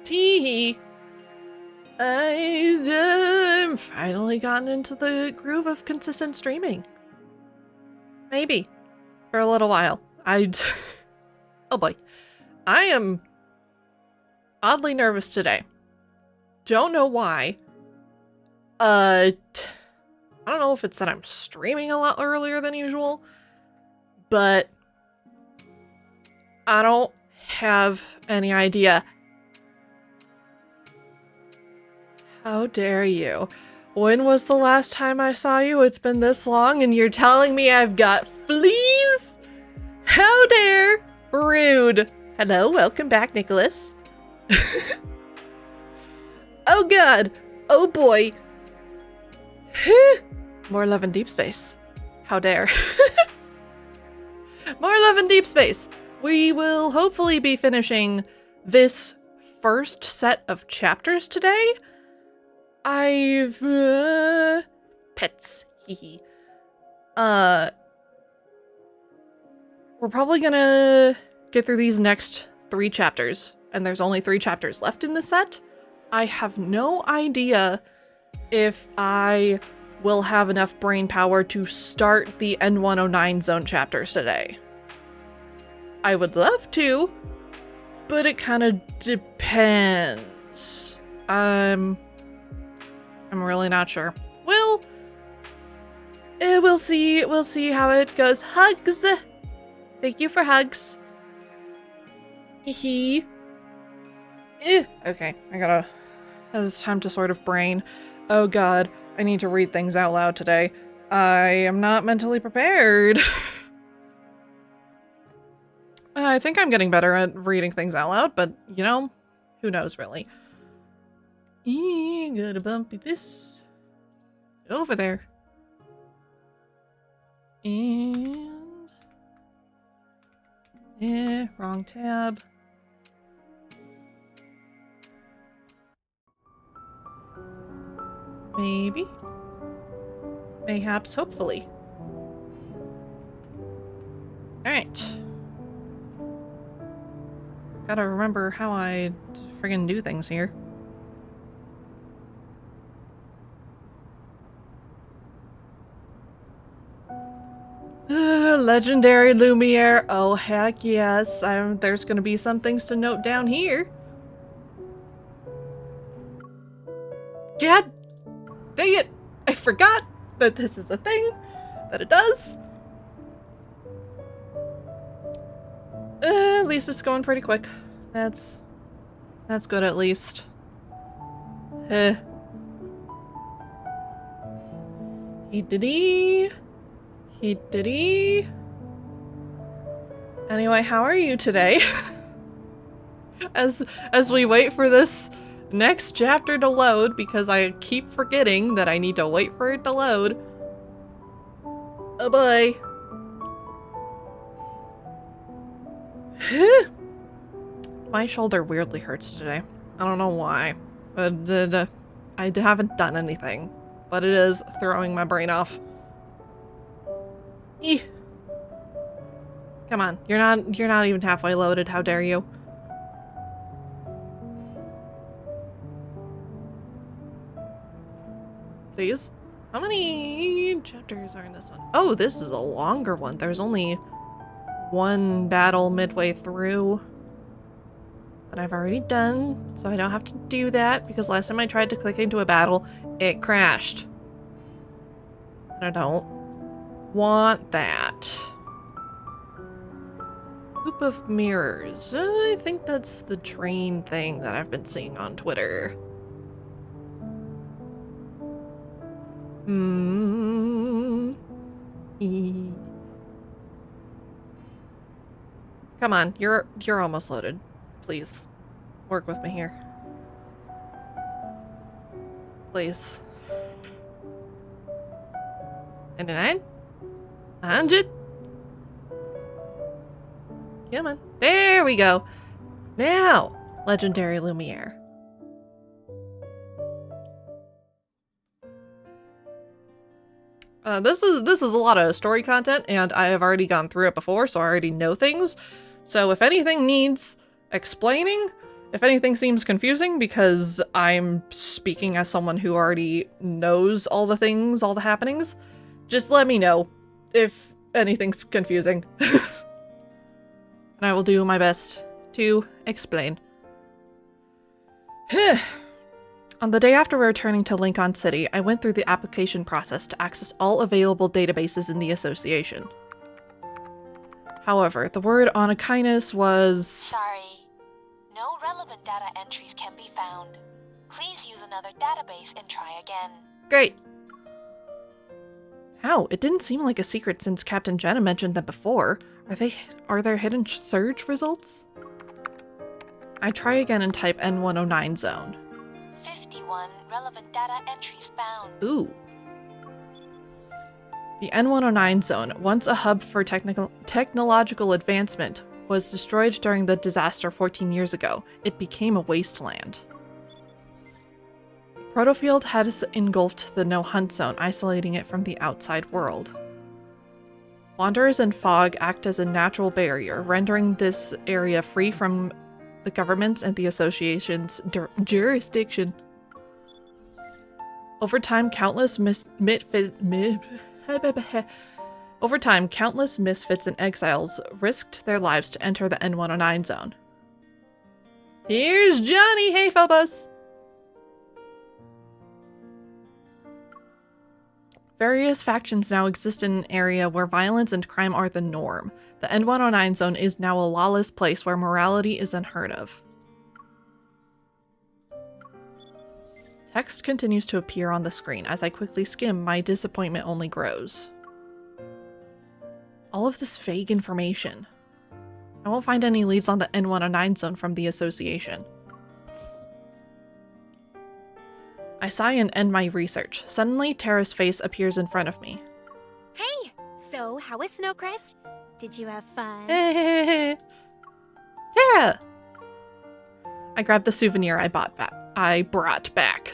Teehee. I've finally gotten into the groove of consistent streaming. Maybe. For a little while. Oh boy. I am oddly nervous today. Don't know why. I don't know if it's that I'm streaming a lot earlier than usual, but I don't have any idea. How dare you? When was the last time I saw you? It's been this long and you're telling me I've got fleas? How dare? Rude. Hello, welcome back, Nicholas. Oh god. Oh boy. More love in Deepspace. How dare. More love in Deepspace. We will hopefully be finishing this first set of chapters today. I've pets. Hehe. We're probably gonna get through these next 3 chapters, and there's only 3 chapters left in the set. I have no idea if I will have enough brain power to start the N109 zone chapters today. I would love to, but it kind of depends. I'm really not sure. We'll see. We'll see how it goes. Hugs. Thank you for hugs. Hee. Okay, it's time to sort of brain. Oh god, I need to read things out loud today. I am not mentally prepared. I think I'm getting better at reading things out loud, but you know, who knows really. Gotta bumpy this over there. And wrong tab. Maybe. Mayhaps, hopefully. Alright. Gotta remember how I friggin' do things here. Legendary Lumiere. Oh heck yes. There's gonna be some things to note down here. God dang it! I forgot that this is a thing that it does. At least it's going pretty quick. That's good at least. He-diddy. Anyway, how are you today? As we wait for this next chapter to load, because I keep forgetting that I need to wait for it to load. Oh boy. My shoulder weirdly hurts today. I don't know why. I haven't done anything, but it is throwing my brain off. Eeh. Come on, you're not even halfway loaded, how dare you? Please? How many chapters are in this one? Oh, this is a longer one. There's only one battle midway through that I've already done, so I don't have to do that, because last time I tried to click into a battle, it crashed. And I don't want that. Hoop of mirrors. I think that's the train thing that I've been seeing on Twitter. Come on, you're almost loaded. Please, work with me here. Please. 99? 100? Come on. There we go. Now, Legendary Lumiere. This is a lot of story content, and I have already gone through it before, so I already know things. So if anything needs explaining, If anything seems confusing because I'm speaking as someone who already knows all the things, all the happenings, just let me know if anything's confusing. And I will do my best to explain. On the day after returning to Lincoln City, I went through the application process to access all available databases in the association. However, the word Anakinus was... Sorry. No relevant data entries can be found. Please use another database and try again. Great. How? It didn't seem like a secret since Captain Jenna mentioned them before. Are there hidden search results? I try again and type N109 zone. 51 relevant data entries found. Ooh. The N109 zone, once a hub for technological advancement, was destroyed during the disaster 14 years ago. It became a wasteland. The protofield has engulfed the no-hunt zone, isolating it from the outside world. Wanderers and fog act as a natural barrier, rendering this area free from the government's and the association's jurisdiction. Over time, countless misfits and exiles risked their lives to enter the N109 zone. Here's Johnny! Hey, Phobos! Various factions now exist in an area where violence and crime are the norm. The N109 zone is now a lawless place where morality is unheard of. Text continues to appear on the screen. As I quickly skim, my disappointment only grows. All of this vague information. I won't find any leads on the N109 zone from the association. I sigh and end my research. Suddenly, Tara's face appears in front of me. Hey! So, how was Snowcrest? Did you have fun? Tara! I grabbed the souvenir I brought back.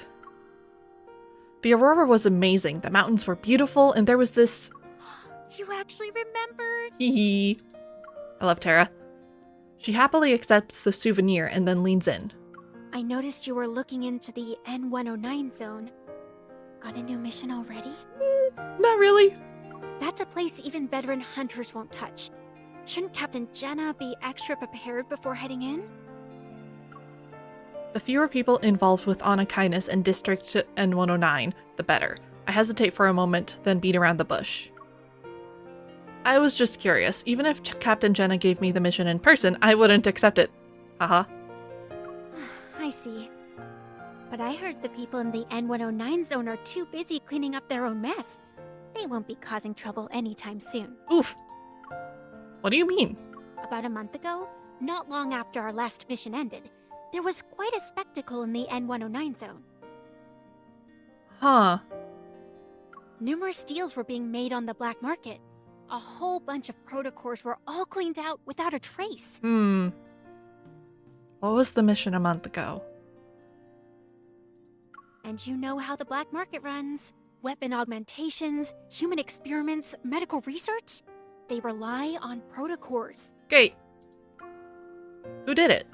The aurora was amazing. The mountains were beautiful, and there was this... You actually remembered? Hee. I love Tara. She happily accepts the souvenir and then leans in. I noticed you were looking into the N109 zone. Got a new mission already? Not really. That's a place even veteran hunters won't touch. Shouldn't Captain Jenna be extra prepared before heading in? The fewer people involved with Anakinus and District N109, the better. I hesitate for a moment, then beat around the bush. I was just curious. Even if Captain Jenna gave me the mission in person, I wouldn't accept it. Haha. I see. But I heard the people in the N109 zone are too busy cleaning up their own mess. They won't be causing trouble anytime soon. Oof. What do you mean? About a month ago, not long after our last mission ended, there was quite a spectacle in the N109 zone. Huh. Numerous deals were being made on the black market. A whole bunch of protocors were all cleaned out without a trace. What was the mission a month ago? And you know how the black market runs. Weapon augmentations, human experiments, medical research. They rely on protocors. Great. Who did it?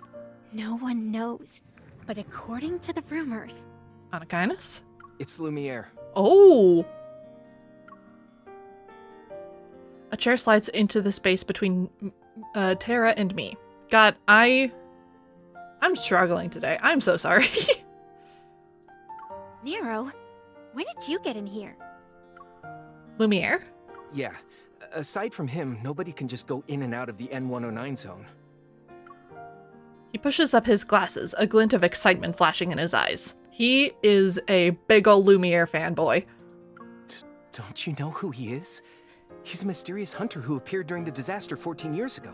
No one knows. But according to the rumors... Anakinus? It's Lumiere. Oh! A chair slides into the space between Tara and me. God, I'm struggling today. I'm so sorry. Nero, when did you get in here? Lumiere? Yeah. Aside from him, nobody can just go in and out of the N109 zone. He pushes up his glasses, a glint of excitement flashing in his eyes. He is a big ol' Lumiere fanboy. Don't you know who he is? He's a mysterious hunter who appeared during the disaster 14 years ago.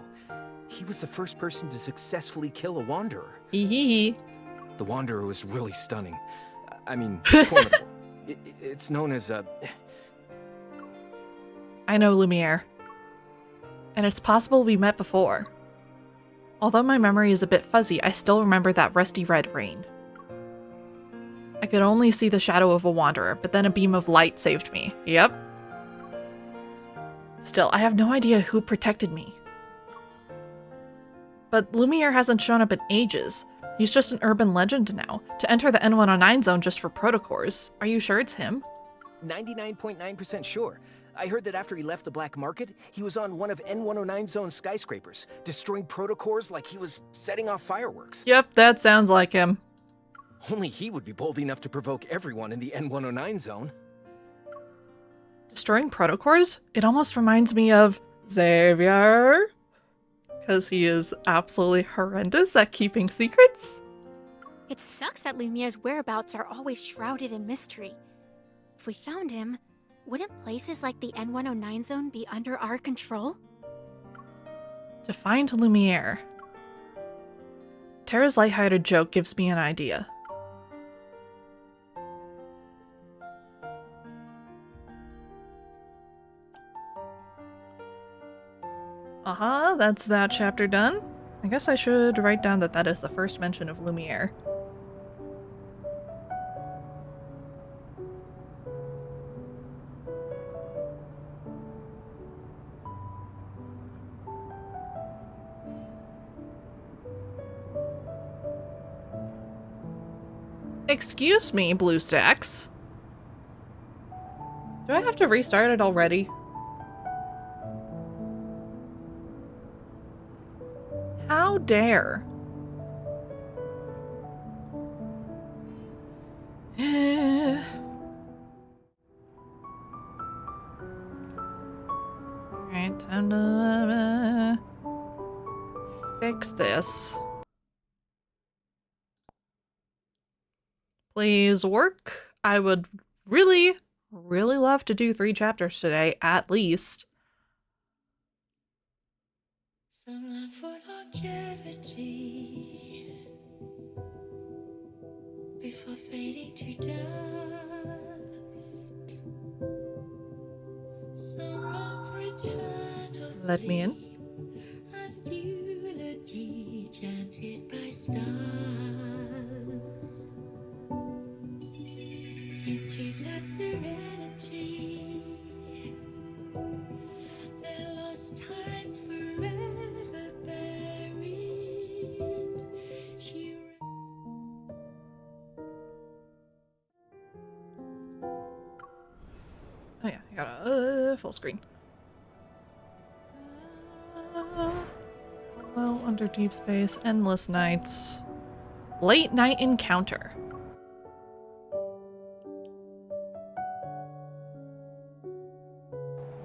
He was the first person to successfully kill a wanderer. Hee. The wanderer was really stunning. I mean, formidable. It's known as a... I know Lumiere. And it's possible we met before. Although my memory is a bit fuzzy, I still remember that rusty red rain. I could only see the shadow of a wanderer, but then a beam of light saved me. Yep. Still, I have no idea who protected me. But Lumiere hasn't shown up in ages. He's just an urban legend now. To enter the N109 zone just for protocors. Are you sure it's him? 99.9% sure. I heard that after he left the black market, he was on one of N109 zone's skyscrapers, destroying protocors like he was setting off fireworks. Yep, that sounds like him. Only he would be bold enough to provoke everyone in the N109 zone. Destroying protocors? It almost reminds me of Xavier. Because he is absolutely horrendous at keeping secrets. It sucks that Lumiere's whereabouts are always shrouded in mystery. If we found him, wouldn't places like the N109 zone be under our control? To find Lumiere. Tara's lighthearted joke gives me an idea. That's that chapter done. I guess I should write down that that is the first mention of Lumiere. Excuse me, BlueStacks. Do I have to restart it already? How dare? Alright, time to fix this. Please work. I would really, really love to do 3 chapters today, at least. Some love for longevity before fading to dust. Some love for eternal Let me in. sleep, as eulogy chanted by stars. Into that serenity, their lost time forever buried. She Oh yeah, I got a full screen. Hello, under deep space, endless nights. Late night encounter.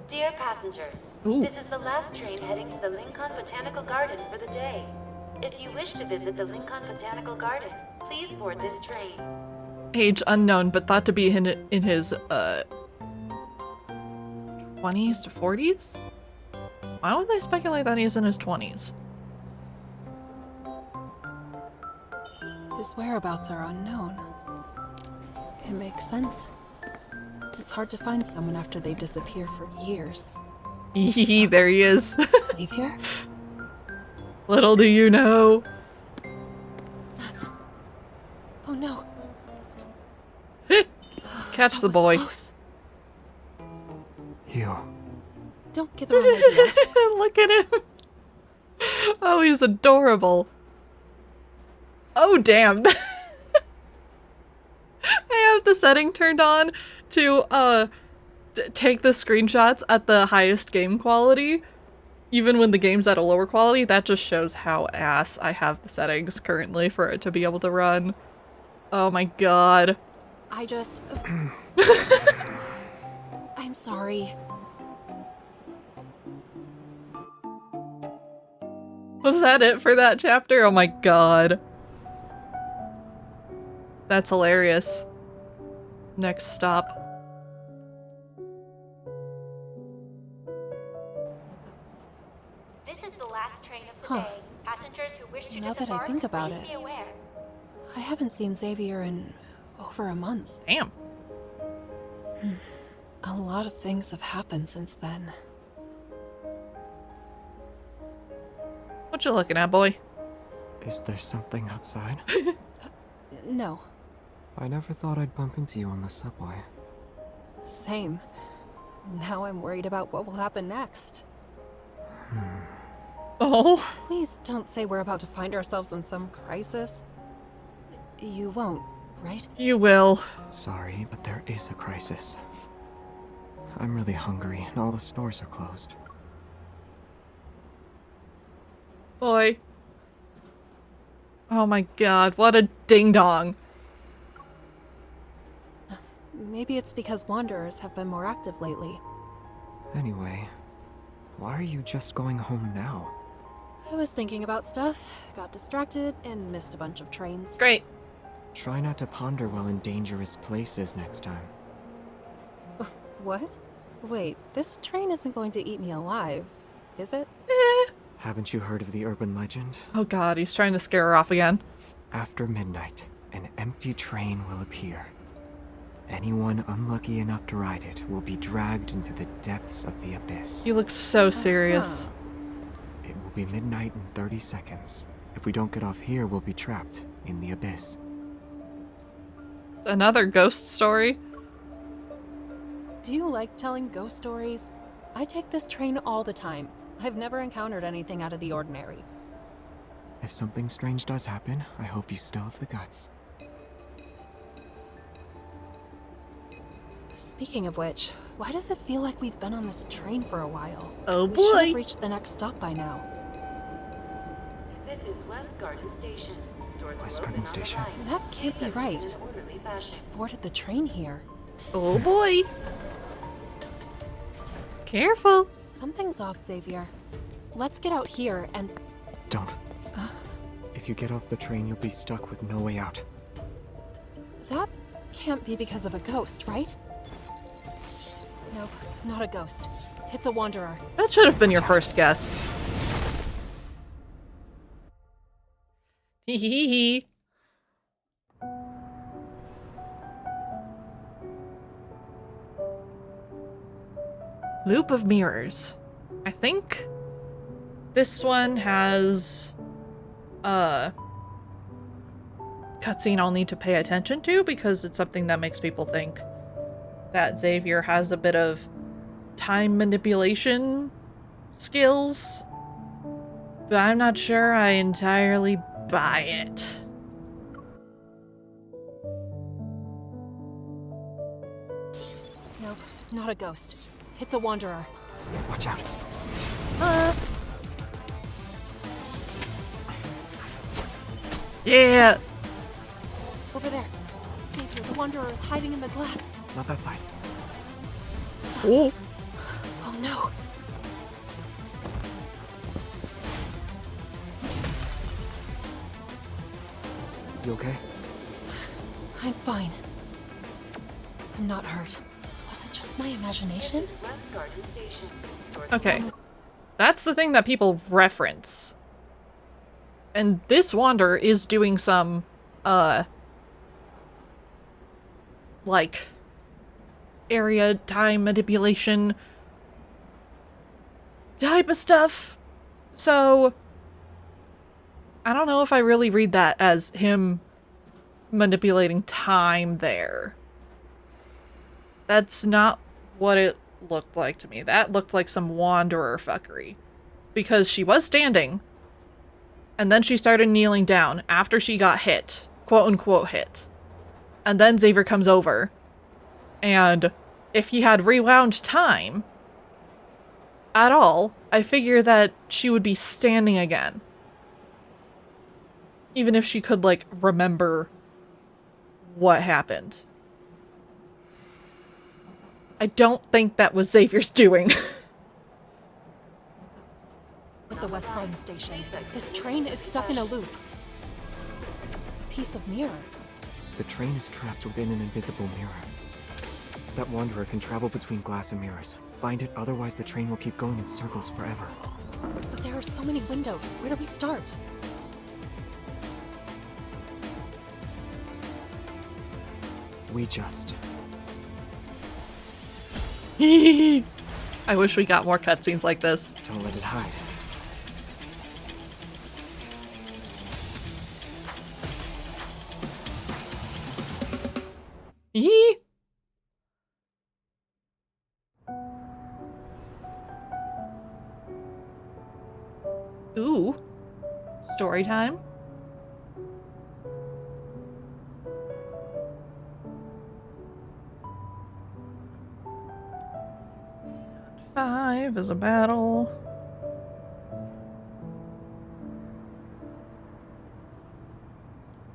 Dear passengers, Ooh. this is the last train heading to the Lincoln Botanical Garden for the day. If you wish to visit the Lincoln Botanical Garden, please board this train. Age unknown, but thought to be in his 20s to 40s? Why would they speculate that he's in his 20s? His whereabouts are unknown. It makes sense. It's hard to find someone after they disappear for years. There he is. Xavier? Little do you know. Oh no. Catch That the was boy. close. You. Don't get the wrong idea. Look at him. Oh, he's adorable. Oh, damn. I have the setting turned on to take the screenshots at the highest game quality. Even when the game's at a lower quality, that just shows how ass I have the settings currently for it to be able to run. Oh my god. I just... I'm sorry. Was that it for that chapter? Oh my god. That's hilarious. Next stop. This is the last train of the Huh. day. Passengers who wish to Now that I disembark, think about please it. be aware. I haven't seen Xavier in over a month. Damn. A lot of things have happened since then. What you looking at, boy? Is there something outside? No. I never thought I'd bump into you on the subway. Same. Now I'm worried about what will happen next. Oh. Please don't say we're about to find ourselves in some crisis. You won't, right? You will. Sorry, but there is a crisis. I'm really hungry, and all the stores are closed. Boy. Oh my god, what a ding-dong. Maybe it's because Wanderers have been more active lately. Anyway, why are you just going home now? I was thinking about stuff, got distracted, and missed a bunch of trains. Great. Try not to ponder while in dangerous places next time. What? Wait, this train isn't going to eat me alive, is it? Haven't you heard of the urban legend? Oh god, he's trying to scare her off again. After midnight, an empty train will appear. Anyone unlucky enough to ride it will be dragged into the depths of the abyss. You look so serious. It will be midnight in 30 seconds. If we don't get off here, we'll be trapped in the abyss. Another ghost story? Do you like telling ghost stories? I take this train all the time. I've never encountered anything out of the ordinary. If something strange does happen, I hope you still have the guts. Speaking of which, why does it feel like we've been on this train for a while? Oh We should boy. have reached the next stop by now. This is West Garden Station. Doors West will Garden open on the Station? right. That can't be Exit right. in an orderly fashion. Boarded the train here. Oh boy. Careful. Something's off, Xavier. Let's get out here and... Don't. If you get off the train, you'll be stuck with no way out. That can't be because of a ghost, right? Nope, not a ghost. It's a wanderer. That should have been your first guess. Hee hee hee. Loop of mirrors. I think this one has a cutscene I'll need to pay attention to because it's something that makes people think that Xavier has a bit of time manipulation skills, but I'm not sure I entirely buy it. Nope, not a ghost. It's a wanderer. Watch out. Yeah. Over there. Xavier, the wanderer is hiding in the glass. Not that side. Oh. Oh no. You okay? I'm fine. I'm not hurt. Was it just my imagination? West Garden Station. Doors Okay. That's the thing that people reference. And this wanderer is doing some, like, area time manipulation type of stuff. So, I don't know if I really read that as him manipulating time there. That's not what it looked like to me. That looked like some wanderer fuckery. Because she was standing, and then she started kneeling down after she got hit. Quote unquote hit. And then Xavier comes over. And if he had rewound time at all, I figure that she would be standing again. Even if she could, like, remember what happened. I don't think that was Xavier's doing. At the West Garden Station, this train is stuck in a loop. A piece of mirror. The train is trapped within an invisible mirror. That wanderer can travel between glass and mirrors. Find it, otherwise the train will keep going in circles forever. But there are so many windows. Where do we start? We just... I wish we got more cutscenes like this. don't let it hide. Yee. Ooh. Story time. 5 is a battle.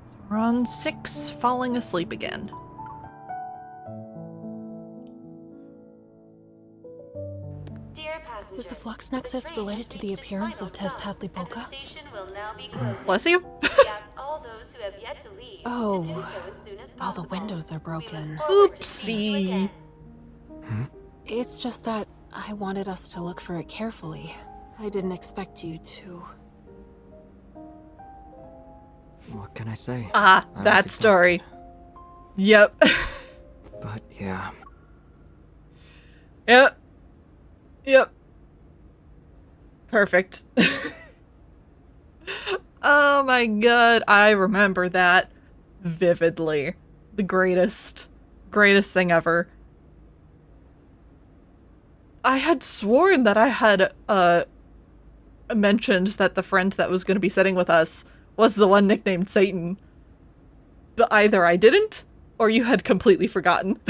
So we're on 6, falling asleep again. Dear passengers, Is the flux nexus train related to the reached its appearance final of Test stop, Hadley and the Polka? station will now be closing. Bless you. We ask all those who have yet to leave Oh, to do so as soon as all the possible. windows are We look broken. forward to seeing you Oopsie. again. It's just that I wanted us to look for it carefully. I didn't expect you to. What can I say? Ah, I was that story. exhausted. Yep. But yeah, Yep. Yep. Perfect. Oh my god, I remember that vividly. The greatest thing ever. I had sworn that I had mentioned that the friend that was going to be sitting with us was the one nicknamed Satan. But either I didn't, or you had completely forgotten.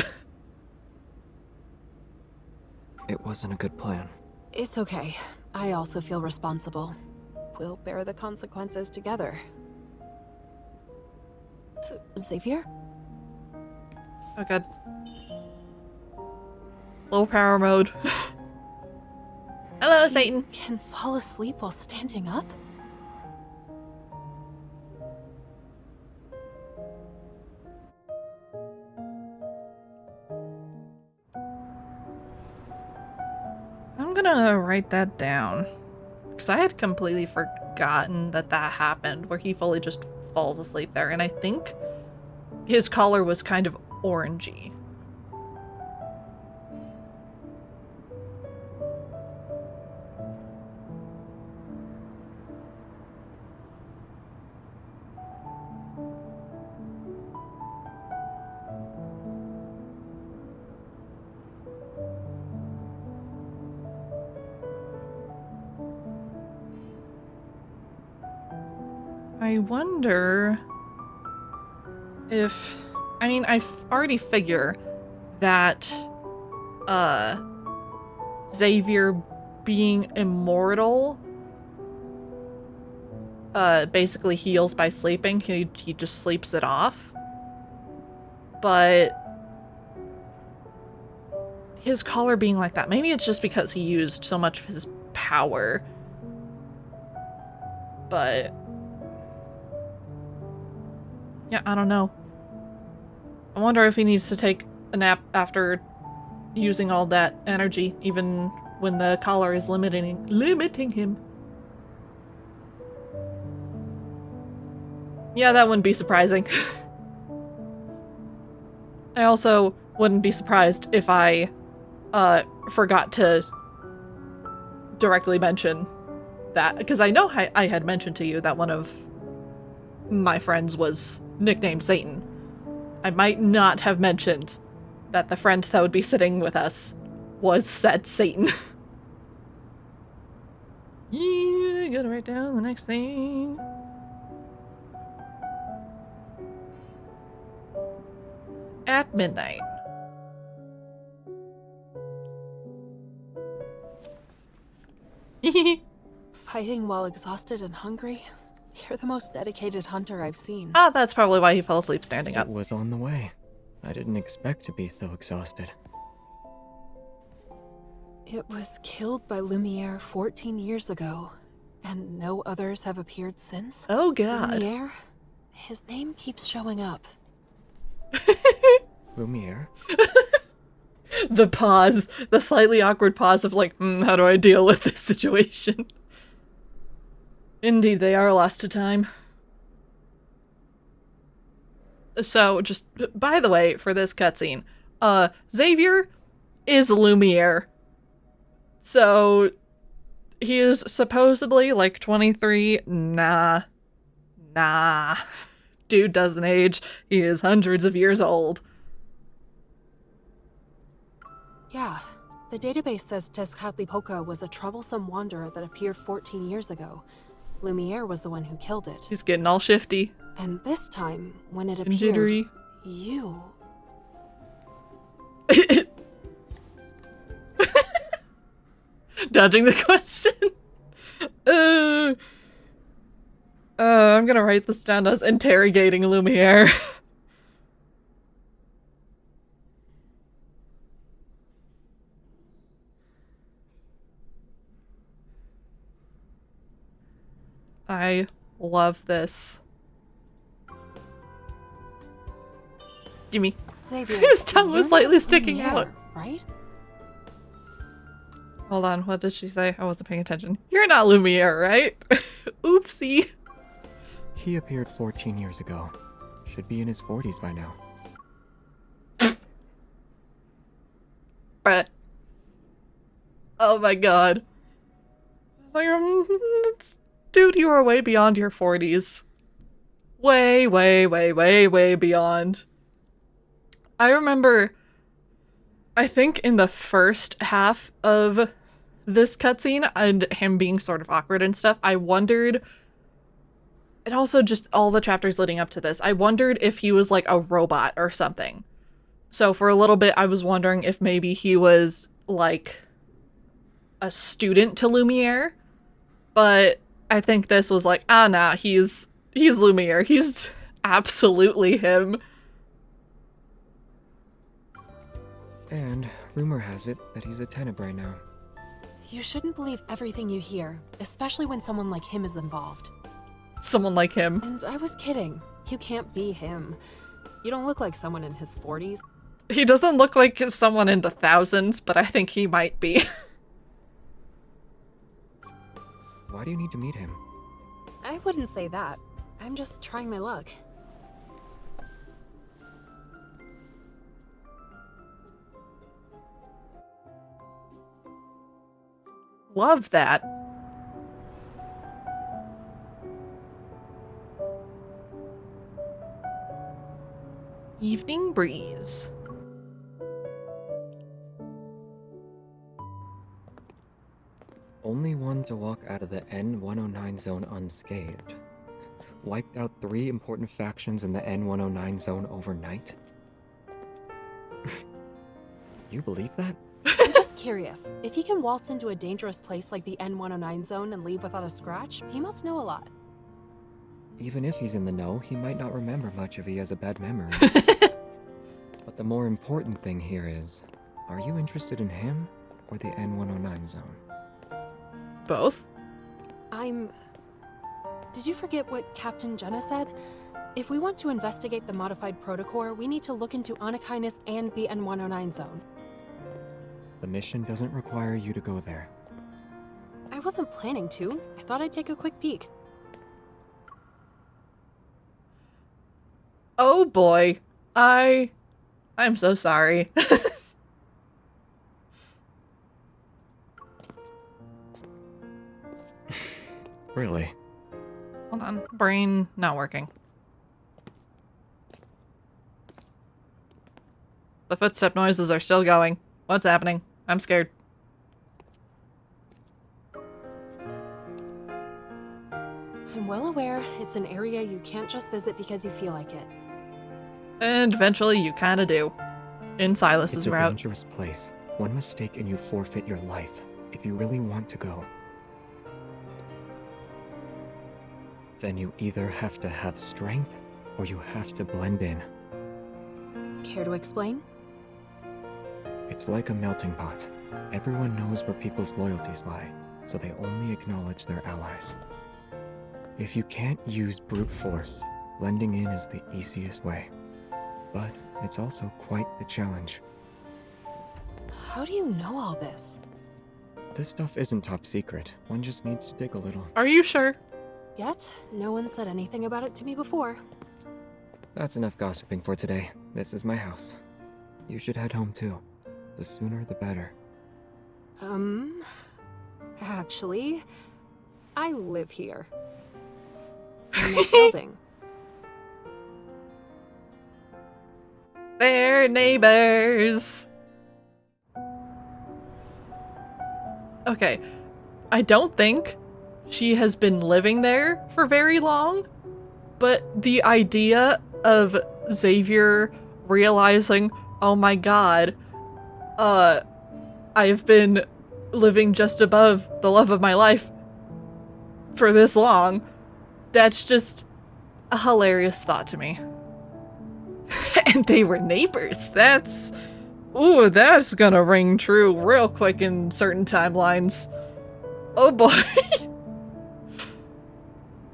it wasn't a good plan. It's okay. I also feel responsible. We'll bear the consequences together. Xavier? Oh god. Low power mode. Hello, Satan. Can fall asleep while standing up? I'm gonna write that down. Because I had completely forgotten that that happened, where he fully just falls asleep there. And I think his collar was kind of orangey. I wonder if... I mean, I already figure that, Xavier being immortal, basically heals by sleeping. He just sleeps it off. But his collar being like that, maybe it's just because he used so much of his power. But... yeah, I don't know. I wonder if he needs to take a nap after using all that energy, even when the collar is limiting him. Yeah, that wouldn't be surprising. I also wouldn't be surprised if I forgot to directly mention that, because I know I had mentioned to you that one of my friends was nicknamed Satan. I might not have mentioned that the friend that would be sitting with us was said Satan. Yeah, gotta write down the next thing. At midnight. Fighting while exhausted and hungry? You're the most dedicated hunter I've seen. Ah, that's probably why he fell asleep standing up. It was on the way. I didn't expect to be so exhausted. It was killed by Lumiere 14 years ago, and no others have appeared since. Oh god. Lumiere? His name keeps showing up. Lumiere? The pause. The slightly awkward pause of like, how do I deal with this situation? Indeed, they are lost to time. So, just, by the way, for this cutscene, Xavier is Lumiere. So, he is supposedly, like, 23. Nah. Dude doesn't age. He is hundreds of years old. Yeah, the database says Tezcatlipoca was a troublesome wanderer that appeared 14 years ago. Lumiere was the one who killed it. He's getting all shifty. And this time, when it And appeared, jittery. you... dodging the question. I'm gonna write this down as interrogating Lumiere. I love this. Gimme. Xavier, His tongue was you're slightly not sticking Lumiere, out. right? Hold on, what did she say? I wasn't paying attention. You're not Lumiere, right? Oopsie. He appeared 14 years ago. Should be in his 40s by now. Bruh. Oh my god. Like, dude, you are way beyond your 40s. Way, way, way, way, way beyond. I remember, I think in the first half of this cutscene and him being sort of awkward and stuff, I wondered, and also just all the chapters leading up to this, I wondered if he was like a robot or something. So for a little bit, I was wondering if maybe he was like a student to Lumiere, but I think this was like, ah, nah, he's Lumiere. He's absolutely him. And rumor has it that he's a Tenebrae now. You shouldn't believe everything you hear, especially when someone like him is involved. Someone like him. And I was kidding. You can't be him. You don't look like someone in his 40s. He doesn't look like someone in the thousands, but I think he might be. Why do you need to meet him? I wouldn't say that. I'm just trying my luck. Love that. Evening breeze. Only one to walk out of the N109 zone unscathed. Wiped out 3 important factions in the N109 zone overnight? You believe that? I'm just curious. If he can waltz into a dangerous place like the N109 zone and leave without a scratch, he must know a lot. Even if he's in the know, he might not remember much if he has a bad memory. But the more important thing here is, are you interested in him or the N109 zone? Both? Did you forget what Captain Jenna said? If we want to investigate the modified protocore, we need to look into Anakinus and the N109 zone. The mission doesn't require you to go there. I wasn't planning to. I thought I'd take a quick peek. Oh boy. I'm so sorry. Really? Hold on. Brain not working. The footstep noises are still going. What's happening? I'm scared. I'm well aware it's an area you can't just visit because you feel like it. And eventually you kinda do. In Silas's It's a route. dangerous place. One mistake and you forfeit your life, if you really want to go. Then you either have to have strength, or you have to blend in. Care to explain? It's like a melting pot. Everyone knows where people's loyalties lie, so they only acknowledge their allies. If you can't use brute force, blending in is the easiest way. But it's also quite the challenge. How do you know all this? This stuff isn't top secret. One just needs to dig a little. Are you sure? Yet, no one said anything about it to me before. That's enough gossiping for today. This is my house. You should head home too. The sooner the better. Actually, I live here. In this building. They're neighbors. Okay. I don't think she has been living there for very long, but the idea of Xavier realizing, oh my god, I've been living just above the love of my life for this long. That's just a hilarious thought to me. And they were neighbors. That's gonna ring true real quick in certain timelines. Oh boy.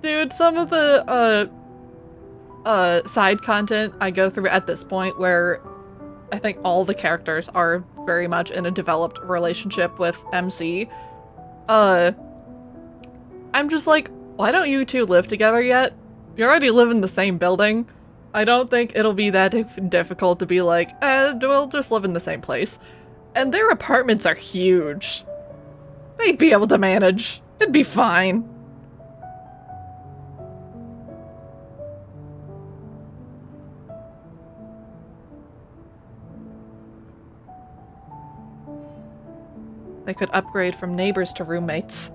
Dude, some of the side content I go through at this point where I think all the characters are very much in a developed relationship with MC. I'm just like, why don't you two live together yet? You already live in the same building. I don't think it'll be that difficult to be like, we'll just live in the same place. And their apartments are huge. They'd be able to manage. It'd be fine. They could upgrade from neighbors to roommates.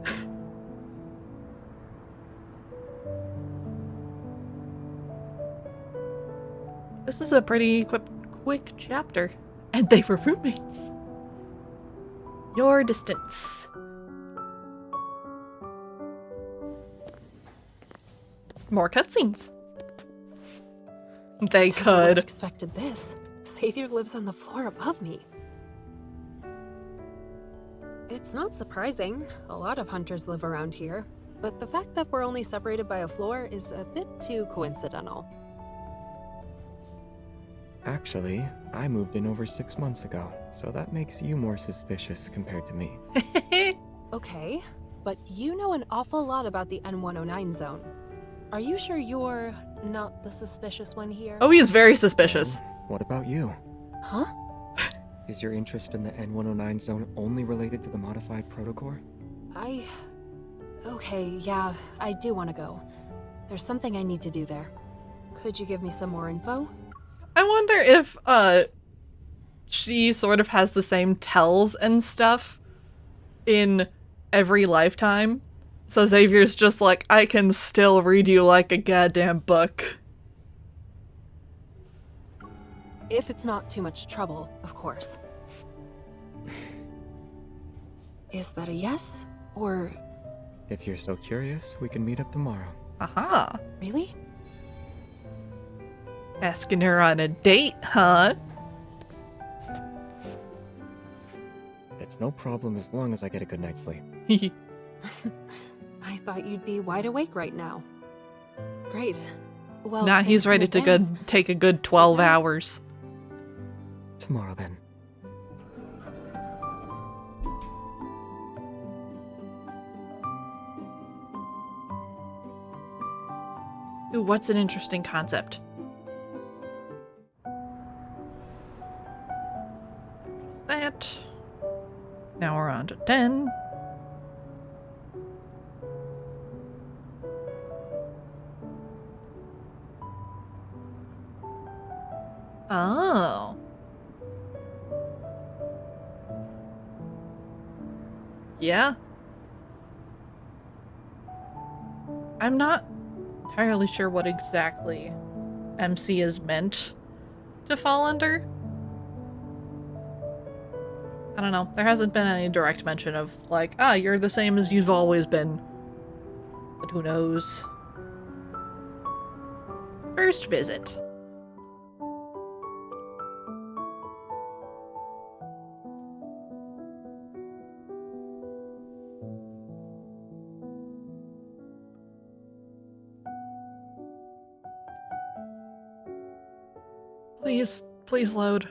This is a pretty quick chapter. And they were roommates. Your distance. More cutscenes. They Never would have could. expected this. Xavier lives on the floor above me. It's not surprising. A lot of hunters live around here. But the fact that we're only separated by a floor is a bit too coincidental. Actually, I moved in over 6 months ago, so that makes you more suspicious compared to me. Okay, but you know an awful lot about the N109 zone. Are you sure you're not the suspicious one here? Oh, he is very suspicious. What about you? Huh? Is your interest in the N109 zone only related to the modified protocore? Okay, yeah, I do want to go. There's something I need to do there. Could you give me some more info? I wonder if, she sort of has the same tells and stuff in every lifetime. So Xavier's just like, I can still read you like a goddamn book. If it's not too much trouble, of course. Is that a yes? Or... If you're so curious, we can meet up tomorrow. Aha. really? Asking her on a date, huh? It's no problem as long as I get a good night's sleep. I thought you'd be wide awake right now. Great. Well, Now he's thanks in ready to advance. take a good 12 hours. Tomorrow then. Ooh, what's an interesting concept? There's that. Now we're on to 10. Oh. Yeah. I'm not entirely sure what exactly MC is meant to fall under. I don't know. There hasn't been any direct mention of like, you're the same as you've always been. But who knows? First visit. Please load.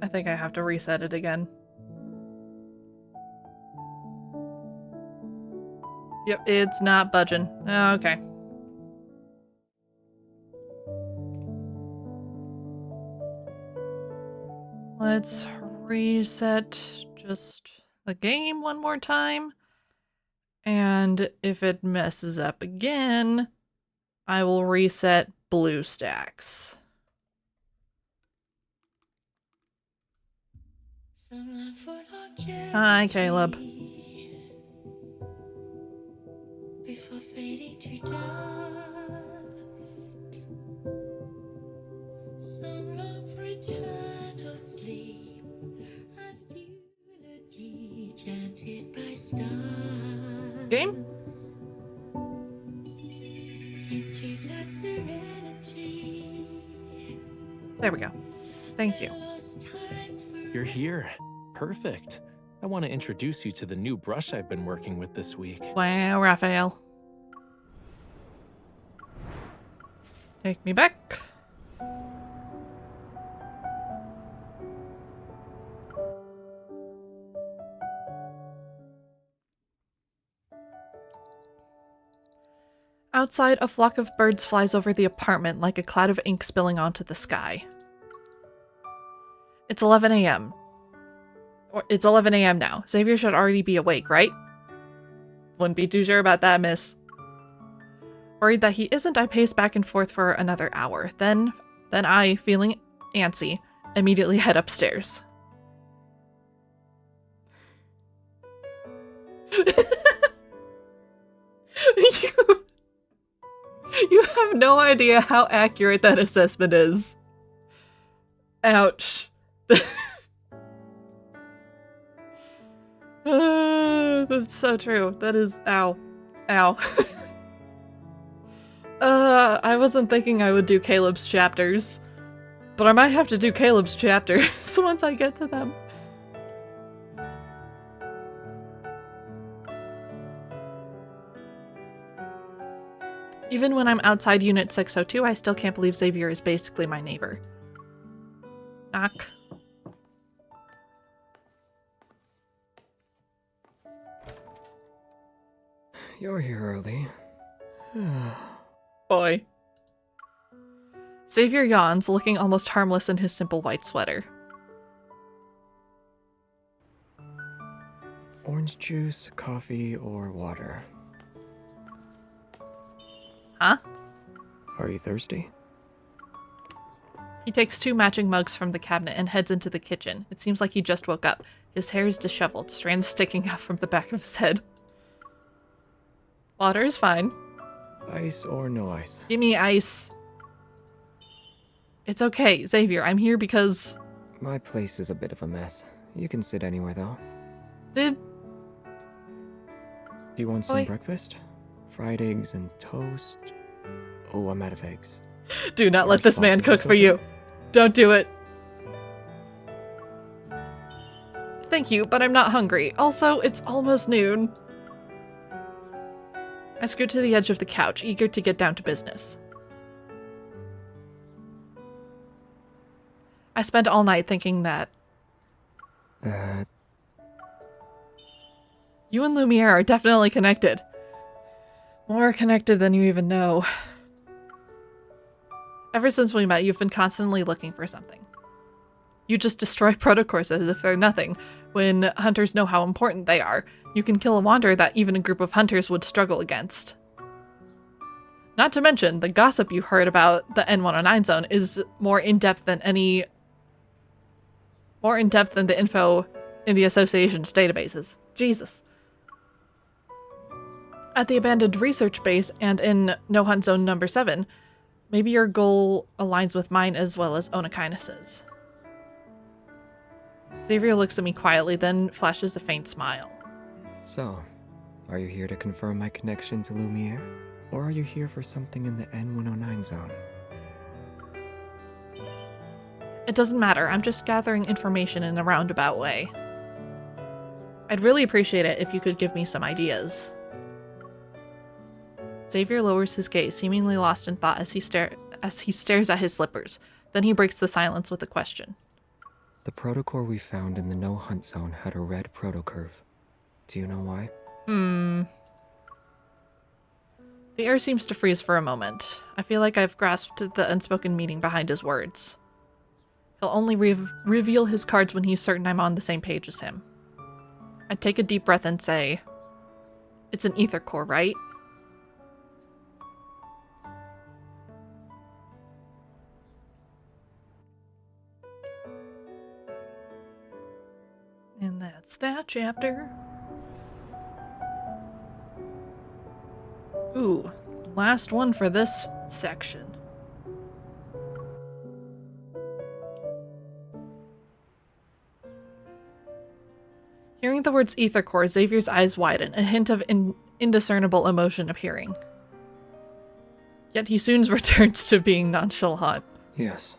I think I have to reset it again. Yep, it's not budging. Okay. Let's reset just the game one more time. And if it messes up again, I will reset BlueStacks. Hi, Caleb. Before fading to dust. Some long for eternal sleep, as eulogy chanted by stars. Game? Into that serenity. There we go. Thank you. Lost time for You're here. Perfect. I want to introduce you to the new brush I've been working with this week. Wow, Raphael. Take me back. Outside, a flock of birds flies over the apartment like a cloud of ink spilling onto the sky. It's 11 a.m. Or it's 11 a.m. now. Xavier should already be awake, right? Wouldn't be too sure about that, miss. Worried that he isn't, I pace back and forth for another hour. Then I, feeling antsy, immediately head upstairs. You have no idea how accurate that assessment is. Ouch. That's so true. That is, ow. Ow. I wasn't thinking I would do Caleb's chapters, but I might have to do Caleb's chapters once I get to them. Even when I'm outside Unit 602, I still can't believe Xavier is basically my neighbor. Knock. You're here early. Boy. Xavier yawns, looking almost harmless in his simple white sweater. Orange juice, coffee, or water? Huh? Are you thirsty? He takes 2 matching mugs from the cabinet and heads into the kitchen. It seems like he just woke up. His hair is disheveled, strands sticking out from the back of his head. Water is fine. Ice or no ice? Give me ice. It's okay, Xavier. I'm here because... My place is a bit of a mess. You can sit anywhere, though. Did... Do you want some Oi. breakfast? Fried eggs and toast? Oh, I'm out of eggs. Do not let Large this man cook sausages, for okay? you. Don't do it. Thank you, but I'm not hungry. Also, it's almost noon. I scoot to the edge of the couch, eager to get down to business. I spent all night thinking that you and Lumiere are definitely connected. More connected than you even know. Ever since we met, you've been constantly looking for something. You just destroy protocours as if they're nothing, when hunters know how important they are. You can kill a wanderer that even a group of hunters would struggle against. Not to mention, the gossip you heard about the N109 zone is more in-depth than the info in the Association's databases. Jesus. At the abandoned research base and in No Hunt Zone number 7, maybe your goal aligns with mine as well as Onakainus's. Xavier looks at me quietly, then flashes a faint smile. So, are you here to confirm my connection to Lumiere? Or are you here for something in the N109 zone? It doesn't matter, I'm just gathering information in a roundabout way. I'd really appreciate it if you could give me some ideas. Xavier lowers his gaze, seemingly lost in thought as he stares at his slippers. Then he breaks the silence with a question. The protocore we found in the No Hunt zone had a red protocurve. Do you know why? The air seems to freeze for a moment. I feel like I've grasped the unspoken meaning behind his words. He'll only reveal his cards when he's certain I'm on the same page as him. I take a deep breath and say, "It's an ether core, right?" And that's that chapter. Ooh, last one for this section. Hearing the words ether core, Xavier's eyes widen, a hint of indiscernible emotion appearing. Yet he soon returns to being nonchalant. Yes.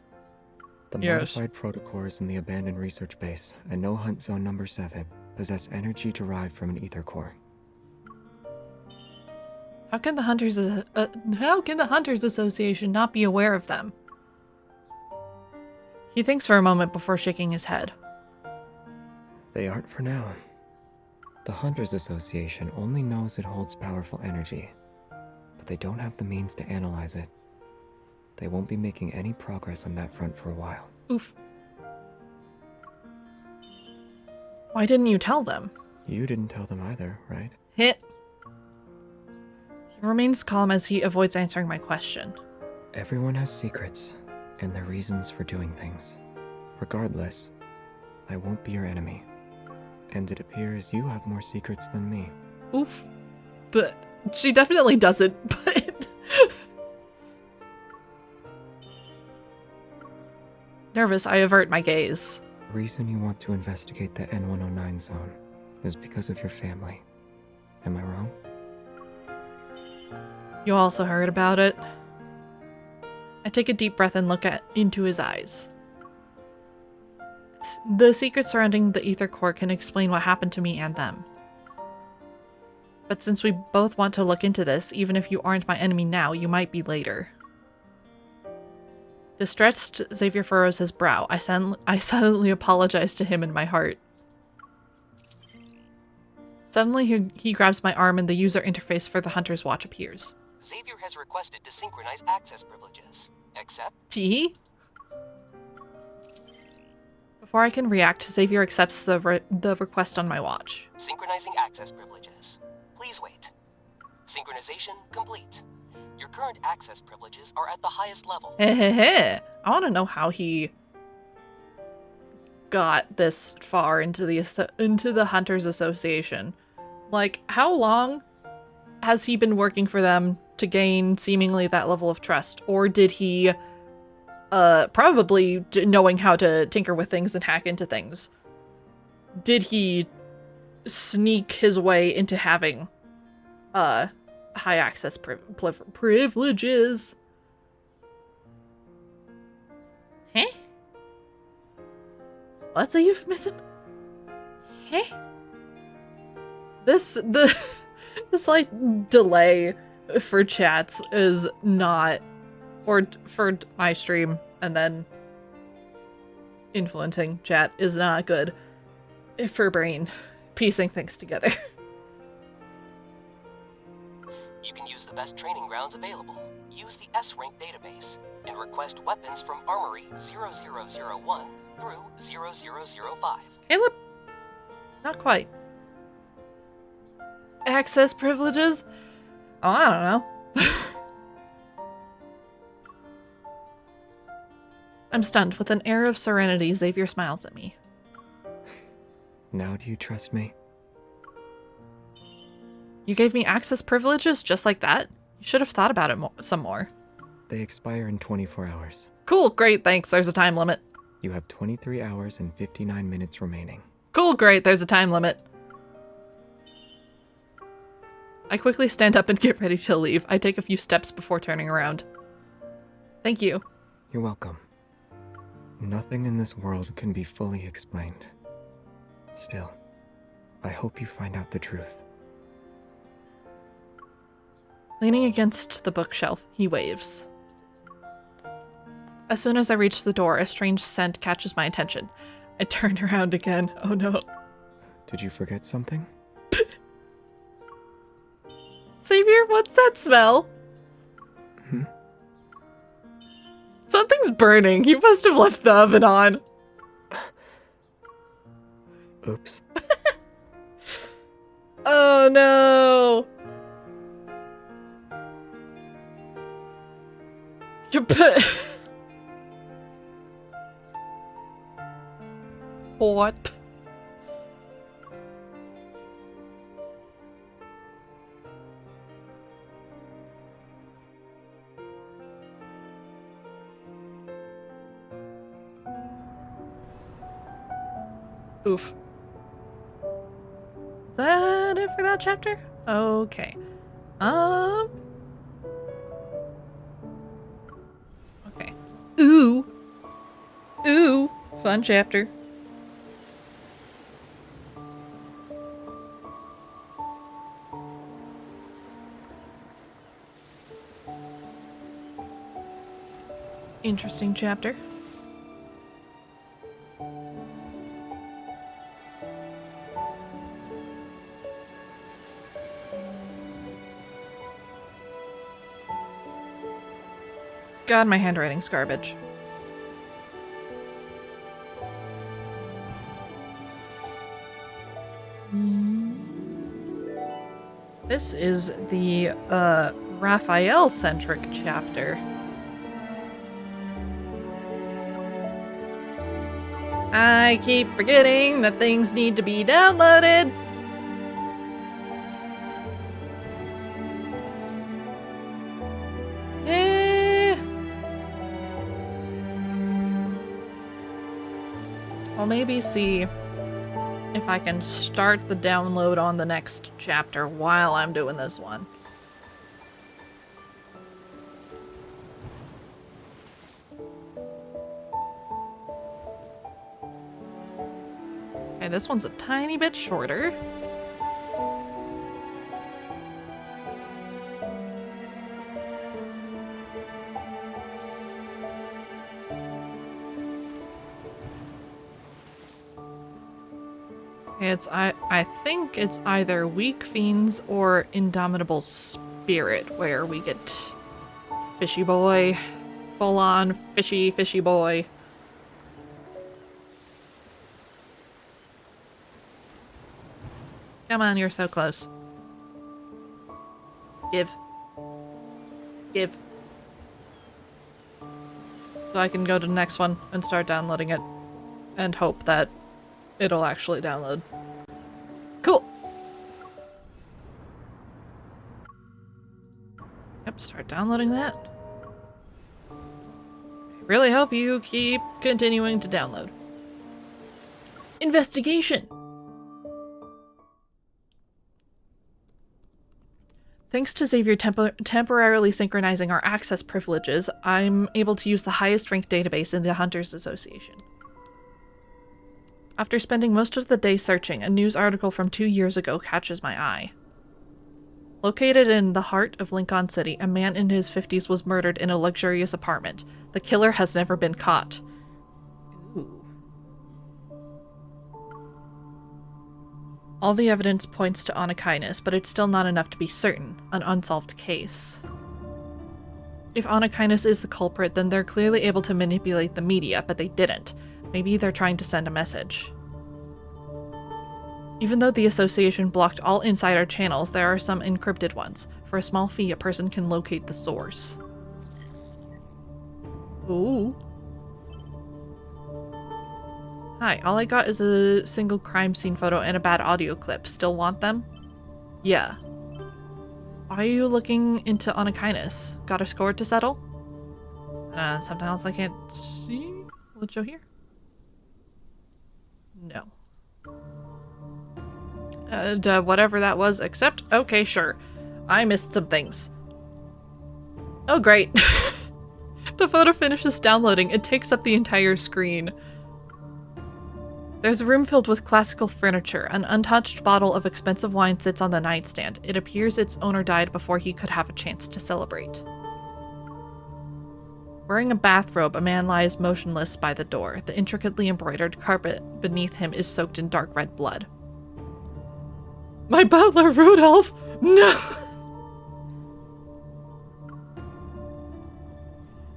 The Yes. modified protocores in the abandoned research base and No Hunt Zone number 7 possess energy derived from an ether core. How can the Hunters Association not be aware of them? He thinks for a moment before shaking his head. They aren't for now. The Hunters Association only knows it holds powerful energy, but they don't have the means to analyze it. They won't be making any progress on that front for a while. Oof. Why didn't you tell them? You didn't tell them either, right? Hit. He remains calm as he avoids answering my question. Everyone has secrets and their reasons for doing things. Regardless, I won't be your enemy. And it appears you have more secrets than me. Oof. She definitely doesn't, but... Nervous, I avert my gaze. The reason you want to investigate the N109 zone is because of your family. Am I wrong? You also heard about it? I take a deep breath and look into his eyes. The secrets surrounding the ether core can explain what happened to me and them. But since we both want to look into this, even if you aren't my enemy now, you might be later. Distressed, Xavier furrows his brow. I silently apologize to him in my heart. Suddenly, he grabs my arm and the user interface for the Hunter's Watch appears. Xavier has requested to synchronize access privileges. Accept? T? Before I can react, Xavier accepts the request on my watch. Synchronizing access privileges. Please wait. Synchronization complete. Your current access privileges are at the highest level. I want to know how he got this far into the Hunters Association. Like, how long has he been working for them to gain seemingly that level of trust? Or did he, probably knowing how to tinker with things and hack into things, did he sneak his way into having, high access privileges? Huh? What's a euphemism? Huh? This like delay for chats is not, or for my stream and then influencing chat is not good for brain piecing things together. You can use the best training grounds available. Use the S-Rank database and request weapons from Armory 0001 through 0005. Caleb? Not quite. Access privileges? Oh, I don't know. I'm stunned. With an air of serenity, Xavier smiles at me. Now do you trust me? You gave me access privileges just like that? You should have thought about it some more. They expire in 24 hours. Cool, great, thanks. There's a time limit. You have 23 hours and 59 minutes remaining. Cool, great, there's a time limit. I quickly stand up and get ready to leave. I take a few steps before turning around. Thank you. You're welcome. Nothing in this world can be fully explained. Still, I hope you find out the truth. Leaning against the bookshelf, he waves. As soon as I reach the door, a strange scent catches my attention. I turn around again. Oh no. Did you forget something? Xavier, what's that smell? Hmm? Something's burning. You must have left the oven on. Oops. Oh no. You put... What? Oof. that it for that chapter? Okay. Okay. Ooh. Ooh. Fun chapter. Interesting chapter. God, my handwriting's garbage. This is the Raphael-centric chapter. I keep forgetting that things need to be downloaded. I'll maybe see if I can start the download on the next chapter while I'm doing this one. Okay, this one's a tiny bit shorter. I think it's either Weak Fiends or Indomitable Spirit where we get Fishy Boy. Full on fishy boy. Come on, you're so close. Give. Give. So I can go to the next one and start downloading it and hope that it'll actually download. Cool. Yep, start downloading that. I really hope you keep continuing to download. Investigation. Thanks to Xavier temporarily synchronizing our access privileges, I'm able to use the highest ranked database in the Hunters Association. After spending most of the day searching, a news article from 2 years ago catches my eye. Located in the heart of Lincoln City, a man in his 50s was murdered in a luxurious apartment. The killer has never been caught. Ooh. All the evidence points to Anakinus, but it's still not enough to be certain. An unsolved case. If Anakinus is the culprit, then they're clearly able to manipulate the media, but they didn't. Maybe they're trying to send a message. Even though the association blocked all insider channels, there are some encrypted ones. For a small fee, a person can locate the source. Ooh. Hi, all I got is a single crime scene photo and a bad audio clip. Still want them? Yeah. Why are you looking into Anakinus? Got a score to settle? Something else I can't see? Will it show here? No. Whatever that was, except, okay, sure. I missed some things. Oh, great. The photo finishes downloading. It takes up the entire screen. There's a room filled with classical furniture. An untouched bottle of expensive wine sits on the nightstand. It appears its owner died before he could have a chance to celebrate. Wearing a bathrobe, a man lies motionless by the door. The intricately embroidered carpet beneath him is soaked in dark red blood. My butler, Rudolph! No!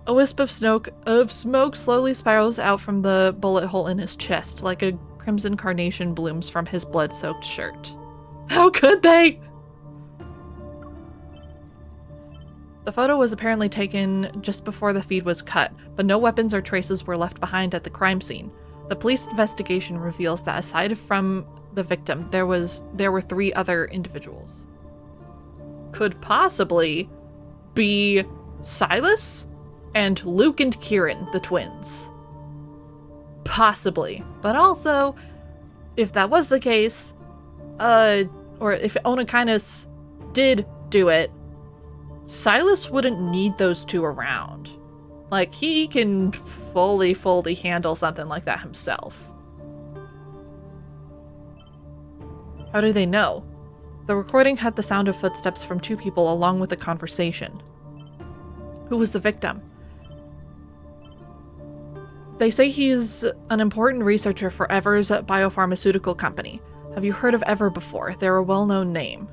A wisp of smoke slowly spirals out from the bullet hole in his chest, like a crimson carnation blooms from his blood-soaked shirt. How could they? The photo was apparently taken just before the feed was cut, but no weapons or traces were left behind at the crime scene. The police investigation reveals that aside from the victim, there were 3 other individuals. Could possibly be Silas and Luke and Kieran, the twins. Possibly. But also, if that was the case, or if Onakainus did do it, Silas wouldn't need those two around. Like, he can fully handle something like that himself. How do they know? The recording had the sound of footsteps from two people along with a conversation. Who was the victim? They say he's an important researcher for Ever's biopharmaceutical company. Have you heard of Ever before? They're a well-known name.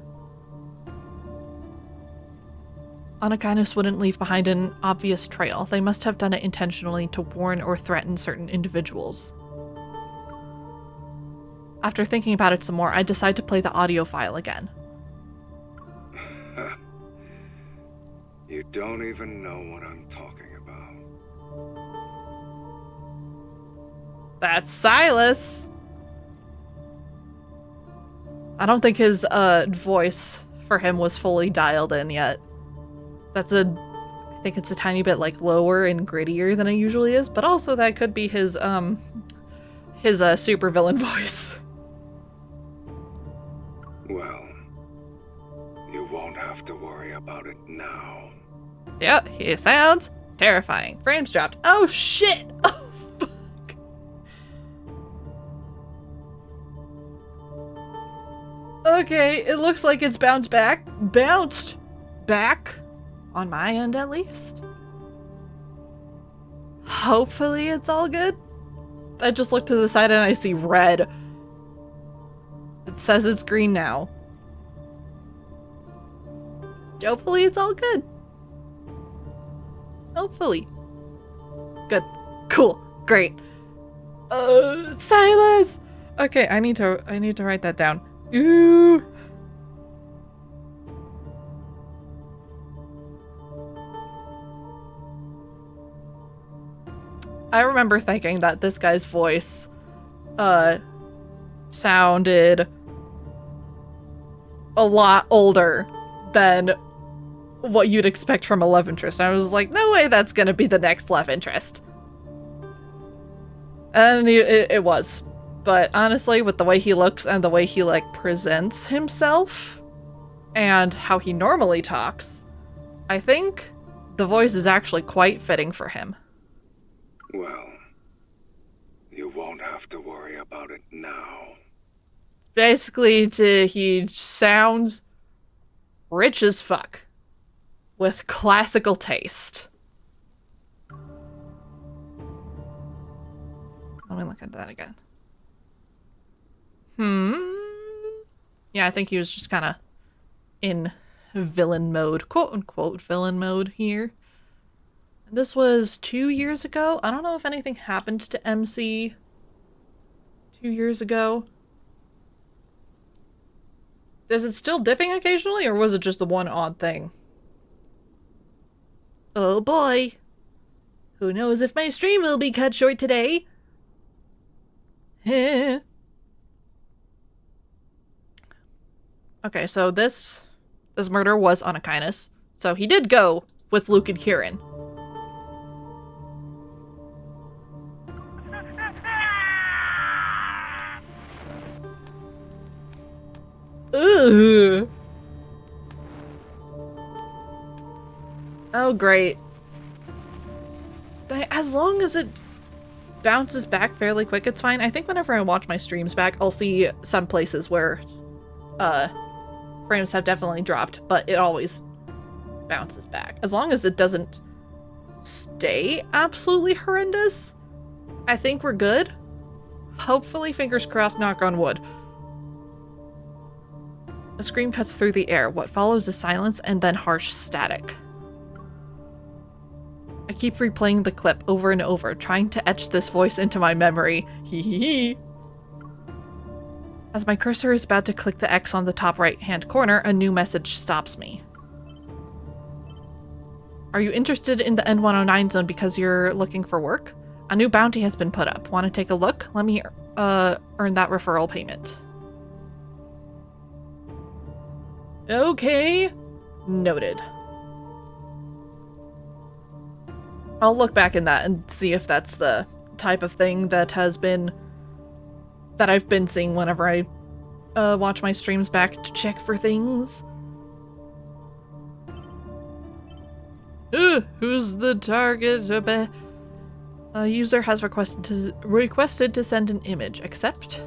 Onakainus wouldn't leave behind an obvious trail. They must have done it intentionally to warn or threaten certain individuals. After thinking about it some more, I decide to play the audio file again. You don't even know what I'm talking about. That's Silas! I don't think his voice for him was fully dialed in yet. I think it's a tiny bit like lower and grittier than it usually is, but also that could be his supervillain voice. Well, you won't have to worry about it now. Yep, he sounds terrifying. Frames dropped. Oh shit! Oh fuck! Okay, it looks like it's bounced back on my end at least. Hopefully it's all good. I just look to the side and I see red. It says it's green now. Hopefully it's all good. Hopefully. Good. Cool. Great. Silas! Okay, I need to write that down. Ooh. I remember thinking that this guy's voice sounded a lot older than what you'd expect from a love interest. I was like, no way that's gonna be the next love interest. And it was. But honestly, with the way he looks and the way he, like, presents himself and how he normally talks, I think the voice is actually quite fitting for him. Well, you won't have to worry about it now. Basically, he sounds rich as fuck with classical taste. Let me look at that again. Yeah, I think he was just kind of in villain mode, quote-unquote villain mode here. And this was 2 years ago. I don't know if anything happened to MC 2 years ago. Is it still dipping occasionally, or was it just the one odd thing? Oh boy. Who knows if my stream will be cut short today? Okay, so this murder was Onakainus. So he did go with Luke and Kieran. Ugh. Oh, great. As long as it bounces back fairly quick, it's fine. I think whenever I watch my streams back, I'll see some places where frames have definitely dropped, but it always bounces back. As long as it doesn't stay absolutely horrendous, I think we're good. Hopefully, fingers crossed, knock on wood. A scream cuts through the air. What follows is silence and then harsh static. I keep replaying the clip over and over, trying to etch this voice into my memory. Hee hee hee. As my cursor is about to click the X on the top right-hand corner, a new message stops me. Are you interested in the N109 zone because you're looking for work? A new bounty has been put up. Want to take a look? Let me earn that referral payment. Okay. Noted. I'll look back in that and see if that's the type of thing that I've been seeing whenever I watch my streams back to check for things. Who's the target? A user has requested to send an image. Accept?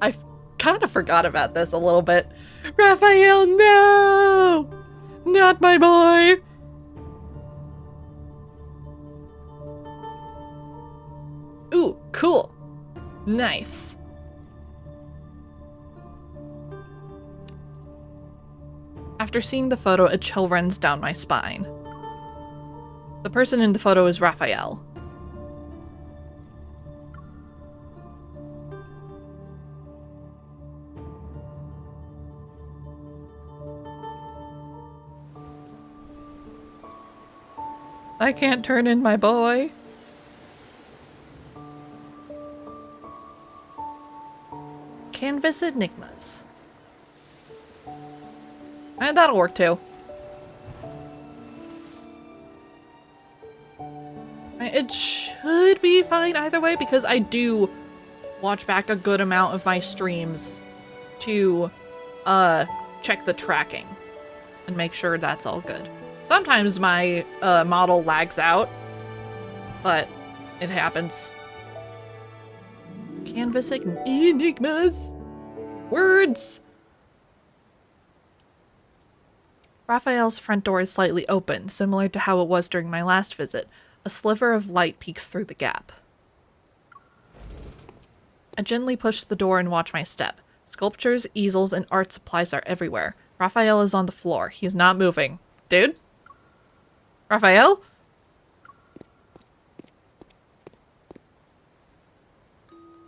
I kind of forgot about this a little bit. Raphael, no! Not my boy! Ooh, cool. Nice. After seeing the photo, a chill runs down my spine. The person in the photo is Raphael. I can't turn in my boy. Canvas enigmas. And that'll work too. It should be fine either way because I do watch back a good amount of my streams to check the tracking and make sure that's all good. Sometimes my model lags out, but it happens. Canvas enigmas. Words. Raphael's front door is slightly open, similar to how it was during my last visit. A sliver of light peeks through the gap. I gently push the door and watch my step. Sculptures, easels, and art supplies are everywhere. Raphael is on the floor. He's not moving. Dude? Raphael?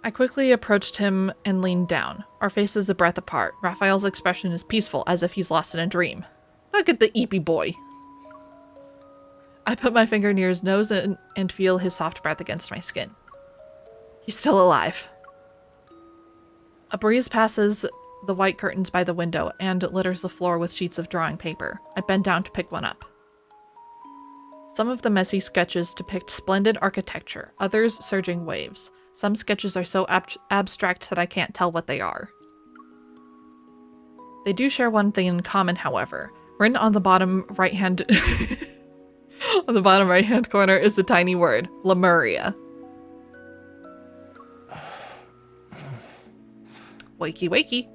I quickly approached him and leaned down. Our faces a breath apart. Raphael's expression is peaceful, as if he's lost in a dream. Look at the eepy boy. I put my finger near his nose and feel his soft breath against my skin. He's still alive. A breeze passes the white curtains by the window and litters the floor with sheets of drawing paper. I bend down to pick one up. Some of the messy sketches depict splendid architecture, others surging waves. Some sketches are so abstract that I can't tell what they are. They do share one thing in common, however. Written on the bottom right-hand on the bottom right-hand corner is the tiny word, Lemuria. Wakey wakey.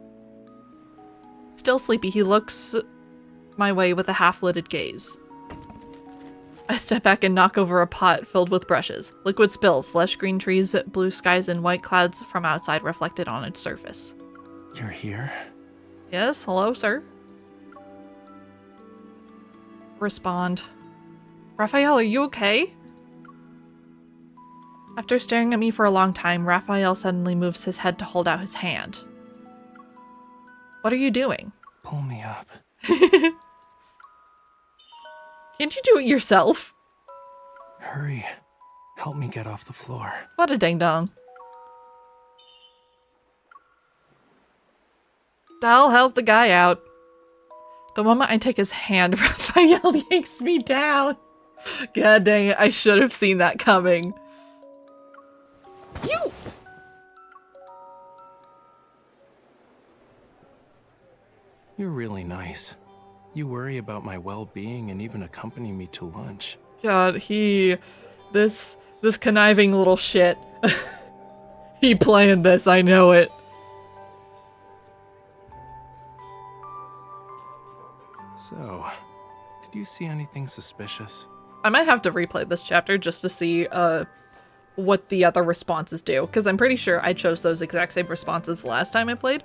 Still sleepy, he looks my way with a half-lidded gaze. I step back and knock over a pot filled with brushes. Liquid spills, lush green trees, blue skies, and white clouds from outside reflected on its surface. You're here? Yes, hello, sir. Respond. Raphael, are you okay? After staring at me for a long time, Raphael suddenly moves his head to hold out his hand. What are you doing? Pull me up. Can't you do it yourself? Hurry. Help me get off the floor. What a ding-dong. I'll help the guy out. The moment I take his hand, Raphael yanks me down. God dang it, I should have seen that coming. You! You're really nice. You worry about my well-being and even accompany me to lunch. God, this conniving little shit. He planned this, I know it. So, did you see anything suspicious? I might have to replay this chapter just to see what the other responses do, because I'm pretty sure I chose those exact same responses the last time I played.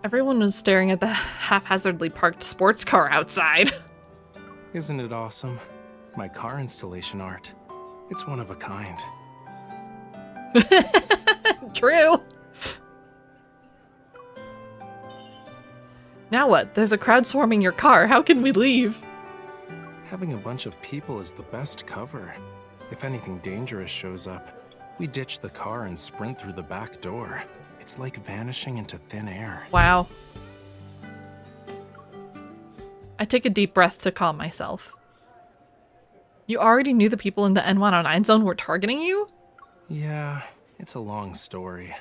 Everyone was staring at the haphazardly parked sports car outside. Isn't it awesome? My car installation art. It's one of a kind. True. Now what? There's a crowd swarming your car. How can we leave? Having a bunch of people is the best cover. If anything dangerous shows up, we ditch the car and sprint through the back door. It's like vanishing into thin air. Wow. I take a deep breath to calm myself. You already knew the people in the N109 zone were targeting you? Yeah, it's a long story.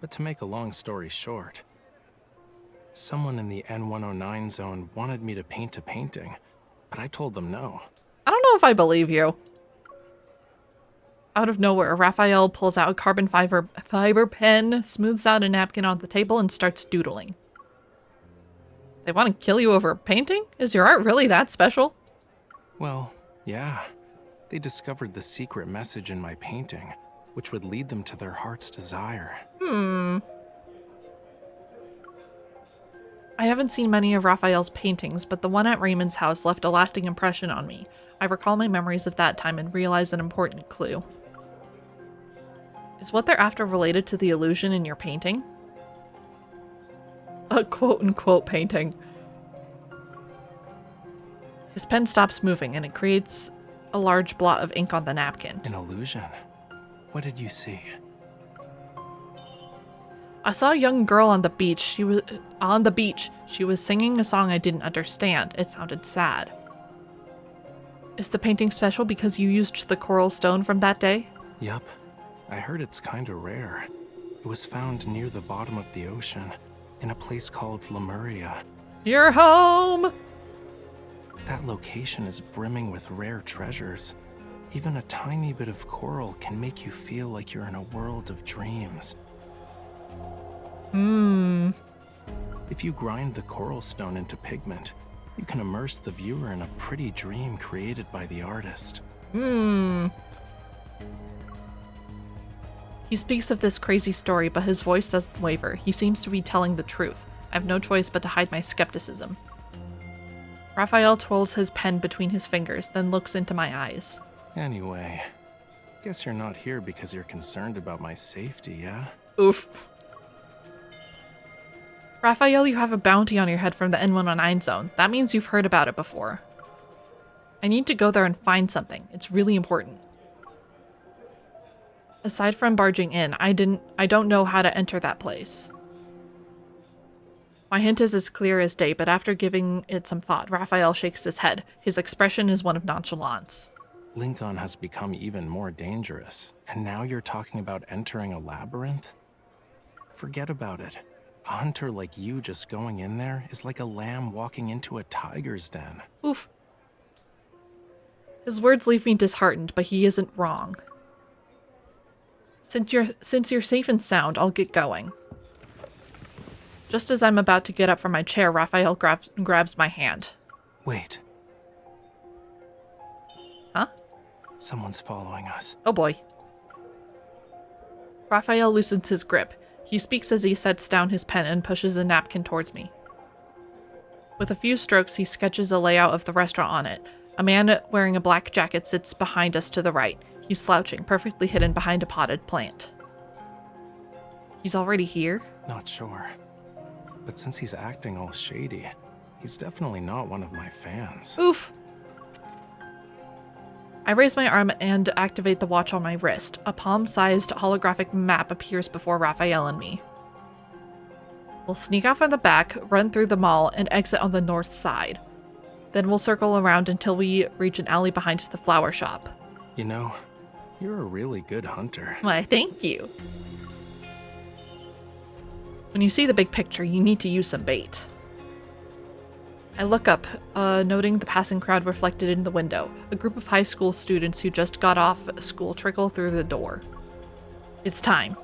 But to make a long story short, someone in the N109 zone wanted me to paint a painting, but I told them no. I don't know if I believe you. Out of nowhere, Raphael pulls out a carbon fiber pen, smooths out a napkin on the table, and starts doodling. They want to kill you over a painting? Is your art really that special? Well, yeah. They discovered the secret message in my painting, which would lead them to their heart's desire. I haven't seen many of Raphael's paintings, but the one at Raymond's house left a lasting impression on me. I recall my memories of that time and realize an important clue. Is what they're after related to the illusion in your painting? A quote-unquote painting. His pen stops moving and it creates a large blot of ink on the napkin. An illusion? What did you see? I saw a young girl on the beach. She was singing a song I didn't understand. It sounded sad. Is the painting special because you used the coral stone from that day? Yup. I heard it's kinda rare. It was found near the bottom of the ocean, in a place called Lemuria. You're home! That location is brimming with rare treasures. Even a tiny bit of coral can make you feel like you're in a world of dreams. If you grind the coral stone into pigment, you can immerse the viewer in a pretty dream created by the artist. He speaks of this crazy story, but his voice doesn't waver. He seems to be telling the truth. I have no choice but to hide my skepticism. Raphael twirls his pen between his fingers, then looks into my eyes. Anyway, guess you're not here because you're concerned about my safety, yeah? Oof. Raphael, you have a bounty on your head from the N109 zone. That means you've heard about it before. I need to go there and find something. It's really important. Aside from barging in, I don't know how to enter that place. My hint is as clear as day, but after giving it some thought, Raphael shakes his head. His expression is one of nonchalance. Lincoln has become even more dangerous, and now you're talking about entering a labyrinth? Forget about it. A hunter like you just going in there is like a lamb walking into a tiger's den. Oof. His words leave me disheartened, but he isn't wrong. Since you're safe and sound, I'll get going. Just as I'm about to get up from my chair, Raphael grabs my hand. Wait. Huh? Someone's following us. Oh boy. Raphael loosens his grip. He speaks as he sets down his pen and pushes a napkin towards me. With a few strokes, he sketches a layout of the restaurant on it. A man wearing a black jacket sits behind us to the right. He's slouching, perfectly hidden behind a potted plant. He's already here? Not sure. But since he's acting all shady, he's definitely not one of my fans. Oof. I raise my arm and activate the watch on my wrist. A palm-sized holographic map appears before Raphael and me. We'll sneak out from the back, run through the mall, and exit on the north side. Then we'll circle around until we reach an alley behind the flower shop. You know, you're a really good hunter. Why, thank you. When you see the big picture, you need to use some bait. I look up, noting the passing crowd reflected in the window. A group of high school students who just got off school trickle through the door. It's time.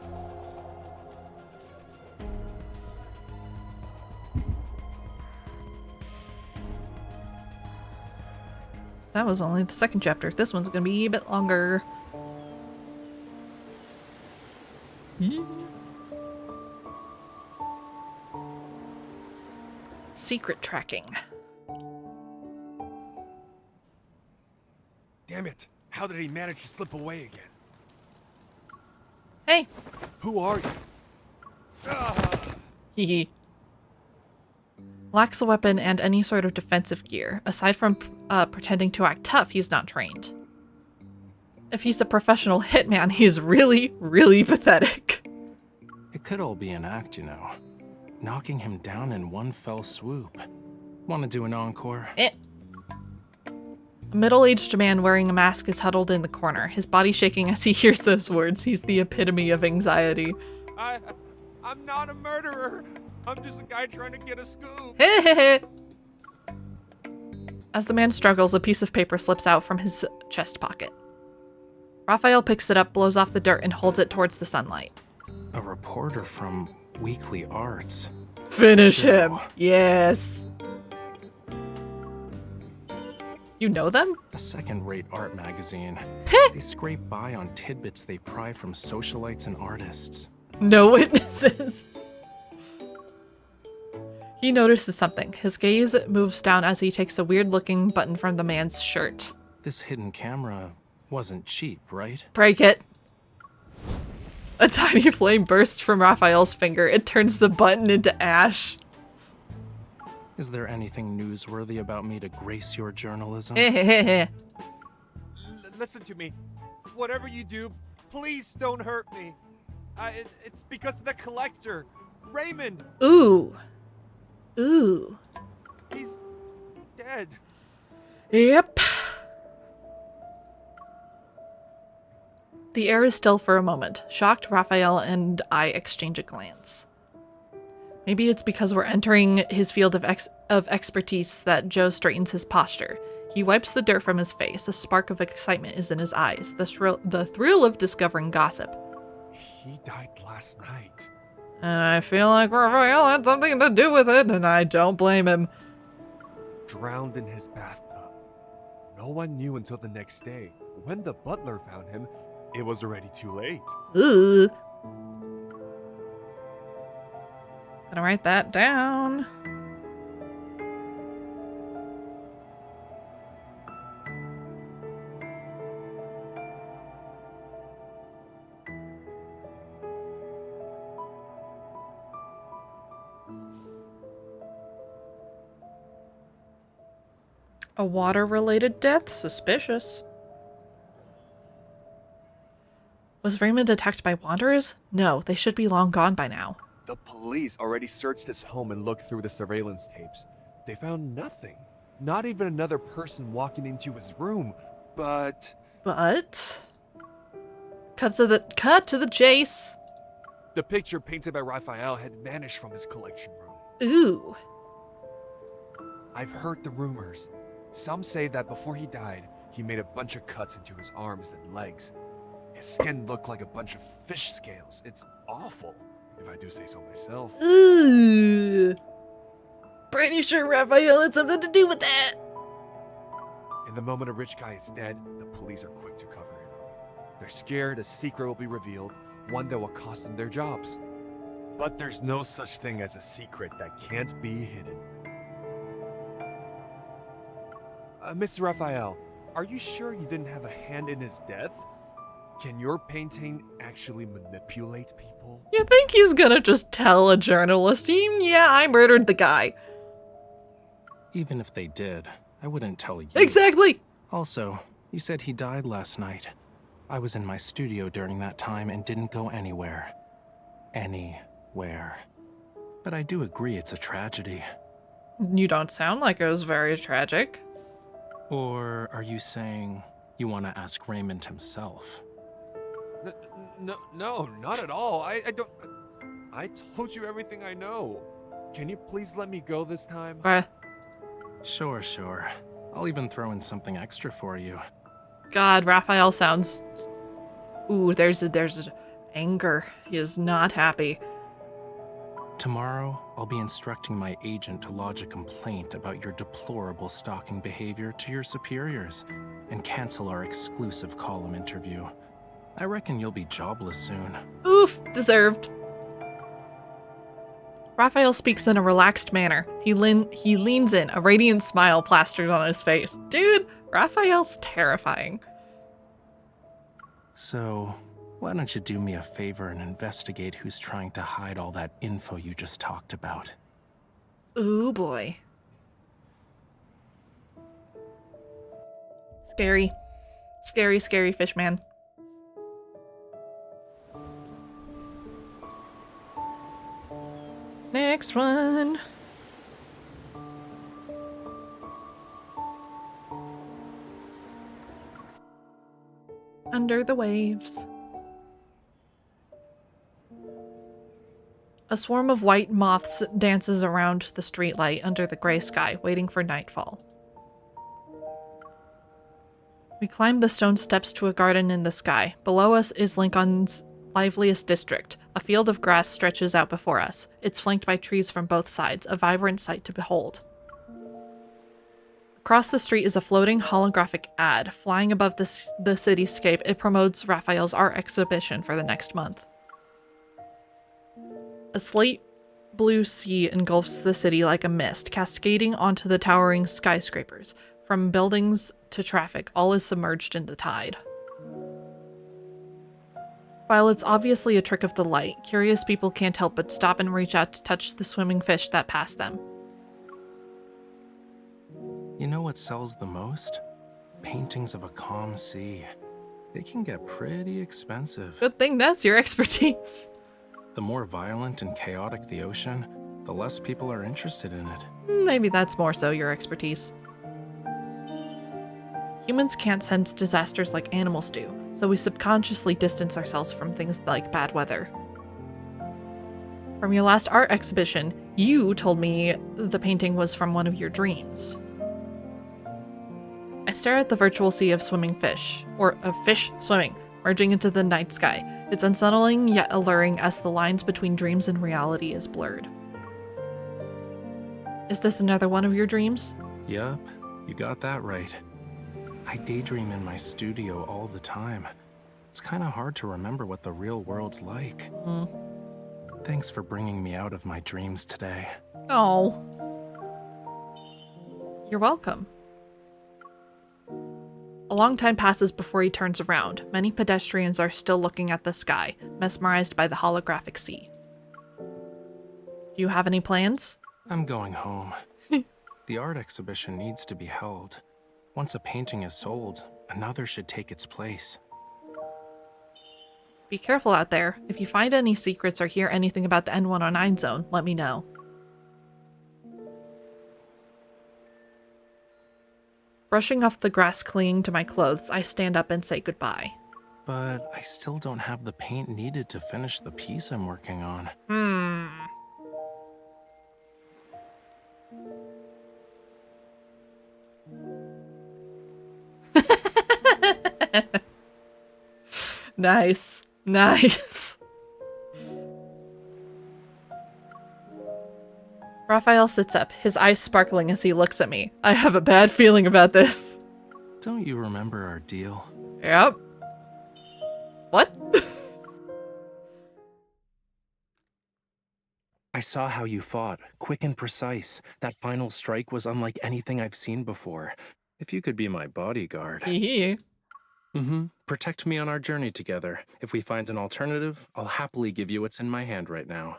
That was only the second chapter. This one's gonna be a bit longer. Secret tracking. Damn it! How did he manage to slip away again? Hey! Who are you? Hehe. Lacks a weapon and any sort of defensive gear. Aside from pretending to act tough, he's not trained. If he's a professional hitman, he's really, really pathetic. It could all be an act, you know. Knocking him down in one fell swoop. Want to do an encore? A middle-aged man wearing a mask is huddled in the corner, his body shaking as he hears those words. He's the epitome of anxiety. I'm not a murderer. I'm just a guy trying to get a scoop. As the man struggles, a piece of paper slips out from his chest pocket. Raphael picks it up, blows off the dirt, and holds it towards the sunlight. A reporter from Weekly Arts. Finish him! Yes! You know them? A second-rate art magazine. They scrape by on tidbits they pry from socialites and artists. No witnesses. He notices something. His gaze moves down as he takes a weird-looking button from the man's shirt. This hidden camera wasn't cheap, right? Break it. A tiny flame bursts from Raphael's finger. It turns the button into ash. Is there anything newsworthy about me to grace your journalism? Listen to me. Whatever you do, please don't hurt me. It's because of the collector, Raymond. Ooh. Ooh. He's dead. Yep. The air is still for a moment. Shocked, Raphael and I exchange a glance. Maybe it's because we're entering his field of expertise that Joe straightens his posture. He wipes the dirt from his face. A spark of excitement is in his eyes. The thrill of discovering gossip. He died last night. And I feel like Raphael had something to do with it, and I don't blame him. Drowned in his bathtub. No one knew until the next day. When the butler found him, it was already too late. Ooh. Gonna write that down. A water-related death? Suspicious. Was Raymond attacked by wanderers? No, they should be long gone by now. The police already searched his home and looked through the surveillance tapes. They found nothing. Not even another person walking into his room. But... Cut to the chase. The picture painted by Raphael had vanished from his collection room. Ooh. I've heard the rumors. Some say that before he died, he made a bunch of cuts into his arms and legs. His skin looked like a bunch of fish scales. It's awful, if I do say so myself. Ooh. Pretty sure Raphael had something to do with that. In the moment a rich guy is dead, the police are quick to cover him. They're scared a secret will be revealed, one that will cost them their jobs. But there's no such thing as a secret that can't be hidden. Mr. Raphael, are you sure you didn't have a hand in his death? Can your painting actually manipulate people? You think he's gonna just tell a journalist, yeah, I murdered the guy. Even if they did, I wouldn't tell you. Exactly! Also, you said he died last night. I was in my studio during that time and didn't go anywhere. Anywhere. But I do agree it's a tragedy. You don't sound like it was very tragic. Or are you saying you want to ask Raymond himself? No, not at all. I don't... I told you everything I know. Can you please let me go this time? Sure. I'll even throw in something extra for you. God, Raphael sounds... Ooh, there's anger. He is not happy. Tomorrow, I'll be instructing my agent to lodge a complaint about your deplorable stalking behavior to your superiors and cancel our exclusive column interview. I reckon you'll be jobless soon. Oof, deserved. Raphael speaks in a relaxed manner. He leans in, a radiant smile plastered on his face. Dude, Raphael's terrifying. So, why don't you do me a favor and investigate who's trying to hide all that info you just talked about? Ooh, boy. Scary. Scary fish man. Next one. Under the waves. A swarm of white moths dances around the streetlight under the gray sky, waiting for nightfall. We climb the stone steps to a garden in the sky. Below us is Lincoln's liveliest district. A field of grass stretches out before us. It's flanked by trees from both sides, a vibrant sight to behold. Across the street is a floating holographic ad. Flying above the cityscape, it promotes Raphael's art exhibition for the next month. A slate blue sea engulfs the city like a mist, cascading onto the towering skyscrapers. From buildings to traffic, all is submerged in the tide. While it's obviously a trick of the light, curious people can't help but stop and reach out to touch the swimming fish that pass them. You know what sells the most? Paintings of a calm sea. They can get pretty expensive. Good thing that's your expertise. The more violent and chaotic the ocean, the less people are interested in it. Maybe that's more so your expertise. Humans can't sense disasters like animals do, so we subconsciously distance ourselves from things like bad weather. From your last art exhibition, you told me the painting was from one of your dreams. I stare at the virtual sea of swimming fish, or of fish swimming, merging into the night sky. It's unsettling yet alluring as the lines between dreams and reality is blurred. Is this another one of your dreams? Yup, you got that right. I daydream in my studio all the time. It's kind of hard to remember what the real world's like. Thanks for bringing me out of my dreams today. Oh. You're welcome. A long time passes before he turns around. Many pedestrians are still looking at the sky, mesmerized by the holographic sea. Do you have any plans? I'm going home. The art exhibition needs to be held. Once a painting is sold, another should take its place. Be careful out there. If you find any secrets or hear anything about the N109 zone, let me know. Brushing off the grass clinging to my clothes, I stand up and say goodbye. But I still don't have the paint needed to finish the piece I'm working on. Nice. Nice. Raphael sits up, his eyes sparkling as he looks at me. I have a bad feeling about this. Don't you remember our deal? Yep. What? I saw how you fought, quick and precise. That final strike was unlike anything I've seen before. If you could be my bodyguard. Protect me on our journey together. If we find an alternative, I'll happily give you what's in my hand right now.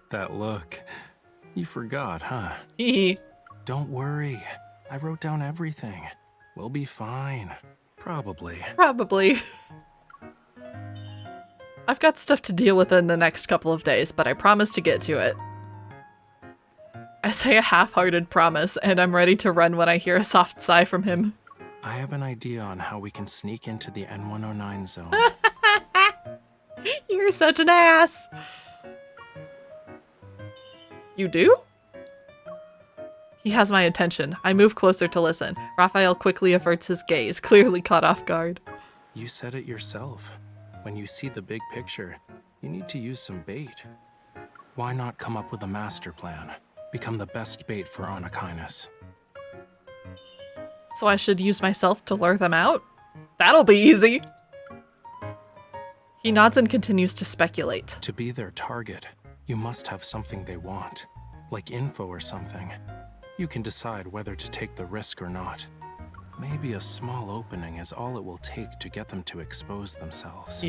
That look. You forgot, huh? Don't worry. I wrote down everything. We'll be fine. Probably. I've got stuff to deal with in the next couple of days, but I promise to get to it. I say a half-hearted promise, and I'm ready to run when I hear a soft sigh from him. I have an idea on how we can sneak into the N109 zone. You're such an ass! You do? He has my attention. I move closer to listen. Raphael quickly averts his gaze, clearly caught off guard. You said it yourself. When you see the big picture, you need to use some bait. Why not come up with a master plan? Become the best bait for Anakinus. So I should use myself to lure them out? That'll be easy! He nods and continues to speculate. To be their target, you must have something they want, like info or something. You can decide whether to take the risk or not. Maybe a small opening is all it will take to get them to expose themselves.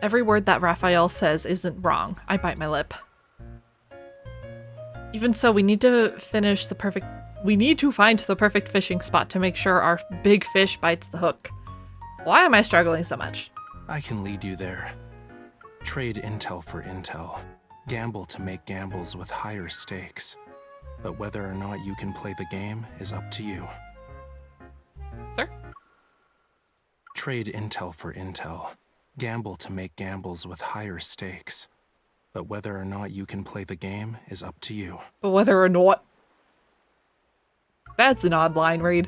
Every word that Raphael says isn't wrong. I bite my lip. Even so, we need to find the perfect fishing spot to make sure our big fish bites the hook. Why am I struggling so much? I can lead you there. Trade intel for intel. Gamble to make gambles with higher stakes. But whether or not you can play the game is up to you. Sir? Trade intel for intel. Gamble to make gambles with higher stakes. But whether or not you can play the game is up to you. But whether or not... That's an odd line read.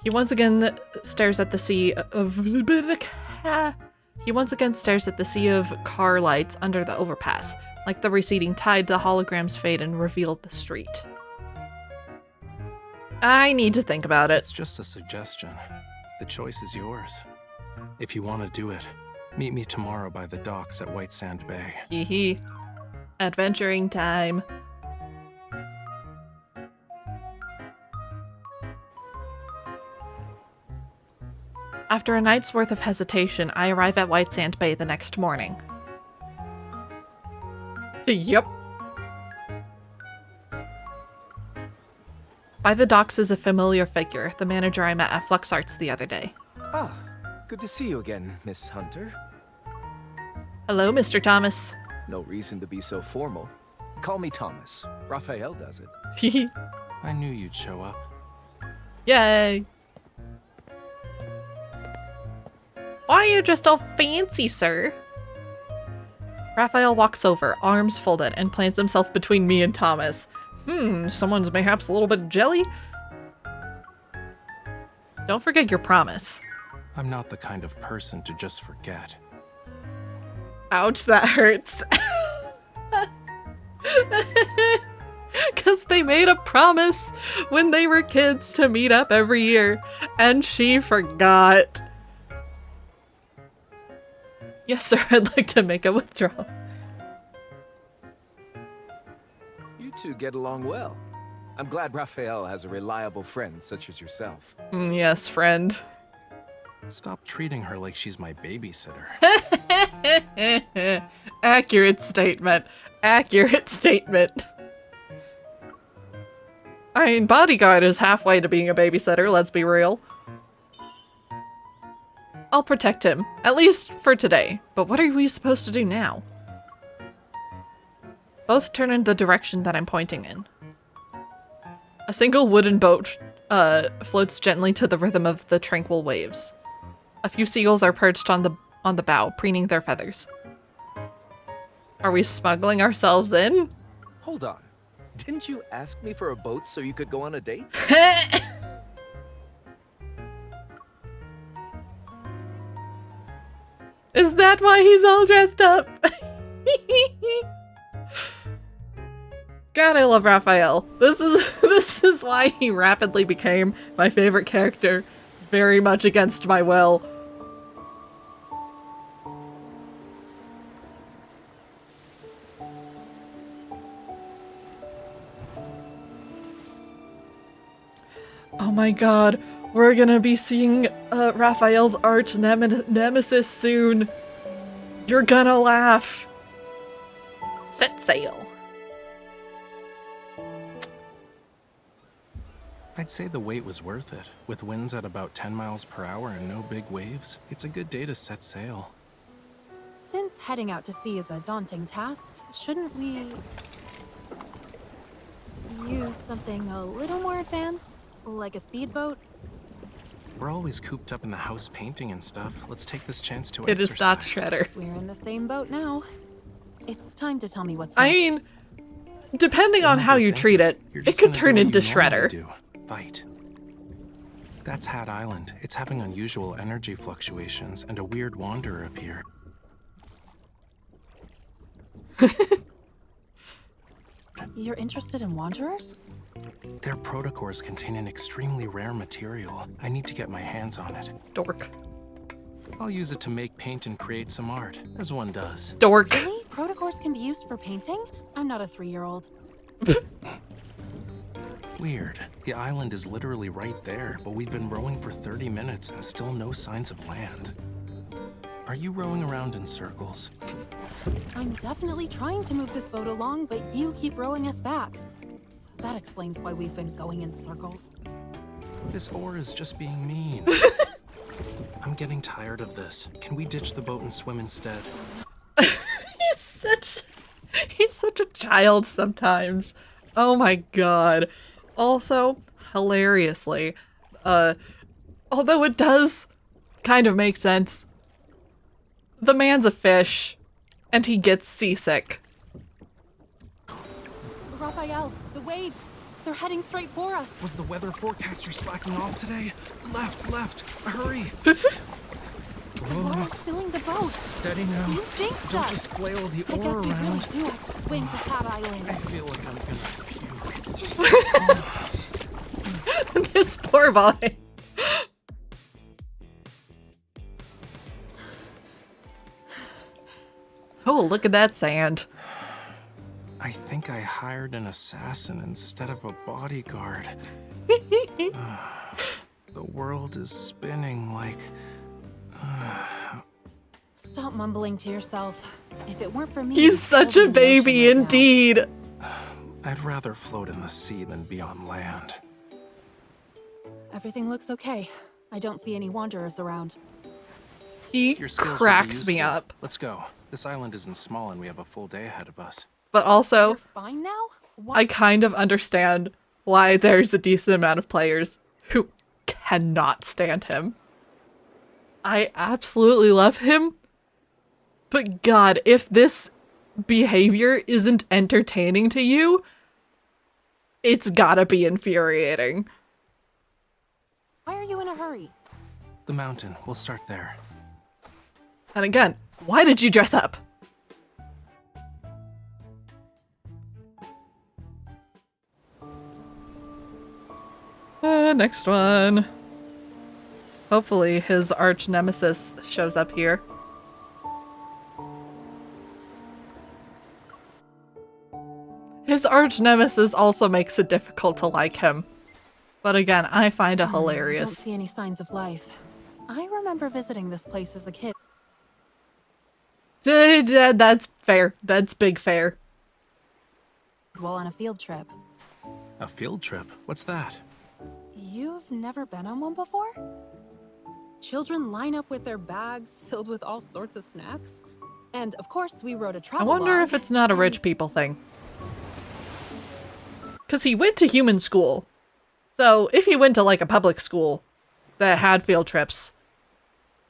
He once again stares at the sea of... He once again stares at the sea of car lights under the overpass. Like the receding tide, the holograms fade and reveal the street. I need to think about it. It's just a suggestion. The choice is yours. If you want to do it, meet me tomorrow by the docks at White Sand Bay. Hee hee. Adventuring time. After a night's worth of hesitation, I arrive at White Sand Bay the next morning. Yep. By the docks is a familiar figure, the manager I met at Flux Arts the other day. Ah, good to see you again, Miss Hunter. Hello, Mr. Thomas. No reason to be so formal. Call me Thomas. Raphael does it. I knew you'd show up. Yay! Why are you just all fancy, sir? Raphael walks over, arms folded, and plants himself between me and Thomas. Someone's perhaps a little bit jelly? Don't forget your promise. I'm not the kind of person to just forget. Ouch, that hurts. Because they made a promise when they were kids to meet up every year, and she forgot. Yes, sir, I'd like to make a withdrawal. You two get along well. I'm glad Raphael has a reliable friend such as yourself. Yes, friend. Stop treating her like she's my babysitter. Accurate statement. Accurate statement. I mean, bodyguard is halfway to being a babysitter, let's be real. I'll protect him, at least for today. But what are we supposed to do now? Both turn in the direction that I'm pointing in. A single wooden boat floats gently to the rhythm of the tranquil waves. A few seagulls are perched on the bow, preening their feathers. Are we smuggling ourselves in? Hold on. Didn't you ask me for a boat so you could go on a date? Is that why he's all dressed up? God, I love Raphael. This is why he rapidly became my favorite character, very much against my will. Oh my god, we're gonna be seeing Raphael's arch nemesis soon. You're gonna laugh. Set sail. I'd say the wait was worth it. With winds at about 10 miles per hour and no big waves, it's a good day to set sail. Since heading out to sea is a daunting task, shouldn't we use something a little more advanced? Like a speedboat? We're always cooped up in the house painting and stuff. Let's take this chance to It is not exercise. Shredder. We're in the same boat now. It's time to tell me what's I next. mean, depending on how you treat it, You're it just could gonna turn do what into you normally Shredder. do. Fight. That's Hat Island. It's having unusual energy fluctuations, and a weird wanderer appeared. You're interested in wanderers? Their protocores contain an extremely rare material. I need to get my hands on it. Dork. I'll use it to make paint and create some art, as one does. Dork. Really? Protocores can be used for painting? I'm not a 3-year-old. Weird. The island is literally right there, but we've been rowing for 30 minutes and still no signs of land. Are you rowing around in circles? I'm definitely trying to move this boat along, but you keep rowing us back. That explains why we've been going in circles. This oar is just being mean. I'm getting tired of this. Can we ditch the boat and swim instead? He's such a child sometimes. Oh my god. Also, hilariously, although it does kind of make sense, the man's a fish, and he gets seasick. Raphael, the waves! They're heading straight for us! Was the weather forecaster slacking off today? Left, hurry! Water's filling the boat! Steady now. You jinxed Don't us! just flail the I oar guess we really around. do have to swim to Cat Island. I feel like I'm gonna puke. This poor boy. Oh, look at that sand. I think I hired an assassin instead of a bodyguard. The world is spinning like... Stop mumbling to yourself. If it weren't for me... He's such a baby indeed. I'd rather float in the sea than be on land. Everything looks okay. I don't see any wanderers around. He Your skills will be cracks me useful. up. Let's go. This island isn't small and we have a full day ahead of us. But also, You're fine now? I kind of understand why there's a decent amount of players who cannot stand him. I absolutely love him. But God, if this behavior isn't entertaining to you, it's gotta be infuriating. Why are you in a hurry? The mountain. We'll start there. And again, why did you dress up? Next one. Hopefully his arch nemesis shows up here. His arch nemesis also makes it difficult to like him. But again, I find it I don't hilarious. see any signs of life. I remember visiting this place as a kid. That's fair. That's big fair. While on a field trip. A field trip? What's that? You've never been on one before? Children line up with their bags filled with all sorts of snacks. And of course, we rode a I travel wonder log, if it's not a and- rich people thing. Because he went to human school. So if he went to like a public school that had field trips,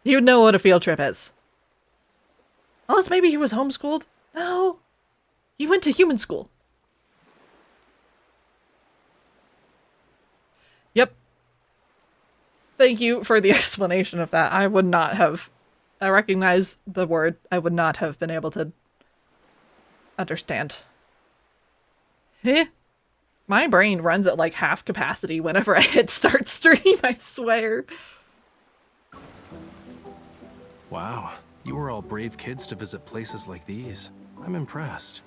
he would know what a field trip is. Unless maybe he was homeschooled. No. He went to human school. Yep. Thank you for the explanation of that. I would not have... I recognize the word. I would not have been able to understand. Heh. My brain runs at like half capacity whenever I hit start stream, I swear. Wow. You were all brave kids to visit places like these. I'm impressed.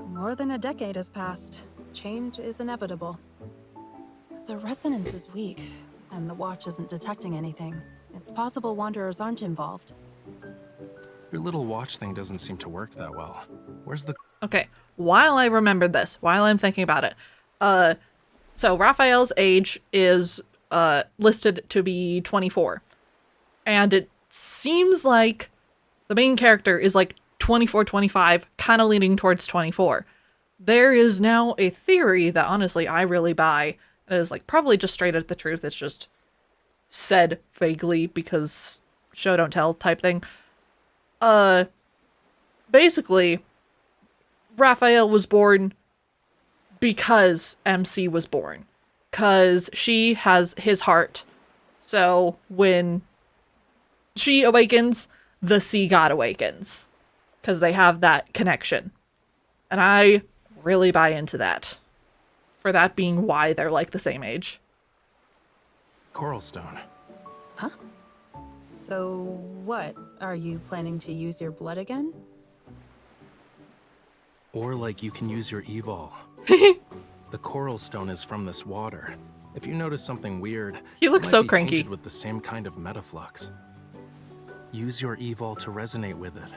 More than a decade has passed. Change is inevitable. The resonance is weak, and the watch isn't detecting anything. It's possible wanderers aren't involved. Your little watch thing doesn't seem to work that well. Where's the... Okay, while I remembered this, while I'm thinking about it, so Raphael's age is listed to be 24, and it seems like the main character is like 24, 25, kind of leaning towards 24. There is now a theory that honestly I really buy, and it is like probably just straight at the truth. It's just said vaguely because show don't tell type thing. Basically, Raphael was born because MC was born. 'Cause she has his heart. So when she awakens, the sea god awakens. 'Cause they have that connection. And I really buy into that. For that being why they're like the same age. Coral stone. Huh? So what? Are you planning to use your blood again? Or like you can use your evol. The coral stone is from this water. If you notice something weird, He it looks might so be cranky. tainted with the same kind of metaflux. Use your evol to resonate with it.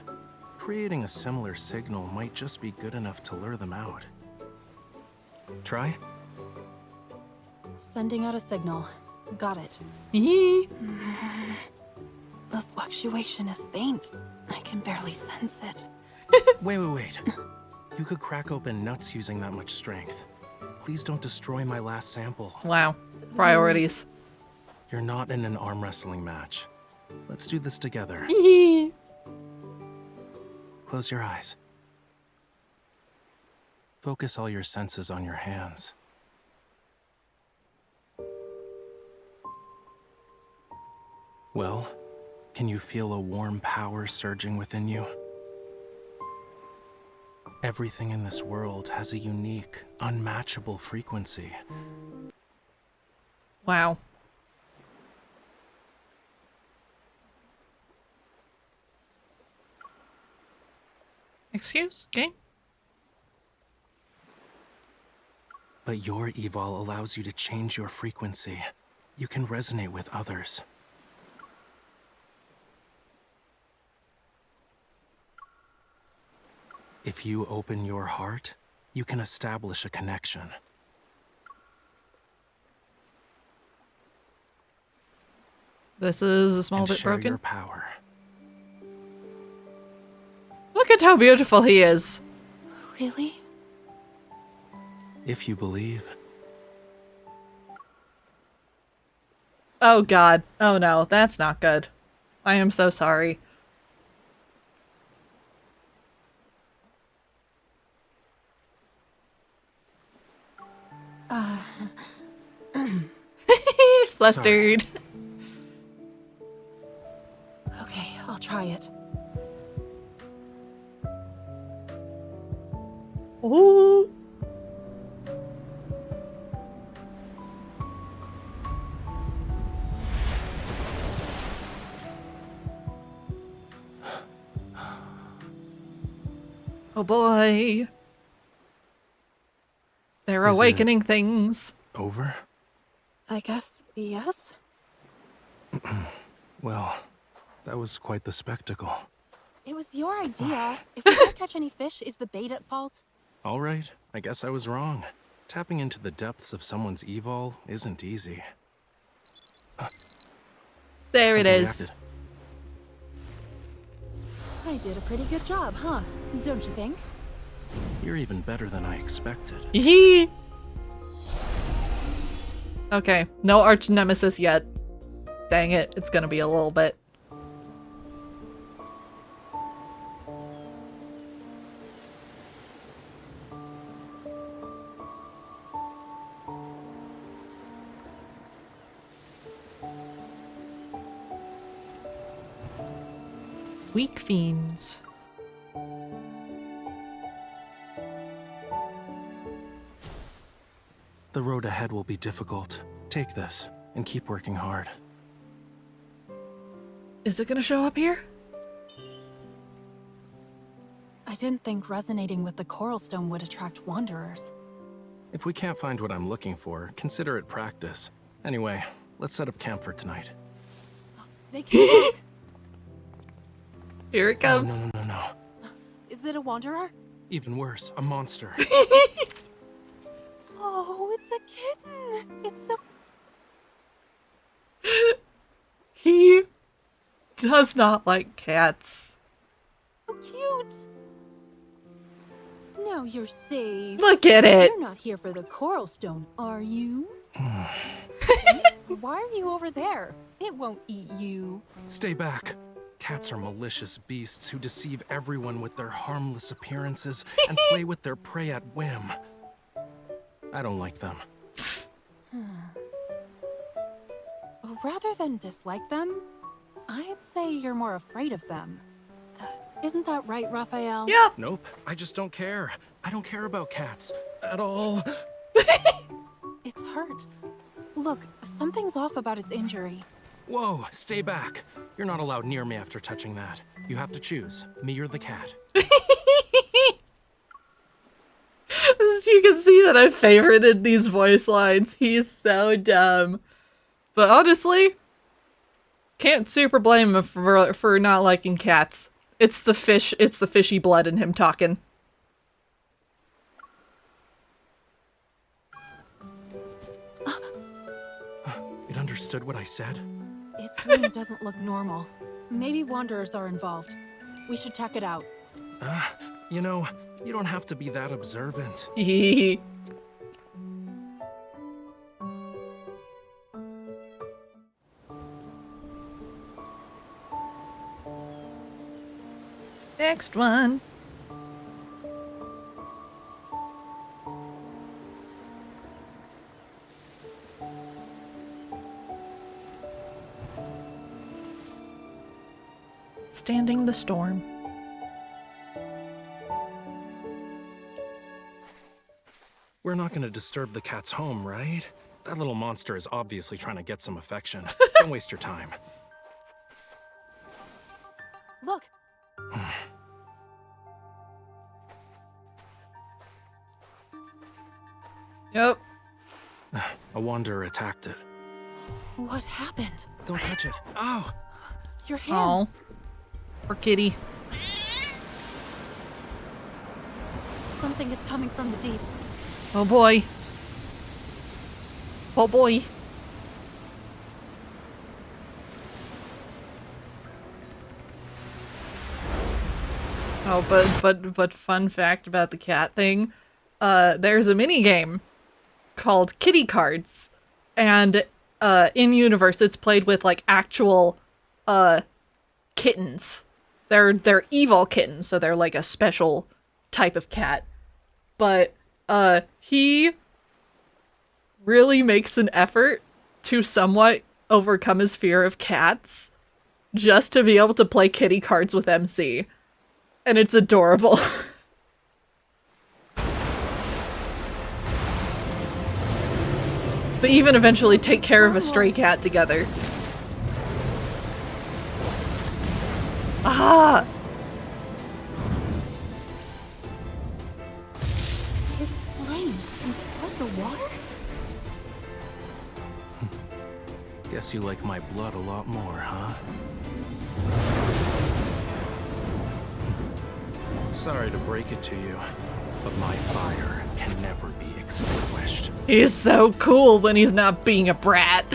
Creating a similar signal might just be good enough to lure them out. Try? Sending out a signal. Got it. Yee. The fluctuation is faint. I can barely sense it. Wait. You could crack open nuts using that much strength. Please don't destroy my last sample. Wow. Priorities. You're not in an arm wrestling match. Let's do this together. Close your eyes. Focus all your senses on your hands. Well, can you feel a warm power surging within you? Everything in this world has a unique, unmatchable frequency. Wow. Excuse? Game? But your evol allows you to change your frequency. You can resonate with others. If you open your heart, you can establish a connection. This is a small and bit share broken. Your power. Look at how beautiful he is. Really? If you believe. Oh god. Oh no, that's not good. I am so sorry. Flustered. Okay, I'll try it. Ooh. Oh boy. They're Is awakening things. Over? I guess yes? Well, that was quite the spectacle. It was your idea. If we don't catch any fish, is the bait at fault? All right, I guess I was wrong. Tapping into the depths of someone's evol isn't easy. There it Something is. reacted. I did a pretty good job, huh? Don't you think? You're even better than I expected. Yee. Okay, no arch nemesis yet. Dang it, it's gonna be a little bit. Weak fiends. The road ahead will be difficult. Take this and keep working hard. Is it gonna show up here? I didn't think resonating with the coral stone would attract wanderers. If we can't find what I'm looking for, consider it practice. Anyway, let's set up camp for tonight. They came back. Here it comes. Oh, no. Is it a wanderer? Even worse, a monster. Oh, it's a kitten. It's so He does not like cats. cute. Now you're safe. Look at it. You're not here for the coral stone, are you? Why are you over there? It won't eat you. Stay back. Cats are malicious beasts who deceive everyone with their harmless appearances and play with their prey at whim. I don't like them. Rather than dislike them, I'd say you're more afraid of them. Isn't that right, Raphael? Yeah. Nope, I just don't care. I don't care about cats. At all. It's hurt. Look, something's off about its injury. Whoa, stay back. You're not allowed near me after touching that. You have to choose, me or the cat. You can see that I favorited these voice lines. He's so dumb. But honestly, can't super blame him for not liking cats. It's the fishy blood in him talking. It understood what I said? Its room doesn't look normal. Maybe wanderers are involved. We should check it out. You know, you don't have to be that observant. Next one. Standing the storm. We're not gonna disturb the cat's home, right? That little monster is obviously trying to get some affection. Don't waste your time. Look! Yep. A wanderer attacked it. What happened? Don't touch it. Ow! Your hand! Oh. Poor kitty. Something is coming from the deep. Oh boy. Oh boy. Oh, but fun fact about the cat thing. There's a mini game called Kitty Cards, and in universe it's played with like actual kittens. They're evil kittens, so they're like a special type of cat. But he really makes an effort to somewhat overcome his fear of cats just to be able to play kitty cards with MC. And it's adorable. They even eventually take care of a stray cat together. Ah! His flames can spread the water? Guess you like my blood a lot more, huh? Sorry to break it to you, but my fire can never be extinguished. He's so cool when he's not being a brat.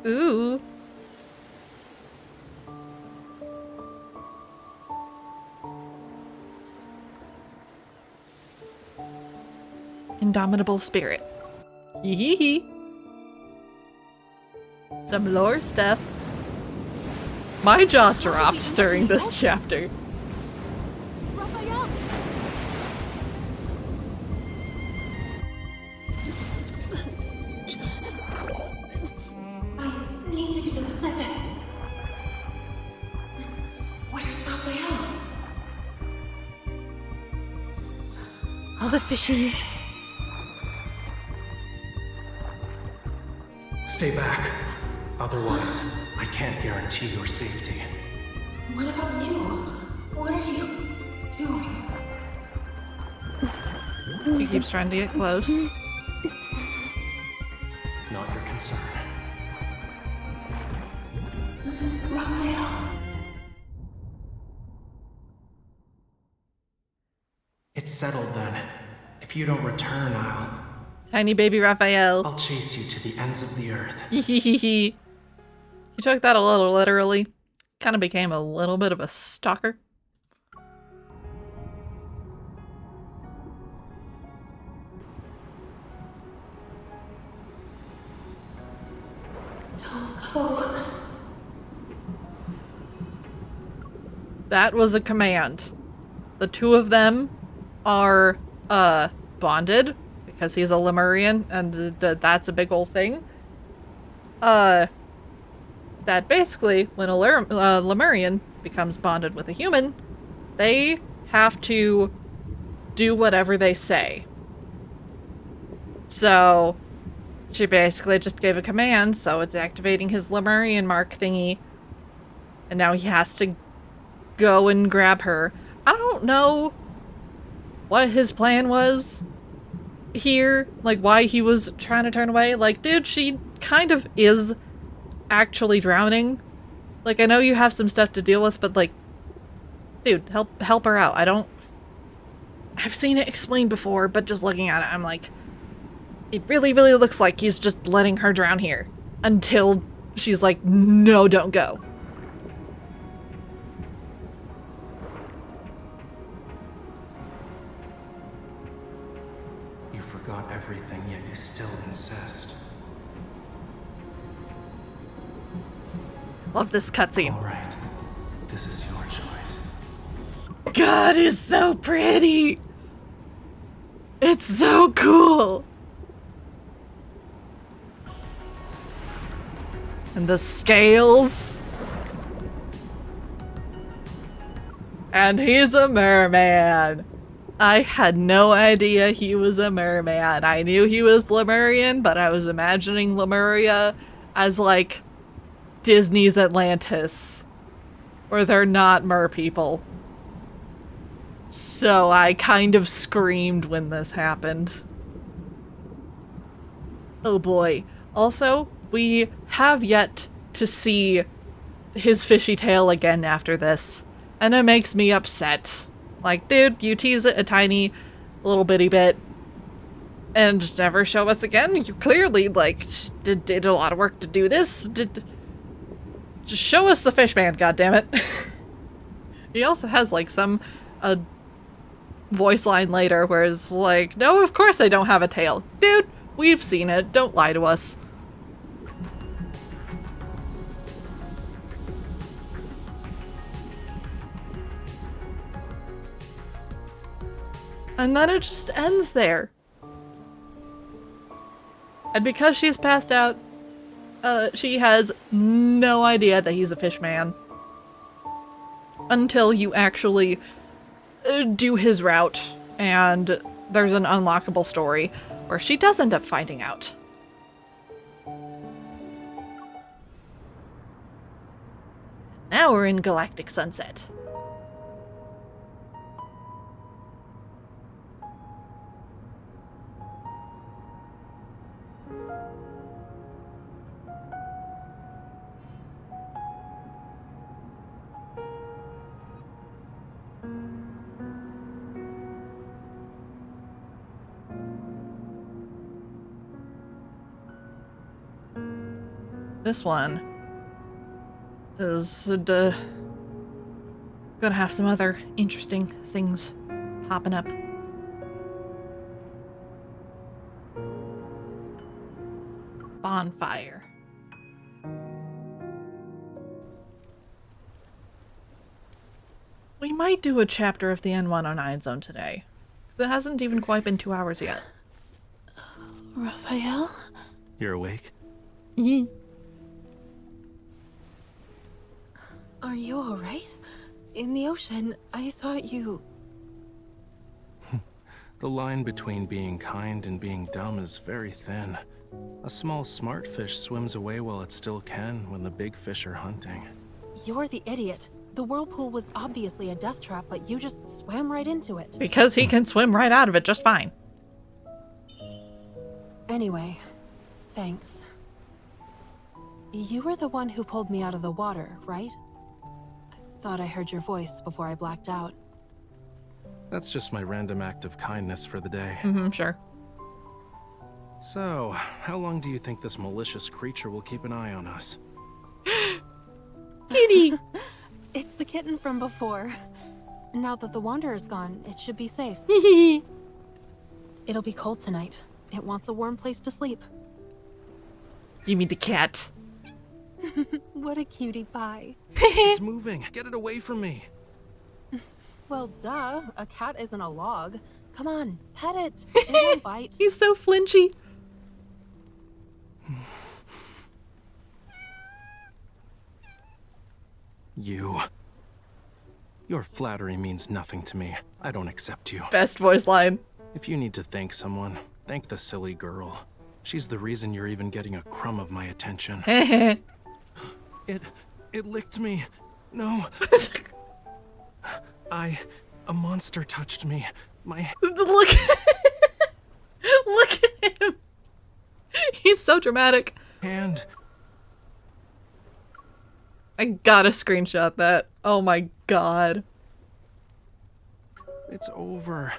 Ooh. Indomitable spirit. Hee hee hee. Some lore stuff. My jaw dropped during this chapter. Raphael! I need to get to the surface. Where's Raphael? All the fishies. Stay back. Otherwise, I can't guarantee your safety. What about you? What are you doing? He keeps trying to get close. Not your concern. Raphael. It's settled then. If you don't return, Tiny baby Raphael. I'll chase you to the ends of the earth. He took that a little literally. Kind of became a little bit of a stalker. That was a command. The two of them are bonded because he's a Lemurian, and that's a big old thing. That basically, when a Lemurian becomes bonded with a human, they have to do whatever they say. So, she basically just gave a command, so it's activating his Lemurian mark thingy. And now he has to go and grab her. I don't know what his plan was here, like why he was trying to turn away. Like, dude, she kind of is actually drowning. Like, I know you have some stuff to deal with, but like, dude, help her out. I've seen it explained before, but just looking at it, I'm like, It really, really looks like he's just letting her drown here until she's like, no, don't go. You forgot everything, yet you still insist. Love this cutscene. All right, this is your choice. God, it's so pretty. It's so cool. And the scales. And he's a merman. I had no idea he was a merman. I knew he was Lemurian, but I was imagining Lemuria as like Disney's Atlantis, where they're not mer people. So I kind of screamed when this happened. Oh boy. Also, we have yet to see his fishy tail again after this, and it makes me upset. Like, dude, you tease it a tiny little bitty bit and just never show us again. You clearly, like, did a lot of work to do this. Just show us the fish man, goddammit. He also has, like, some voice line later where it's like, no, of course I don't have a tail. Dude, we've seen it. Don't lie to us. And then it just ends there. And because she's passed out, she has no idea that he's a fish man. Until you actually do his route, and there's an unlockable story where she does end up finding out. Now we're in Galactic Sunset. This one is gonna have some other interesting things popping up. Bonfire. We might do a chapter of the N109 zone today, because it hasn't even quite been 2 hours yet. Raphael? You're awake? Yeah. Are you alright? In the ocean, I thought you... The line between being kind and being dumb is very thin. A small smart fish swims away while it still can when the big fish are hunting. You're the idiot. The whirlpool was obviously a death trap, but you just swam right into it. Because he can swim right out of it just fine. Anyway, thanks. You were the one who pulled me out of the water, right? I thought I heard your voice before I blacked out. That's just my random act of kindness for the day. Mm-hmm, sure. So, how long do you think this malicious creature will keep an eye on us? Kitty! It's the kitten from before. Now that the Wanderer's gone, it should be safe. It'll be cold tonight. It wants a warm place to sleep. You mean the cat? What a cutie pie. It's moving. Get it away from me. Well, duh. A cat isn't a log. Come on, pet it. It won't bite. He's so flinchy. Your flattery means nothing to me. I don't accept you. Best voice line. If you need to thank someone, thank the silly girl. She's the reason you're even getting a crumb of my attention. It licked me. No. A monster touched me. Look. Look at him. He's so dramatic. And I gotta screenshot that. Oh my god. it's over.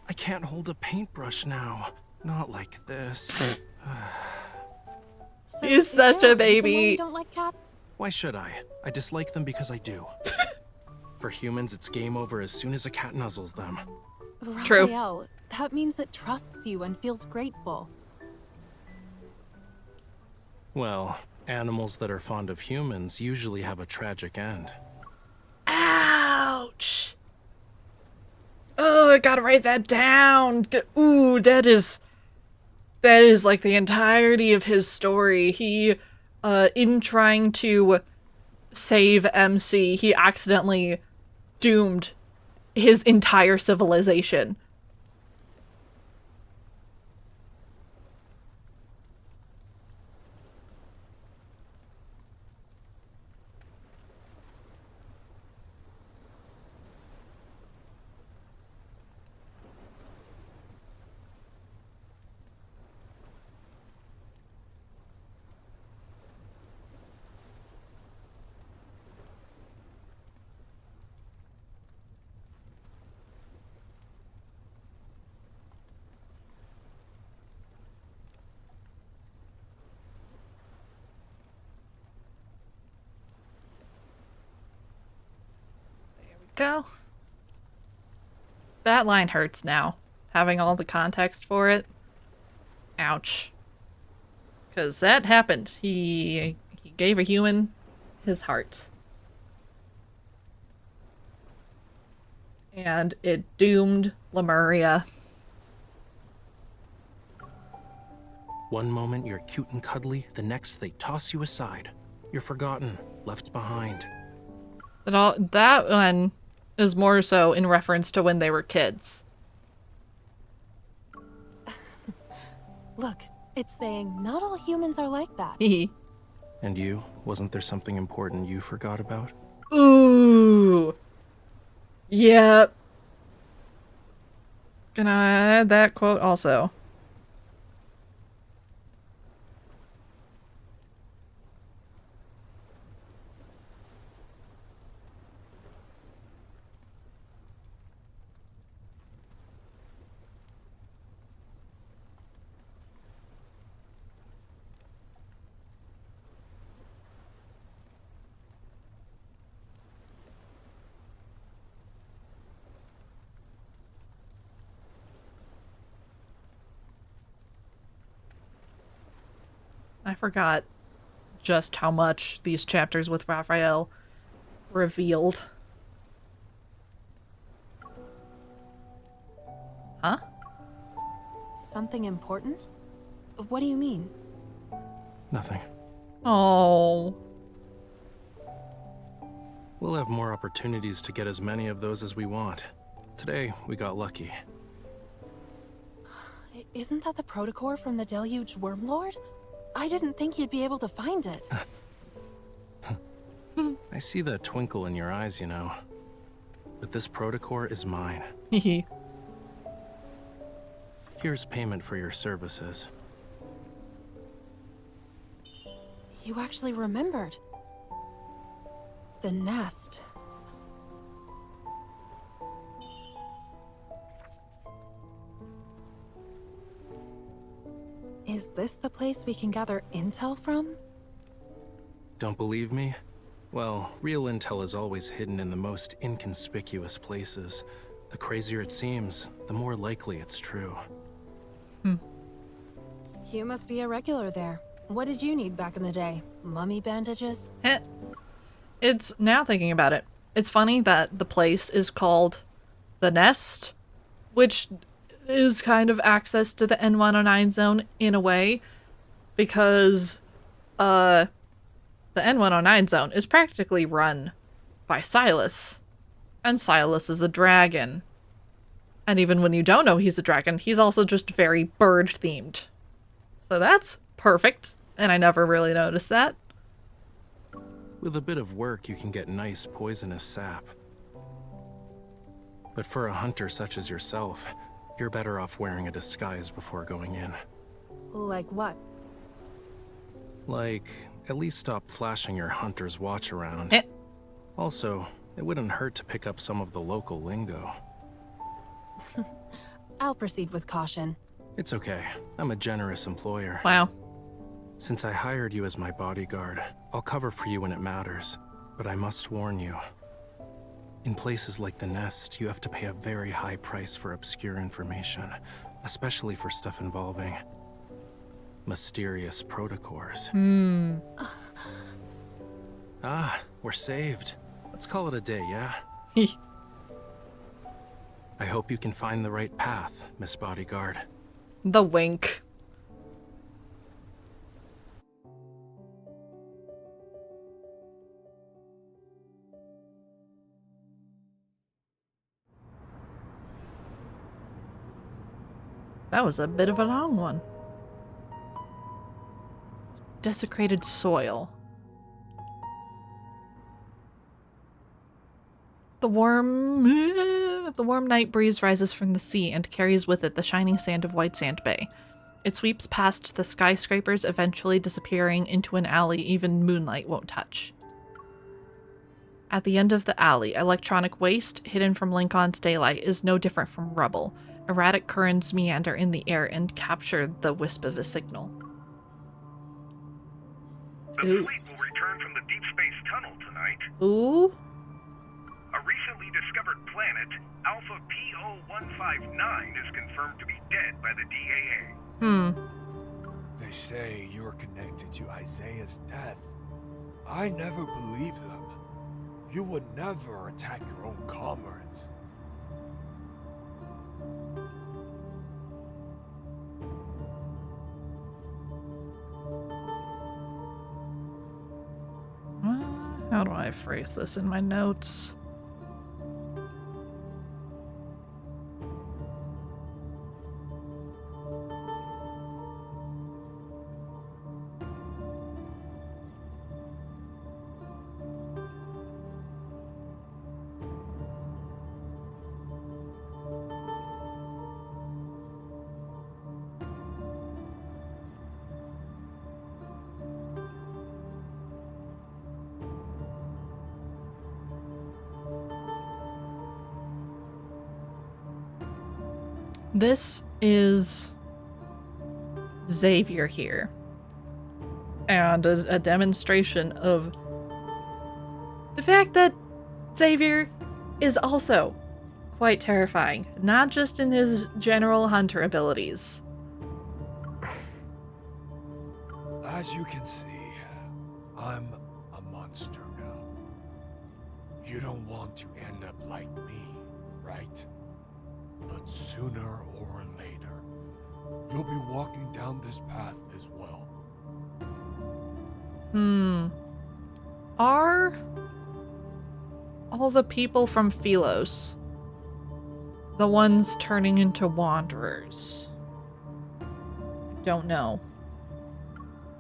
I can't hold a paintbrush now. Not like this. So He's is such there a reason why baby. You don't like cats? Why should I? I dislike them because I do. For humans, it's game over as soon as a cat nuzzles them. True. Raphael, that means it trusts you and feels grateful. Well, animals that are fond of humans usually have a tragic end. Ouch. Oh, I gotta write that down. Ooh, that is like the entirety of his story. He, in trying to save MC, he accidentally doomed his entire civilization. Go. That line hurts now. Having all the context for it. Ouch. Because that happened. He gave a human his heart. And it doomed Lemuria. One moment you're cute and cuddly, the next they toss you aside. You're forgotten, left behind. That one is more so in reference to when they were kids. Look, it's saying not all humans are like that. And you? Wasn't there something important you forgot about? Ooh. Yep. Gonna add that quote also. I forgot just how much these chapters with Raphael revealed. Huh? Something important? What do you mean? Nothing. Oh. We'll have more opportunities to get as many of those as we want. Today, we got lucky. Isn't that the protocore from the Deluge Wormlord? I didn't think you'd be able to find it. I see the twinkle in your eyes, you know. But this protocore is mine. Here's payment for your services. You actually remembered. The nest. Is this the place we can gather intel from? Don't believe me? Well, real intel is always hidden in the most inconspicuous places. The crazier it seems, the more likely it's true. You must be a regular there. What did you need back in the day? Mummy bandages? It's, now thinking about it, it's funny that the place is called The Nest, which is kind of access to the N109 zone in a way, because the N109 zone is practically run by Silas, and Silas is a dragon. And even when you don't know he's a dragon, he's also just very bird-themed. So that's perfect, and I never really noticed that. With a bit of work, you can get nice poisonous sap. But for a hunter such as yourself, you're better off wearing a disguise before going in. Like what? Like, at least stop flashing your hunter's watch around. Also, it wouldn't hurt to pick up some of the local lingo. I'll proceed with caution. It's okay. I'm a generous employer. Wow. Since I hired you as my bodyguard, I'll cover for you when it matters. But I must warn you. In places like the Nest, you have to pay a very high price for obscure information, especially for stuff involving mysterious protocors. Ah, we're saved. Let's call it a day, yeah? I hope you can find the right path, Miss Bodyguard. The wink. That was a bit of a long one. Desecrated soil. The warm night breeze rises from the sea and carries with it the shining sand of White Sand Bay. It sweeps past the skyscrapers, eventually disappearing into an alley even moonlight won't touch. At the end of the alley, electronic waste, hidden from Lincoln's daylight, is no different from rubble. Erratic currents meander in the air and capture the wisp of a signal. The fleet will return from the Deepspace tunnel tonight. Ooh. A recently discovered planet, Alpha PO159, is confirmed to be dead by the DAA. They say you're connected to Isaiah's death. I never believed them. You would never attack your own comrades. How do I phrase this in my notes? This is Xavier here, and a demonstration of the fact that Xavier is also quite terrifying, not just in his general hunter abilities. As you can see, I'm a monster now. You don't want to end up like me, right? But sooner or later, you'll be walking down this path as well. Are all the people from Philos the ones turning into wanderers? I don't know.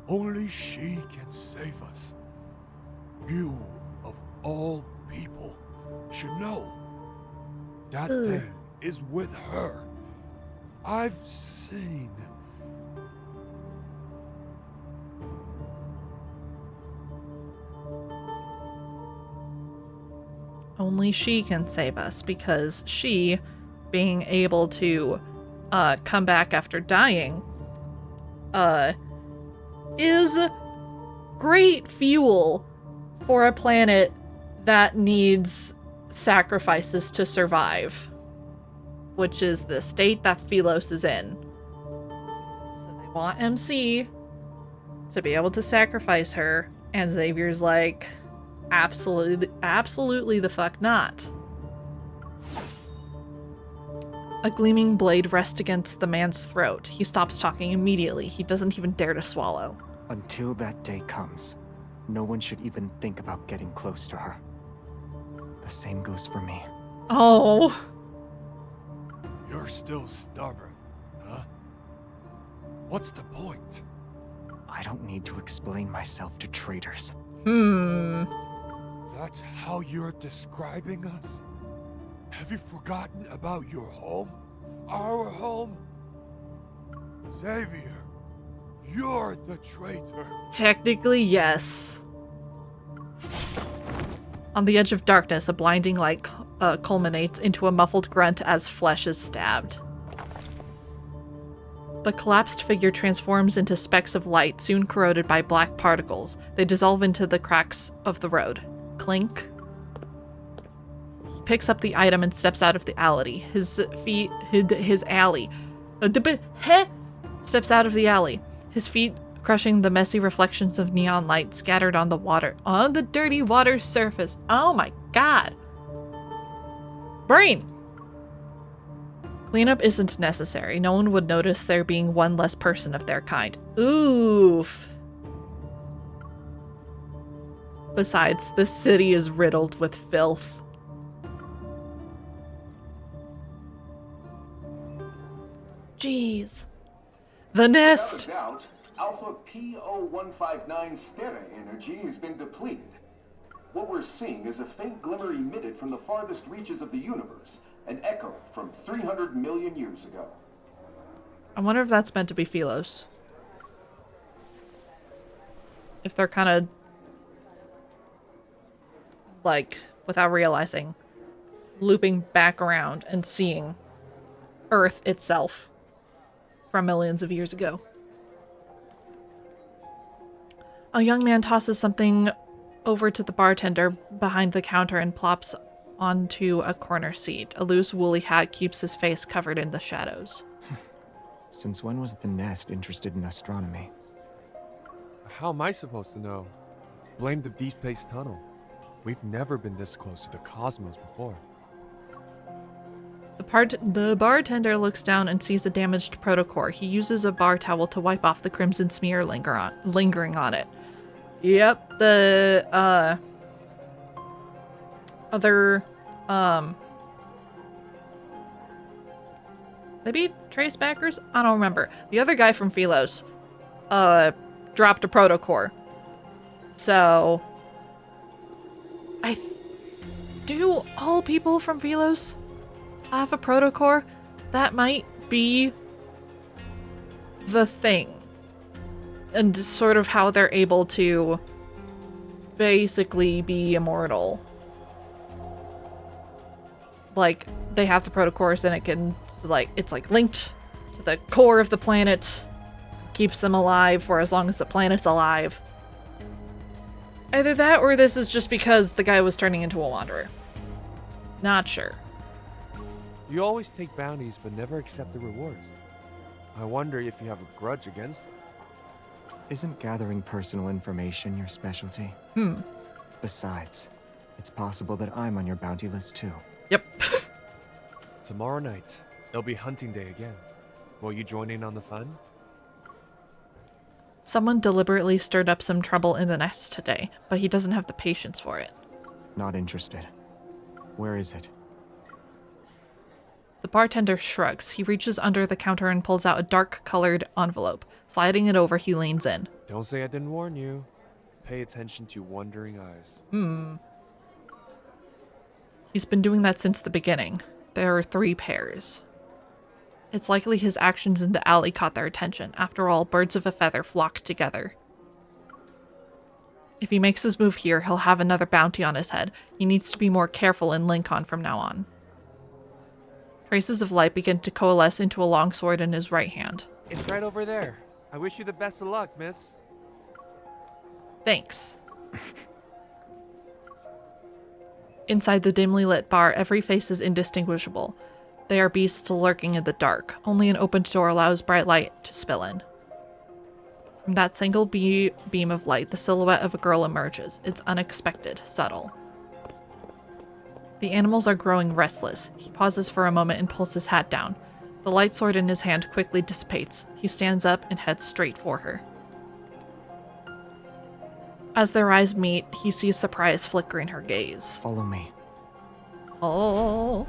Only she can save us. You, of all people, should know. That thing is with her. I've seen. Only she can save us, because she, being able to come back after dying, is great fuel for a planet that needs sacrifices to survive, which is the state that Philos is in. So they want MC to be able to sacrifice her, and Xavier's like, absolutely the fuck not. A gleaming blade rests against the man's throat. He stops talking immediately. He doesn't even dare to swallow. Until that day comes, no one should even think about getting close to her. The same goes for me. Oh. You're still stubborn, huh? What's the point? I don't need to explain myself to traitors. That's how you're describing us? Have you forgotten about your home? Our home? Xavier, you're the traitor. Technically, yes. On the edge of darkness, a blinding light culminates into a muffled grunt as flesh is stabbed. The collapsed figure transforms into specks of light, soon corroded by black particles. They dissolve into the cracks of the road. Clink. He picks up the item and steps out of the alley. His alley. Steps out of the alley. His feet crushing the messy reflections of neon light scattered on the water. On the dirty water surface. Oh my god. Brain! Cleanup isn't necessary. No one would notice there being one less person of their kind. Oof. Besides, this city is riddled with filth. Jeez. The nest! Without a doubt, Alpha P0159 Stera energy has been depleted. What we're seeing is a faint glimmer emitted from the farthest reaches of the universe, an echo from 300 million years ago. I wonder if that's meant to be Philos. If they're kind of, like, without realizing, looping back around and seeing Earth itself from millions of years ago. A young man tosses something over to the bartender behind the counter and plops onto a corner seat. A loose woolly hat keeps his face covered in the shadows. Since when was the nest interested in astronomy? How am I supposed to know? Blame the Deepspace tunnel. We've never been this close to the cosmos before. The bartender looks down and sees a damaged protocore. He uses a bar towel to wipe off the crimson smear lingering on it. Yep, the other maybe trace backers? I don't remember. The other guy from Philos dropped a protocore. So do all people from Philos have a protocore? That might be the thing. And sort of how they're able to basically be immortal. Like, they have the protocores and it can, like, it's like linked to the core of the planet. Keeps them alive for as long as the planet's alive. Either that or this is just because the guy was turning into a wanderer. Not sure. You always take bounties but never accept the rewards. I wonder if you have a grudge against them. Isn't gathering personal information your specialty? Besides, it's possible that I'm on your bounty list too. Yep. Tomorrow night, it'll be hunting day again. Will you join in on the fun? Someone deliberately stirred up some trouble in the nest today, but he doesn't have the patience for it. Not interested. Where is it? The bartender shrugs. He reaches under the counter and pulls out a dark-colored envelope. Sliding it over, he leans in. Don't say I didn't warn you. Pay attention to wandering eyes. He's been doing that since the beginning. There are 3 pairs. It's likely his actions in the alley caught their attention. After all, birds of a feather flock together. If he makes his move here, he'll have another bounty on his head. He needs to be more careful in Lincoln from now on. Traces of light begin to coalesce into a long sword in his right hand. It's right over there. I wish you the best of luck, miss. Thanks. Inside the dimly lit bar, every face is indistinguishable. They are beasts lurking in the dark. Only an opened door allows bright light to spill in. From that single beam of light, the silhouette of a girl emerges. It's unexpected, subtle. The animals are growing restless. He pauses for a moment and pulls his hat down. The light sword in his hand quickly dissipates. He stands up and heads straight for her. As their eyes meet, he sees surprise flicker in her gaze. Follow me. Oh.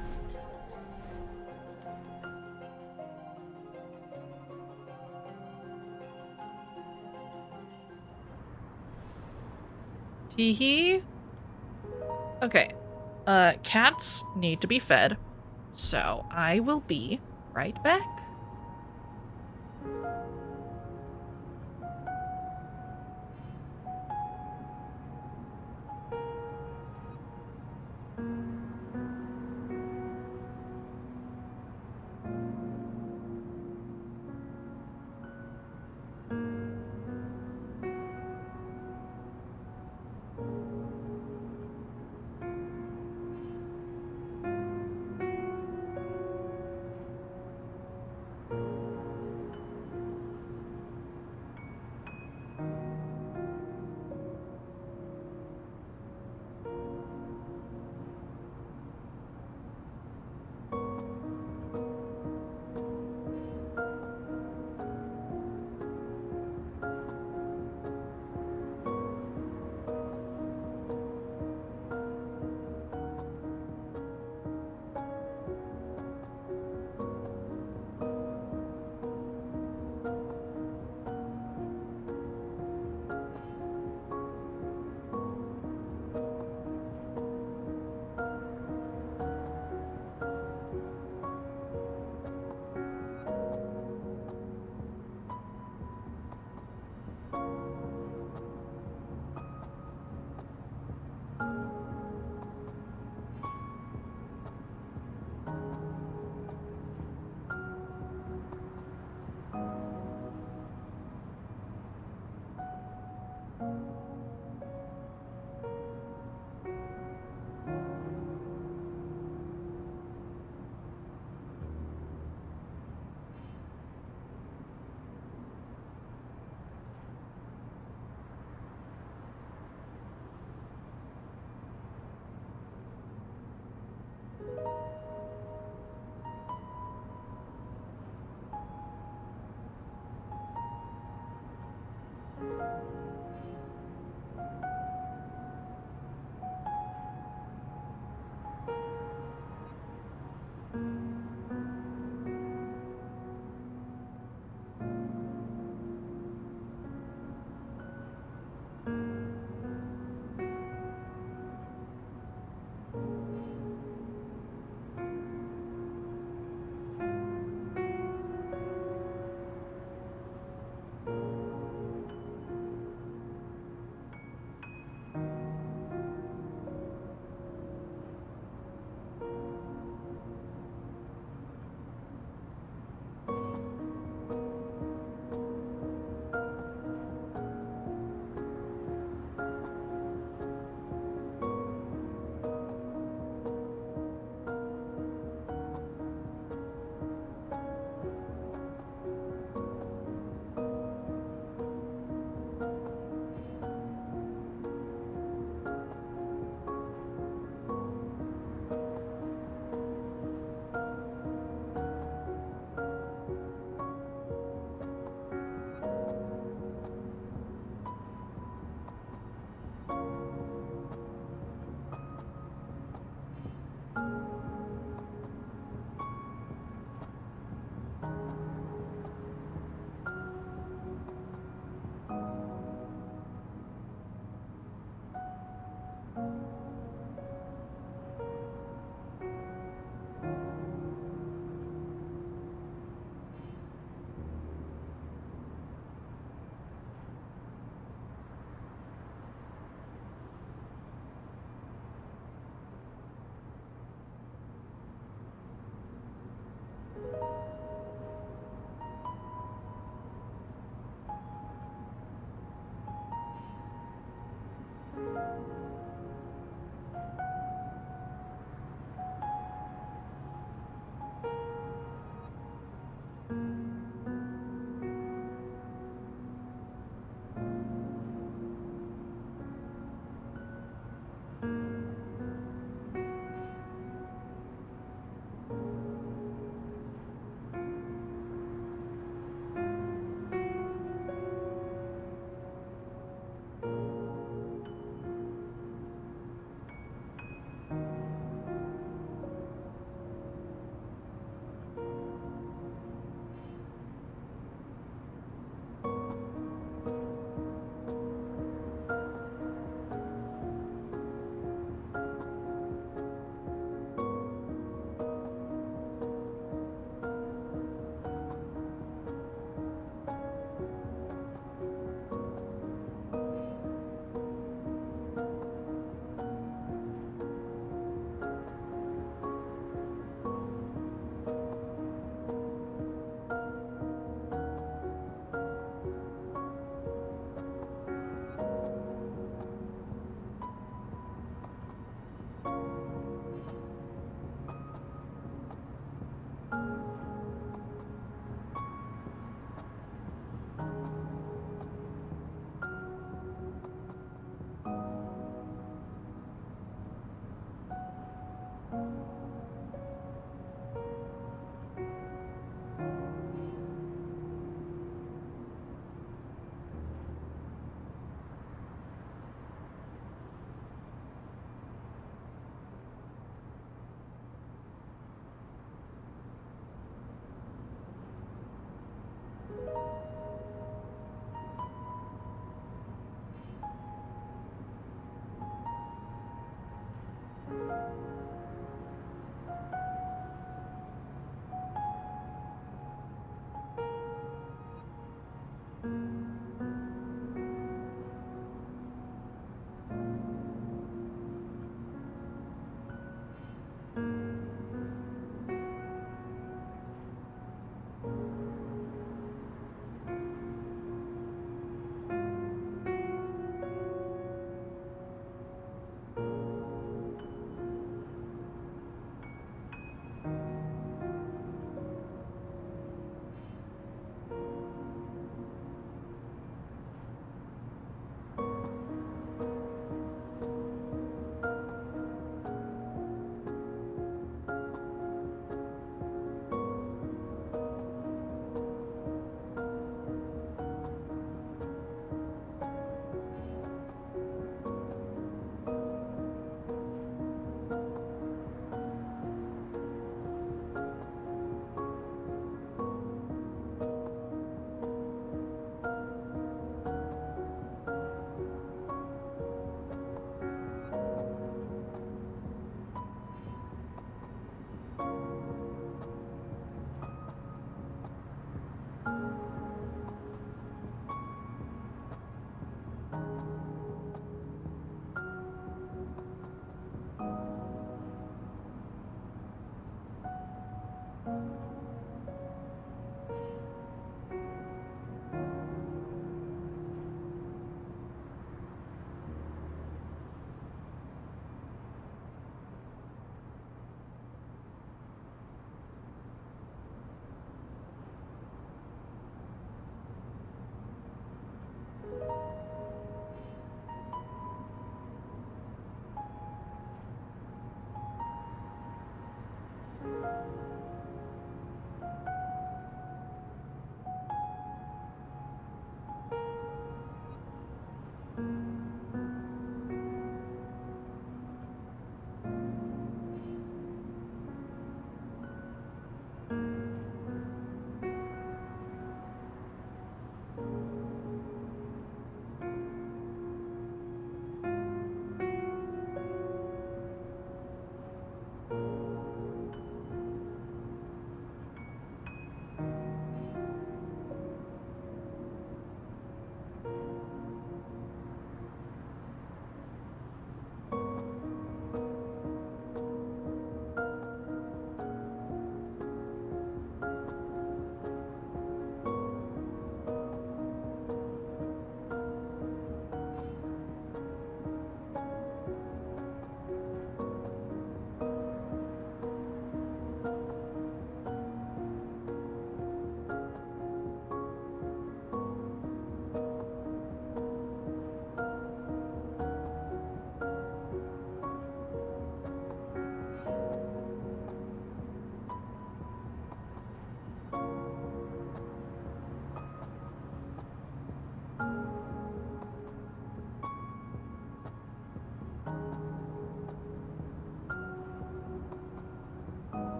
Teehee. Okay. Cats need to be fed, so I will be right back.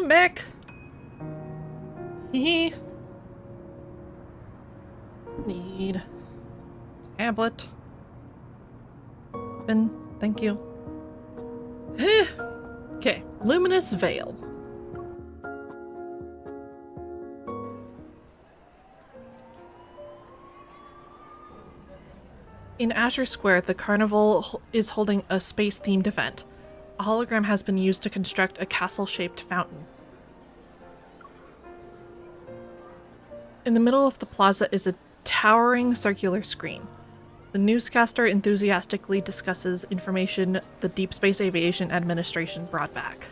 I'm back. Hee. Need tablet. Open. Thank you. Okay, luminous veil. In Azure Square, the carnival is holding a space-themed event. A hologram has been used to construct a castle-shaped fountain. In the middle of the plaza is a towering circular screen. The newscaster enthusiastically discusses information the Deepspace Aviation Administration brought back.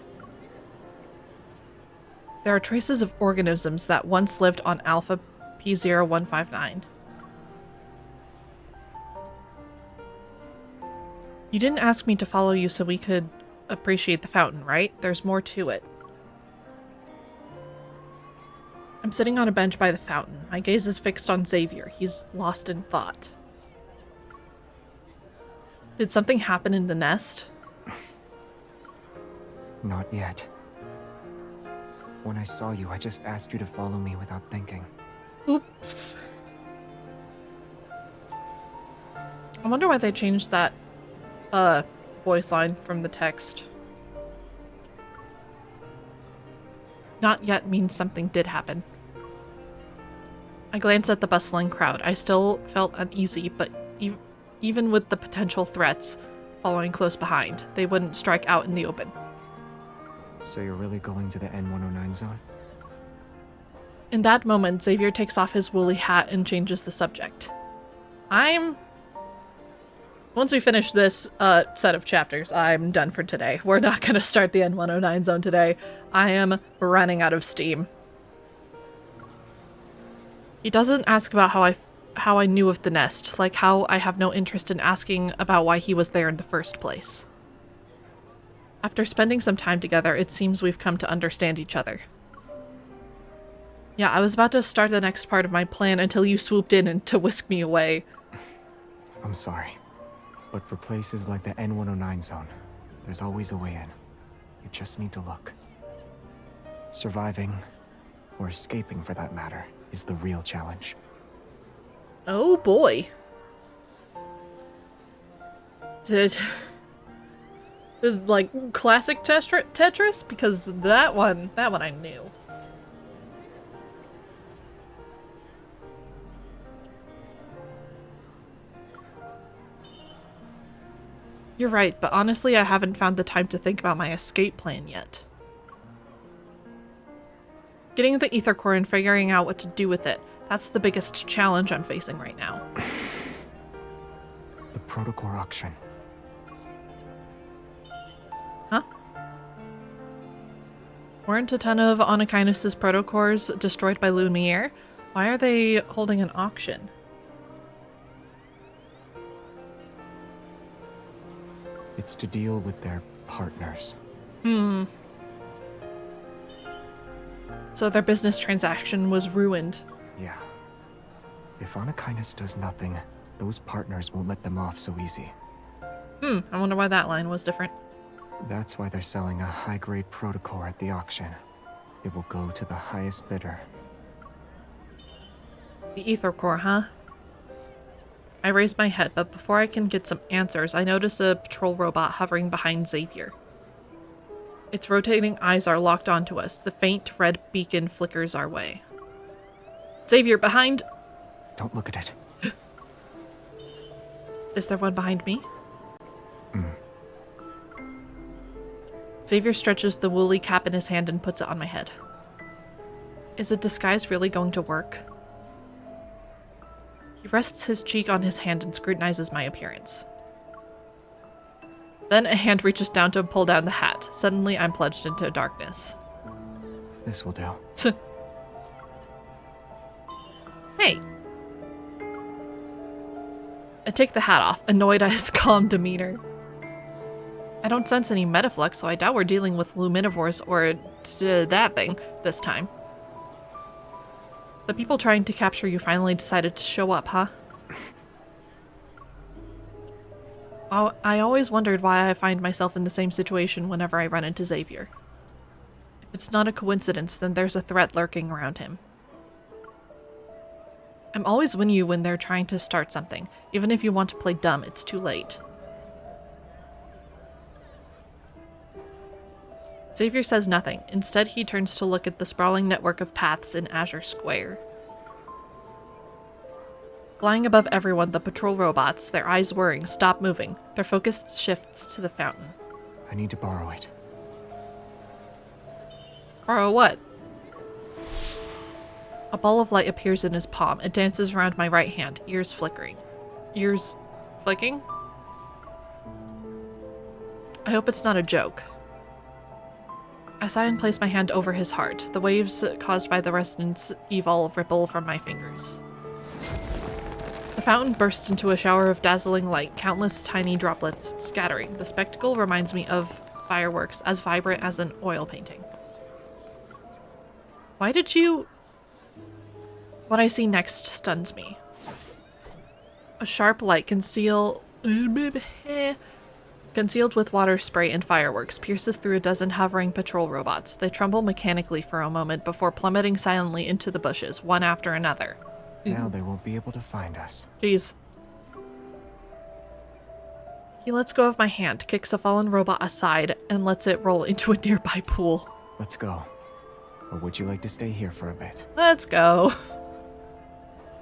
There are traces of organisms that once lived on Alpha P0159. You didn't ask me to follow you so we could appreciate the fountain, right? There's more to it. I'm sitting on a bench by the fountain. My gaze is fixed on Xavier. He's lost in thought. Did something happen in the nest? Not yet. When I saw you, I just asked you to follow me without thinking. Oops. I wonder why they changed that voice line from the text. Not yet means something did happen. I glanced at the bustling crowd. I still felt uneasy, but even with the potential threats following close behind, they wouldn't strike out in the open. So you're really going to the N109 zone? In that moment, Xavier takes off his woolly hat and changes the subject. Once we finish this set of chapters, I'm done for today. We're not going to start the N109 zone today. I am running out of steam. He doesn't ask about how I knew of the nest, like how I have no interest in asking about why he was there in the first place. After spending some time together, it seems we've come to understand each other. Yeah, I was about to start the next part of my plan until you swooped in and to whisk me away. I'm sorry. But for places like the N109 zone, there's always a way in. You just need to look. Surviving, or escaping for that matter, is the real challenge. Oh boy. This is like classic Tetris, because that one I knew. You're right, but honestly, I haven't found the time to think about my escape plan yet. Getting the ether core and figuring out what to do with it, that's the biggest challenge I'm facing right now. The protocore auction. Huh? Weren't a ton of Anakinus' protocores destroyed by Lumiere? Why are they holding an auction? It's to deal with their partners. So their business transaction was ruined. Yeah. If Anakinus does nothing, those partners won't let them off so easy. I wonder why that line was different. That's why they're selling a high-grade protocore at the auction. It will go to the highest bidder. The ether core, huh? I raise my head, but before I can get some answers, I notice a patrol robot hovering behind Xavier. Its rotating eyes are locked onto us. The faint red beacon flickers our way. Xavier, behind! Don't look at it. Is there one behind me? Xavier stretches the woolly cap in his hand and puts it on my head. Is a disguise really going to work? He rests his cheek on his hand and scrutinizes my appearance. Then a hand reaches down to pull down the hat. Suddenly, I'm plunged into darkness. This will do. Hey! I take the hat off, annoyed at his calm demeanor. I don't sense any metaflux, so I doubt we're dealing with luminivores or that thing this time. The people trying to capture you finally decided to show up, huh? I always wondered why I find myself in the same situation whenever I run into Xavier. If it's not a coincidence, then there's a threat lurking around him. I'm always with you when they're trying to start something. Even if you want to play dumb, it's too late. Xavier says nothing. Instead, he turns to look at the sprawling network of paths in Azure Square. Flying above everyone, the patrol robots, their eyes whirring, stop moving. Their focus shifts to the fountain. I need to borrow it. Borrow what? A ball of light appears in his palm. It dances around my right hand, ears flickering. Ears flicking? I hope it's not a joke. I sigh and place my hand over his heart. The waves caused by the resonance evol ripple from my fingers. The fountain bursts into a shower of dazzling light, countless tiny droplets scattering. The spectacle reminds me of fireworks, as vibrant as an oil painting. Why did you... What I see next stuns me. A sharp light concealed with water spray and fireworks pierces through a dozen hovering patrol robots. They tremble mechanically for a moment before plummeting silently into the bushes, one after another. Now they won't be able to find us. Jeez. He lets go of my hand, kicks a fallen robot aside, and lets it roll into a nearby pool. Let's go. Or would you like to stay here for a bit? Let's go.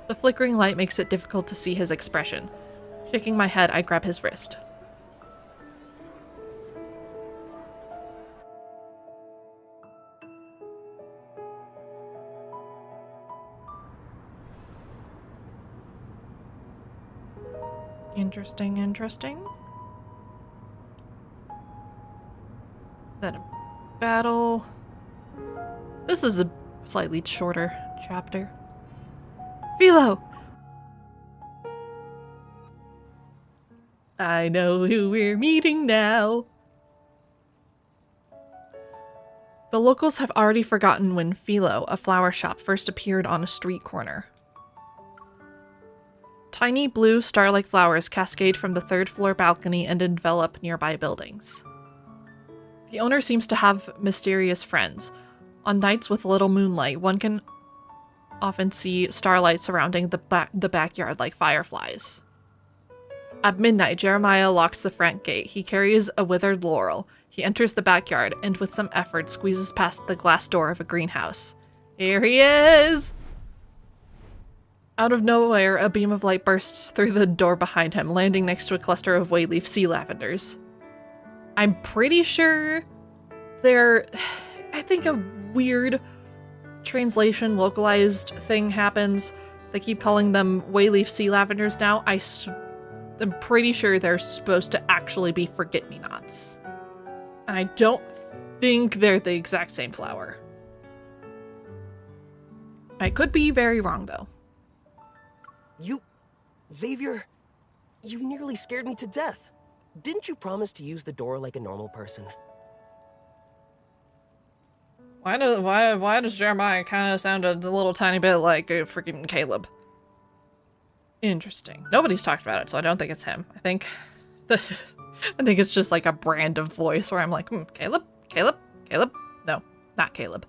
The flickering light makes it difficult to see his expression. Shaking my head, I grab his wrist. Interesting, interesting. Then a battle. This is a slightly shorter chapter. Philo! I know who we're meeting now. The locals have already forgotten when Philo, a flower shop, first appeared on a street corner. Tiny blue star-like flowers cascade from the third-floor balcony and envelop nearby buildings. The owner seems to have mysterious friends. On nights with little moonlight, one can often see starlight surrounding the backyard like fireflies. At midnight, Jeremiah locks the front gate. He carries a withered laurel. He enters the backyard and with some effort squeezes past the glass door of a greenhouse. Here he is! Out of nowhere, a beam of light bursts through the door behind him, landing next to a cluster of wayleaf sea lavenders. I'm pretty sure they're... I think a weird translation localized thing happens. They keep calling them wayleaf sea lavenders now. I'm pretty sure they're supposed to actually be forget-me-nots. And I don't think they're the exact same flower. I could be very wrong, though. Xavier, you nearly scared me to death. Didn't you promise to use the door like a normal person? Why does Jeremiah kind of sound a little tiny bit like a freaking Caleb? Interesting. Nobody's talked about it, so I don't think it's him. I think it's just like a brand of voice where I'm like, Caleb? Caleb? Caleb? No, not Caleb.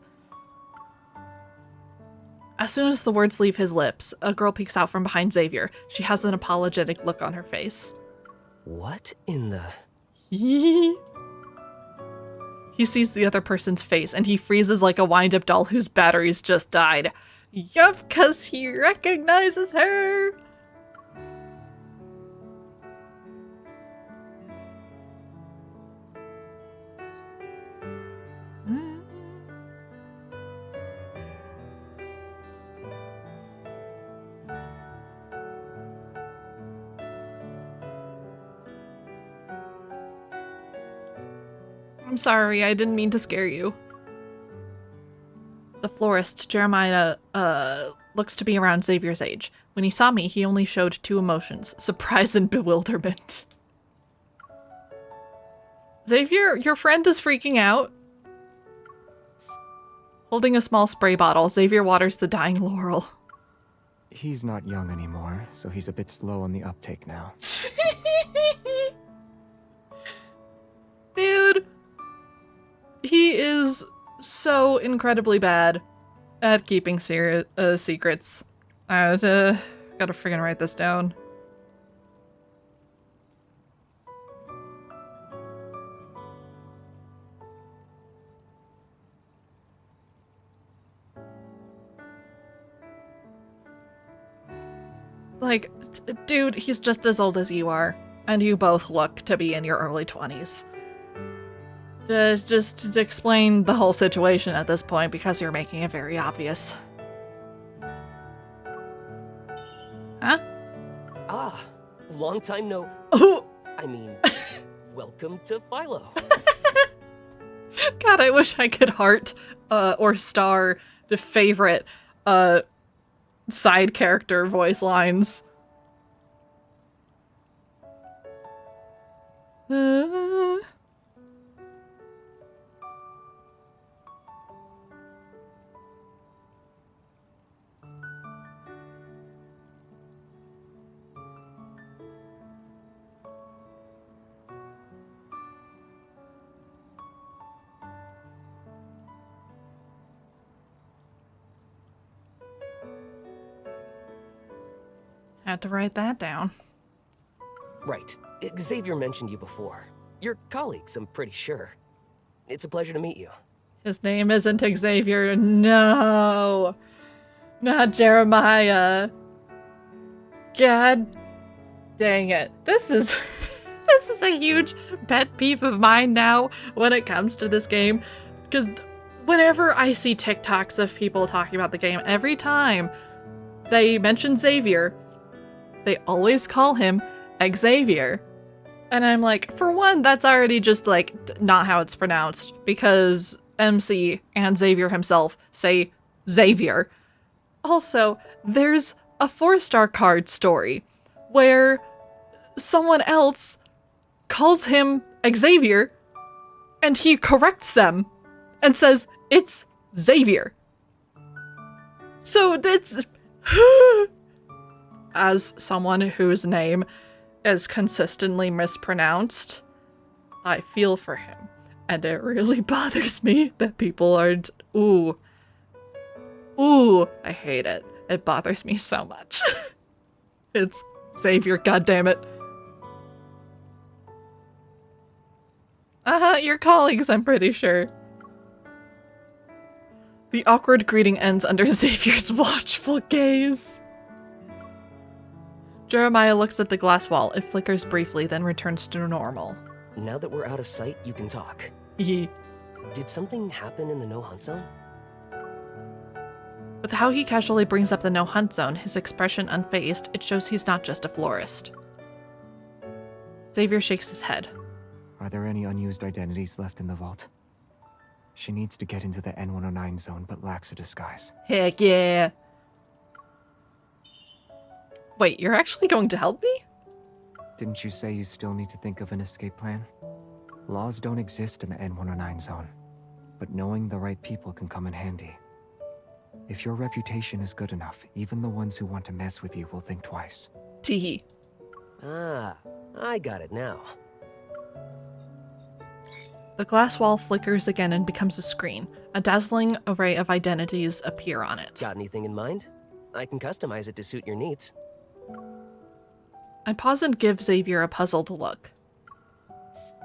As soon as the words leave his lips, a girl peeks out from behind Xavier. She has an apologetic look on her face. What in the... He sees the other person's face and he freezes like a wind-up doll whose batteries just died. Yup, 'cause he recognizes her! I'm sorry, I didn't mean to scare you. The florist, Jeremiah, looks to be around Xavier's age. When he saw me, he only showed two emotions, surprise and bewilderment. Xavier, your friend is freaking out. Holding a small spray bottle, Xavier waters the dying laurel. He's not young anymore, so he's a bit slow on the uptake now. Dude. He is so incredibly bad at keeping secrets. Gotta friggin' write this down. Like, dude, he's just as old as you are, and you both look to be in your early 20s. Just to explain the whole situation at this point, because you're making it very obvious. Huh? Ah, long time no... Oh! I mean, welcome to Philo. God, I wish I could heart or star the favorite side character voice lines. Had to write that down. Right. Xavier mentioned you before. Your colleagues, I'm pretty sure. It's a pleasure to meet you. His name isn't Xavier. No. Not Jeremiah. God dang it. This is a huge pet peeve of mine now when it comes to this game. Because whenever I see TikToks of people talking about the game, every time they mention Xavier, they always call him Xavier. And I'm like, for one, that's already just like not how it's pronounced, because MC and Xavier himself say Xavier. Also, there's a 4-star card story where someone else calls him Xavier and he corrects them and says it's Xavier. So that's as someone whose name is consistently mispronounced, I feel for him. And it really bothers me that people aren't... Ooh, I hate it. It bothers me so much. It's Xavier, goddammit. Your colleagues, I'm pretty sure. The awkward greeting ends under Xavier's watchful gaze. Jeremiah looks at the glass wall. It flickers briefly, then returns to normal. Now that we're out of sight, you can talk. Did something happen in the no-hunt zone? With how he casually brings up the no-hunt zone, his expression unfazed, it shows he's not just a florist. Xavier shakes his head. Are there any unused identities left in the vault? She needs to get into the N109 zone, but lacks a disguise. Heck yeah. Wait, you're actually going to help me? Didn't you say you still need to think of an escape plan? Laws don't exist in the N109 zone, but knowing the right people can come in handy. If your reputation is good enough, even the ones who want to mess with you will think twice. Teehee. Ah, I got it now. The glass wall flickers again and becomes a screen. A dazzling array of identities appear on it. Got anything in mind? I can customize it to suit your needs. I pause and give Xavier a puzzled look.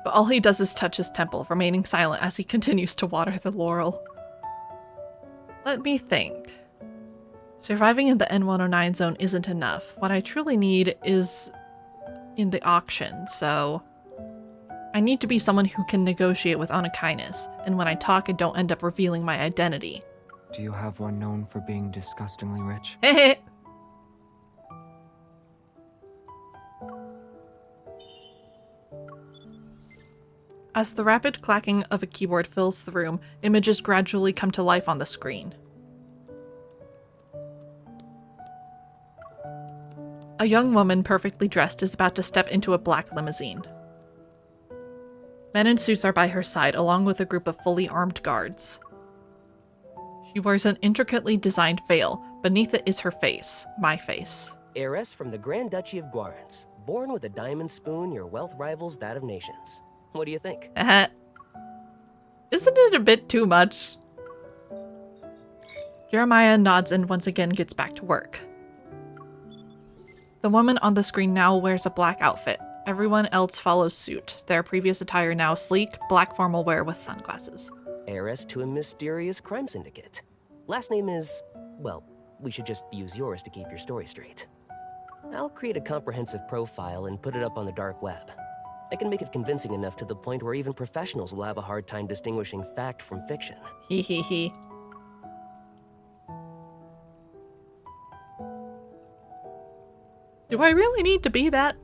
But all he does is touch his temple, remaining silent as he continues to water the laurel. Let me think. Surviving in the N109 zone isn't enough. What I truly need is in the auction, so... I need to be someone who can negotiate with honest kindness, and when I talk, I don't end up revealing my identity. Do you have one known for being disgustingly rich? Heh. As the rapid clacking of a keyboard fills the room, images gradually come to life on the screen. A young woman perfectly dressed is about to step into a black limousine. Men in suits are by her side, along with a group of fully armed guards. She wears an intricately designed veil. Beneath it is her face, my face. Heiress from the Grand Duchy of Guarans, born with a diamond spoon, your wealth rivals that of nations. What do you think? Isn't it a bit too much? Jeremiah nods and once again gets back to work. The woman on the screen now wears a black outfit. Everyone else follows suit, their previous attire now sleek, black formal wear with sunglasses. Heiress to a mysterious crime syndicate. Last name is, well, we should just use yours to keep your story straight. I'll create a comprehensive profile and put it up on the dark web. I can make it convincing enough to the point where even professionals will have a hard time distinguishing fact from fiction. Hee hee hee. Do I really need to be that?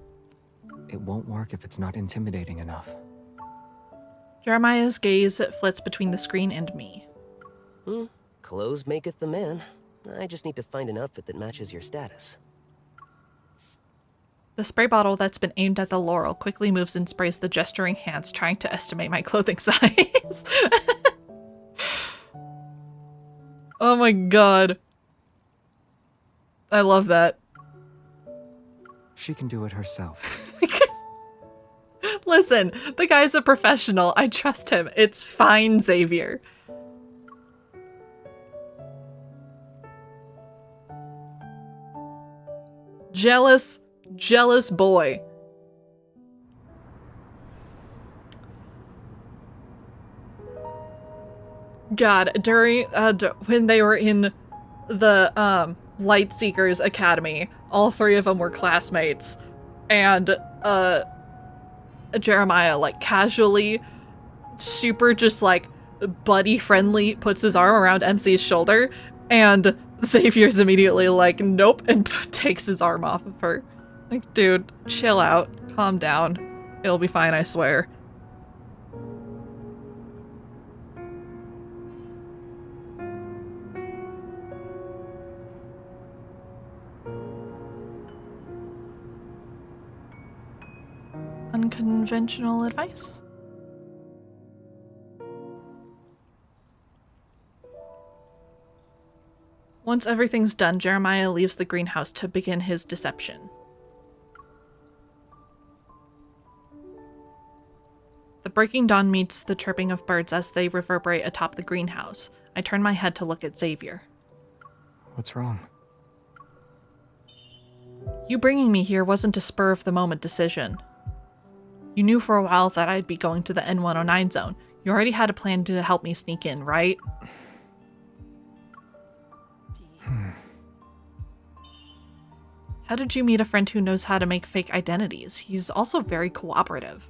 It won't work if it's not intimidating enough. Jeremiah's gaze flits between the screen and me. Clothes maketh the man. I just need to find an outfit that matches your status. The spray bottle that's been aimed at the Laurel quickly moves and sprays the gesturing hands, trying to estimate my clothing size. Oh my god. I love that. She can do it herself. Listen, the guy's a professional. I trust him. It's fine, Xavier. Jealous boy. God, during when they were in the Lightseekers Academy, all three of them were classmates, and Jeremiah, like, casually, super just, like, buddy friendly, puts his arm around MC's shoulder, and Xavier's immediately like, nope, and takes his arm off of her. Like, dude, chill out, calm down, it'll be fine, I swear. Unconventional advice. Once everything's done, Jeremiah leaves the greenhouse to begin his deception. The breaking dawn meets the chirping of birds as they reverberate atop the greenhouse. I turn my head to look at Xavier. What's wrong? You bringing me here wasn't a spur-of-the-moment decision. You knew for a while that I'd be going to the N109 zone. You already had a plan to help me sneak in, right? How did you meet a friend who knows how to make fake identities? He's also very cooperative.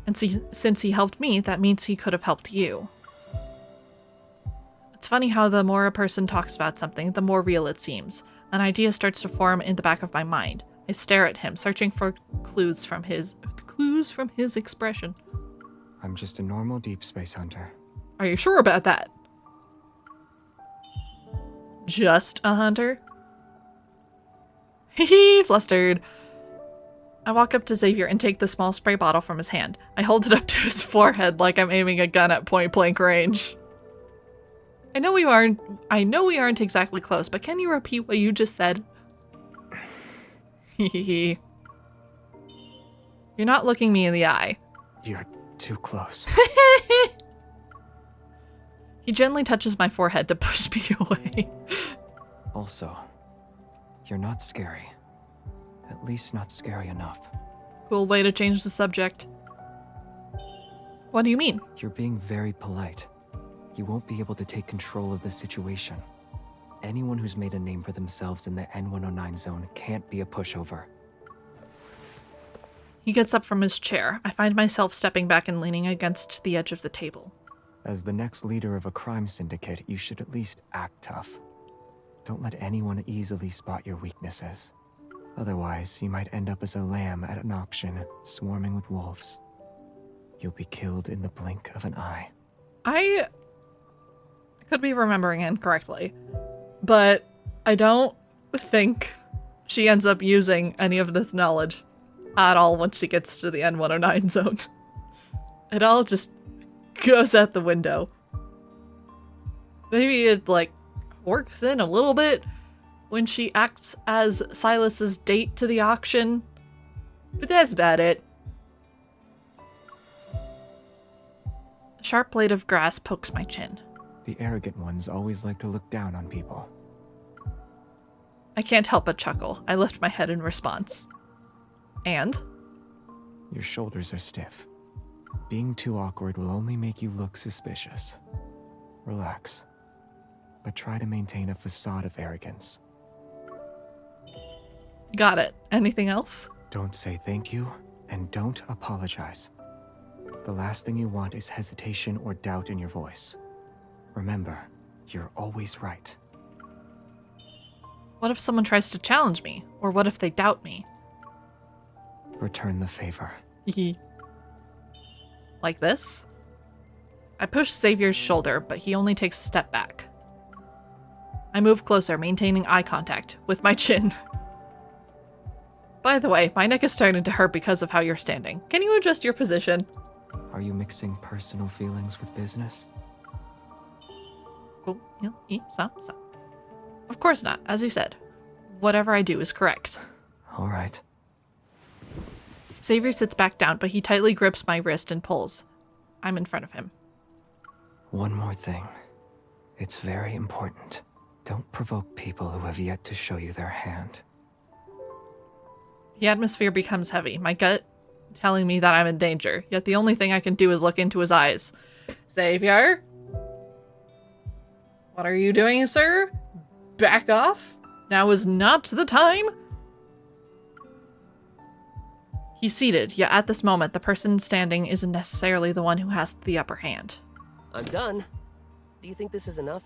And since he helped me, that means he could have helped you. It's funny how the more a person talks about something, the more real it seems. An idea starts to form in the back of my mind. I stare at him, searching for clues from his expression. I'm just a normal deep space hunter. Are you sure about that? Just a hunter? Hee, flustered. I walk up to Xavier and take the small spray bottle from his hand. I hold it up to his forehead like I'm aiming a gun at point-blank range. I know we aren't exactly close, but can you repeat what you just said? You're not looking me in the eye. You're too close. He gently touches my forehead to push me away. Also, you're not scary. At least not scary enough. Cool way to change the subject. What do you mean? You're being very polite. You won't be able to take control of the situation. Anyone who's made a name for themselves in the N109 zone can't be a pushover. He gets up from his chair. I find myself stepping back and leaning against the edge of the table. As the next leader of a crime syndicate, you should at least act tough. Don't let anyone easily spot your weaknesses. Otherwise, you might end up as a lamb at an auction, swarming with wolves. You'll be killed in the blink of an eye. I could be remembering incorrectly, but I don't think she ends up using any of this knowledge at all once she gets to the N109 zone. It all just goes out the window. Maybe it, like, works in a little bit when she acts as Silas's date to the auction, but that's about it. A sharp blade of grass pokes my chin. The arrogant ones always like to look down on people. I can't help but chuckle. I lift my head in response. And? Your shoulders are stiff. Being too awkward will only make you look suspicious. Relax. But try to maintain a facade of arrogance. Got it. Anything else? Don't say thank you, and don't apologize. The last thing you want is hesitation or doubt in your voice. Remember, you're always right. What if someone tries to challenge me? Or what if they doubt me? Return the favor. Like this? I push Xavier's shoulder, but he only takes a step back. I move closer, maintaining eye contact, with my chin. By the way, my neck is starting to hurt because of how you're standing. Can you adjust your position? Are you mixing personal feelings with business? Oh, stop. Of course not, as you said. Whatever I do is correct. All right. Xavier sits back down, but he tightly grips my wrist and pulls. I'm in front of him. One more thing. It's very important. Don't provoke people who have yet to show you their hand. The atmosphere becomes heavy, my gut telling me that I'm in danger, yet the only thing I can do is look into his eyes. Xavier? What are you doing, sir? Back off? Now is not the time? He's seated, yet at this moment, the person standing isn't necessarily the one who has the upper hand. I'm done. Do you think this is enough?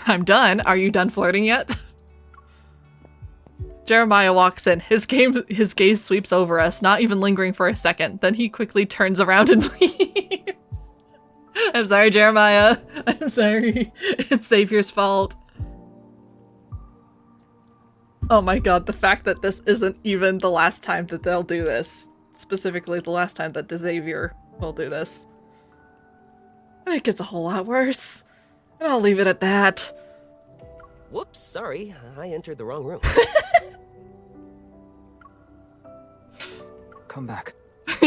I'm done. Are you done flirting yet? Jeremiah walks in. His gaze sweeps over us, not even lingering for a second. Then he quickly turns around and leaves. I'm sorry, Jeremiah. I'm sorry. It's Xavier's fault. Oh my god, the fact that this isn't even the last time that they'll do this. Specifically, the last time that Xavier will do this. And it gets a whole lot worse. And I'll leave it at that. Whoops, sorry. I entered the wrong room. Come back. Oh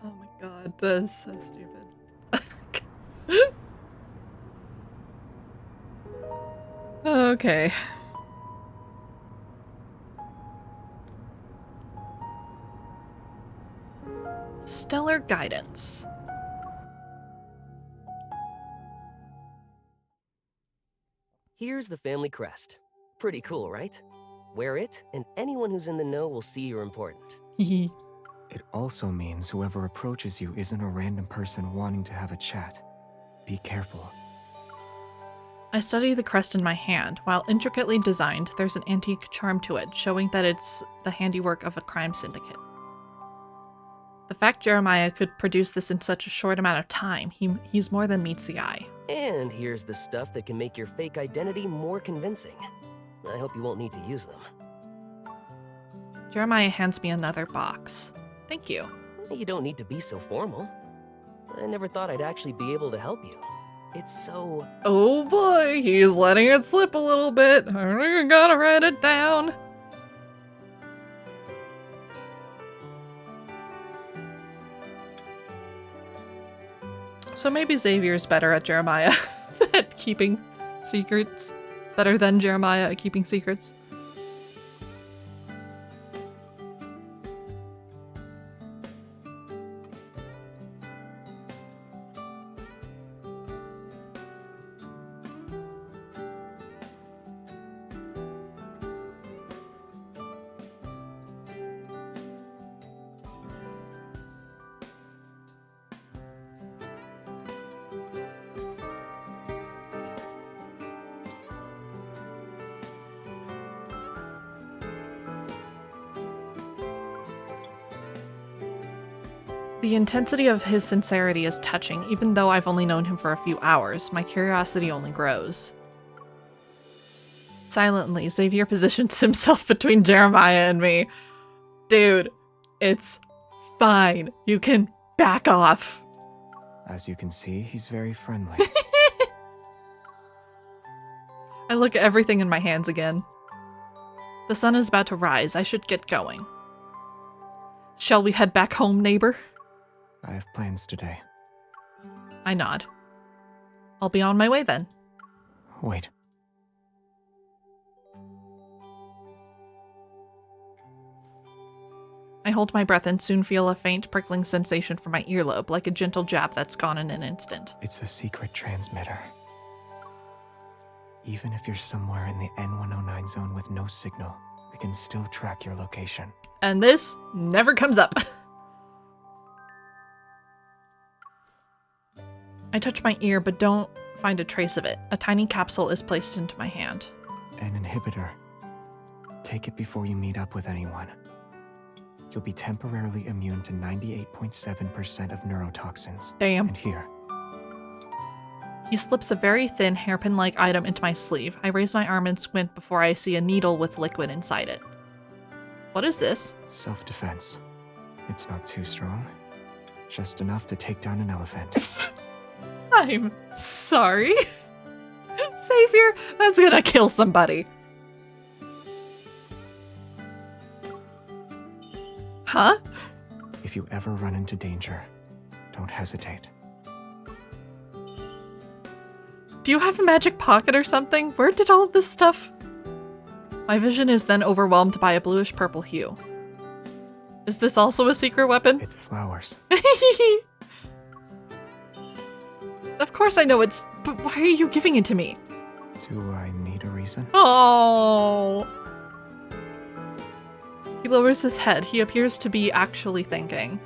my god, this is so stupid. Okay. Stellar guidance. Here's the family crest. Pretty cool, right? Wear it, and anyone who's in the know will see you're important. It also means whoever approaches you isn't a random person wanting to have a chat. Be careful. I study the crest in my hand. While intricately designed, there's an antique charm to it, showing that it's the handiwork of a crime syndicate. The fact Jeremiah could produce this in such a short amount of time, he's more than meets the eye. And here's the stuff that can make your fake identity more convincing. I hope you won't need to use them. Jeremiah hands me another box. Thank you. You don't need to be so formal. I never thought I'd actually be able to help you. It's so... Oh boy, he's letting it slip a little bit. I gotta write it down. So maybe Xavier's better at Jeremiah at keeping secrets. Better than Jeremiah at keeping secrets. The intensity of his sincerity is touching, even though I've only known him for a few hours. My curiosity only grows. Silently, Xavier positions himself between Jeremiah and me. Dude, it's fine. You can back off. As you can see, he's very friendly. I look at everything in my hands again. The sun is about to rise. I should get going. Shall we head back home, neighbor? I have plans today. I nod. I'll be on my way then. Wait. I hold my breath and soon feel a faint prickling sensation from my earlobe, like a gentle jab that's gone in an instant. It's a secret transmitter. Even if you're somewhere in the N109 zone with no signal, I can still track your location. And this never comes up. I touch my ear, but don't find a trace of it. A tiny capsule is placed into my hand. An inhibitor. Take it before you meet up with anyone. You'll be temporarily immune to 98.7% of neurotoxins. Damn. And here. He slips a very thin, hairpin-like item into my sleeve. I raise my arm and squint before I see a needle with liquid inside it. What is this? Self-defense. It's not too strong. Just enough to take down an elephant. I'm sorry. Xavier, that's gonna kill somebody. Huh? If you ever run into danger, don't hesitate. Do you have a magic pocket or something? Where did all of this stuff? My vision is then overwhelmed by a bluish-purple hue. Is this also a secret weapon? It's flowers. Of course I know it's... But why are you giving it to me? Do I need a reason? Oh. He lowers his head. He appears to be actually thinking.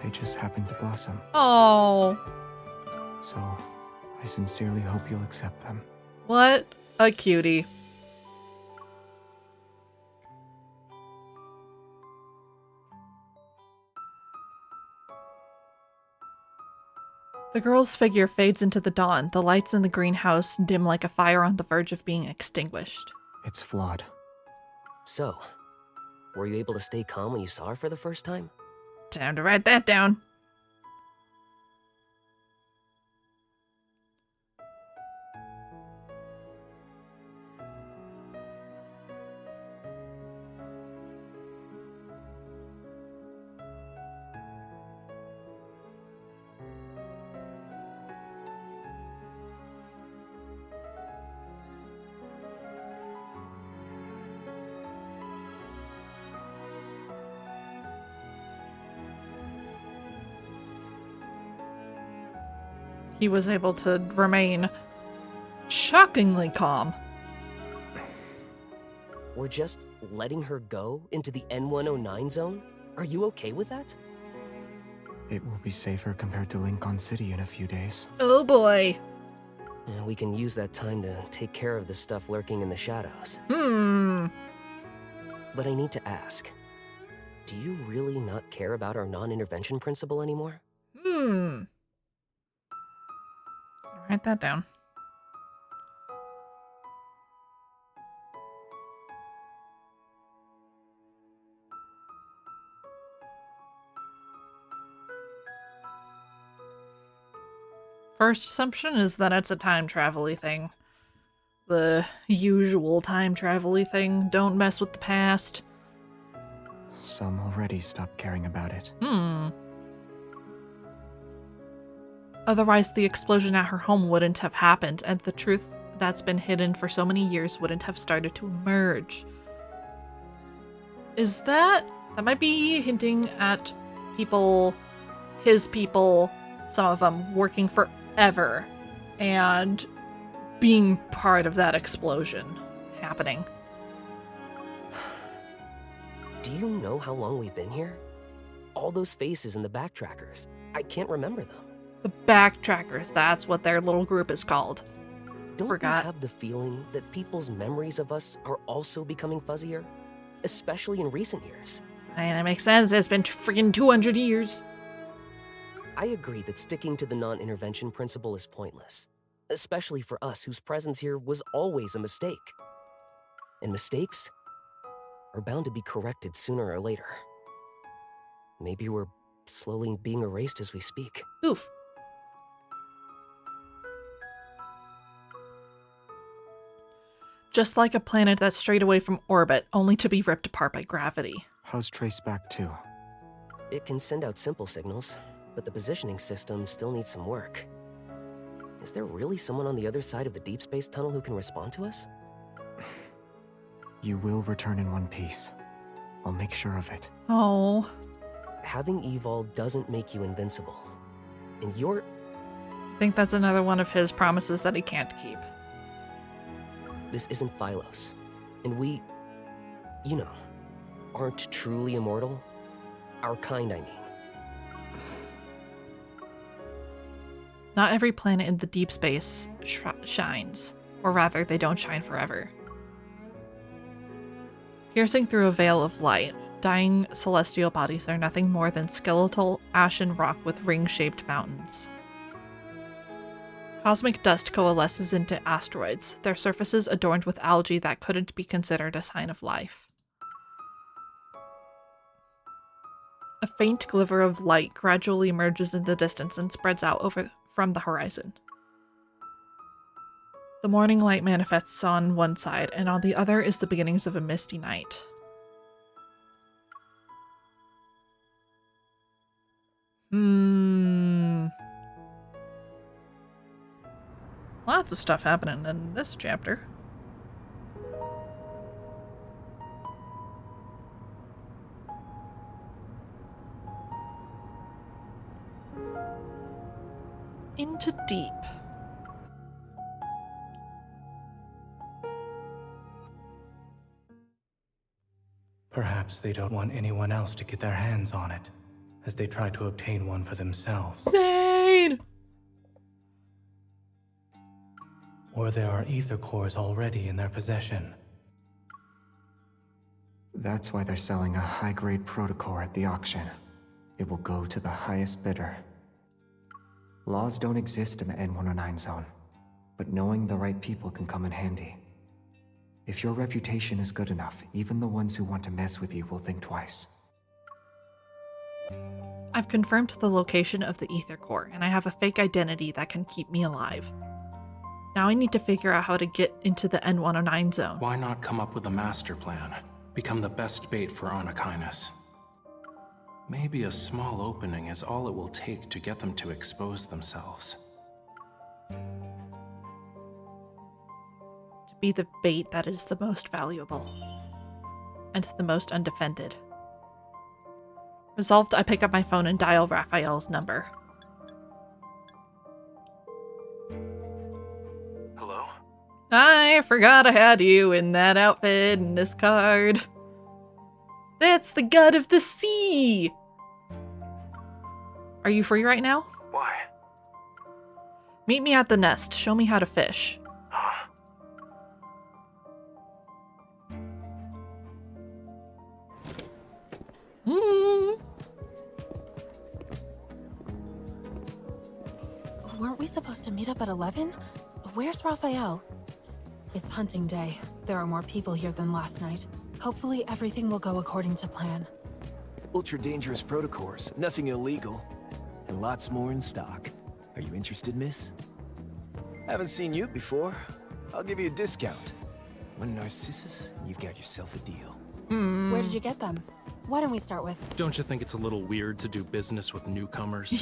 They just happen to blossom. Oh. So, I sincerely hope you'll accept them. What a cutie. The girl's figure fades into the dawn. The lights in the greenhouse dim like a fire on the verge of being extinguished. It's flawed. So, were you able to stay calm when you saw her for the first time? Time to write that down. He was able to remain shockingly calm. We're just letting her go into the N109 zone? Are you okay with that? It will be safer compared to Lincoln City in a few days. Oh boy. And we can use that time to take care of the stuff lurking in the shadows. But I need to ask, do you really not care about our non-intervention principle anymore? Write that down. First assumption is that it's a time travel-y thing. The usual time travel-y thing. Don't mess with the past. Some already stopped caring about it. Otherwise, the explosion at her home wouldn't have happened, and the truth that's been hidden for so many years wouldn't have started to emerge. Is that... That might be hinting at people, his people, some of them, working forever, and being part of that explosion happening. Do you know how long we've been here? All those faces in the backtrackers, I can't remember them. The Backtrackers, that's what their little group is called. Don't Forgot. you have the feeling that people's memories of us are also becoming fuzzier? Especially in recent years. And that makes sense, it's been freaking 200 years. I agree that sticking to the non-intervention principle is pointless. Especially for us whose presence here was always a mistake. And mistakes are bound to be corrected sooner or later. Maybe we're slowly being erased as we speak. Oof. Just like a planet that's strayed away from orbit, only to be ripped apart by gravity. How's Trace back too? It can send out simple signals, but the positioning system still needs some work. Is there really someone on the other side of the deep space tunnel who can respond to us? You will return in one piece. I'll make sure of it. Oh. Having Evol doesn't make you invincible. And you're... I think that's another one of his promises that he can't keep. This isn't Phylos. And we, you know, aren't truly immortal. Our kind, I mean. Not every planet in the deep space shines. Or rather, they don't shine forever. Piercing through a veil of light, dying celestial bodies are nothing more than skeletal, ashen rock with ring-shaped mountains. Cosmic dust coalesces into asteroids, their surfaces adorned with algae that couldn't be considered a sign of life. A faint glimmer of light gradually emerges in the distance and spreads out over from the horizon. The morning light manifests on one side, and on the other is the beginnings of a misty night. Lots of stuff happening in this chapter. Into deep. Perhaps they don't want anyone else to get their hands on it, as they try to obtain one for themselves. Zane! Or there are ether cores already in their possession. That's why they're selling a high-grade protocore at the auction. It will go to the highest bidder. Laws don't exist in the N109 zone, but knowing the right people can come in handy. If your reputation is good enough, even the ones who want to mess with you will think twice. I've confirmed the location of the ether core, and I have a fake identity that can keep me alive. Now I need to figure out how to get into the N109 zone. Why not come up with a master plan? Become the best bait for Anakinus. Maybe a small opening is all it will take to get them to expose themselves. To be the bait that is the most valuable. And the most undefended. Resolved, I pick up my phone and dial Raphael's number. Hello? I forgot I had you in that outfit and this card. That's the god of the sea! Are you free right now? Why? Meet me at the nest. Show me how to fish. Weren't we supposed to meet up at 11? Where's Raphael? It's hunting day. There are more people here than last night. Hopefully everything will go according to plan. Ultra-dangerous protocores, nothing illegal. And lots more in stock. Are you interested, miss? Haven't seen you before. I'll give you a discount. One Narcissus, you've got yourself a deal. Where did you get them? Why don't we start with... Don't you think it's a little weird to do business with newcomers?